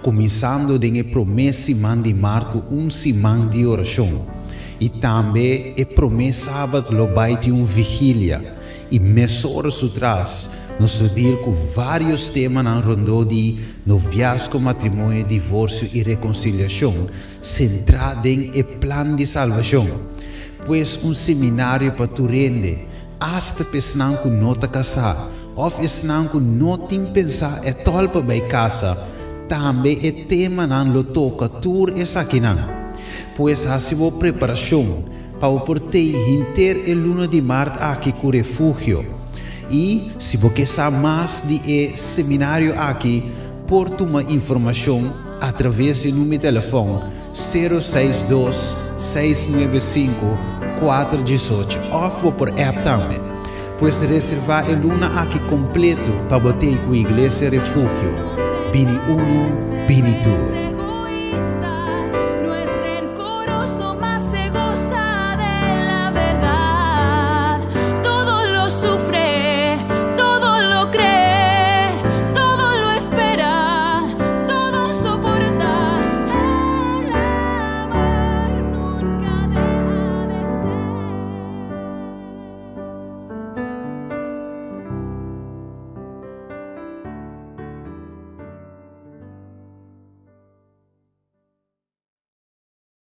Começando de promessa de marco semana de oração. E também é promessa sábado lo vai ter vigília. E mês horas atrás, nós deal com vários temas na rondô de noviazgo, matrimônio, divórcio e reconciliação, centrado em plano de salvação. Pois seminário para tu rende, hasta pessoal que não está casado, ou pessoal que não tem pensar é tolpa para casa, também é tema não lo toca tur essa aqui não. Pois assim vou preparação para o portei inteiro e luna de março aqui com refúgio. E se você sabe mais de seminário aqui, porta uma informação através do número de telefone 062 695 418 ou por app também. Pois reservar a luna aqui completo para botar com a Igreja Refúgio. Bini 1, Bini 2.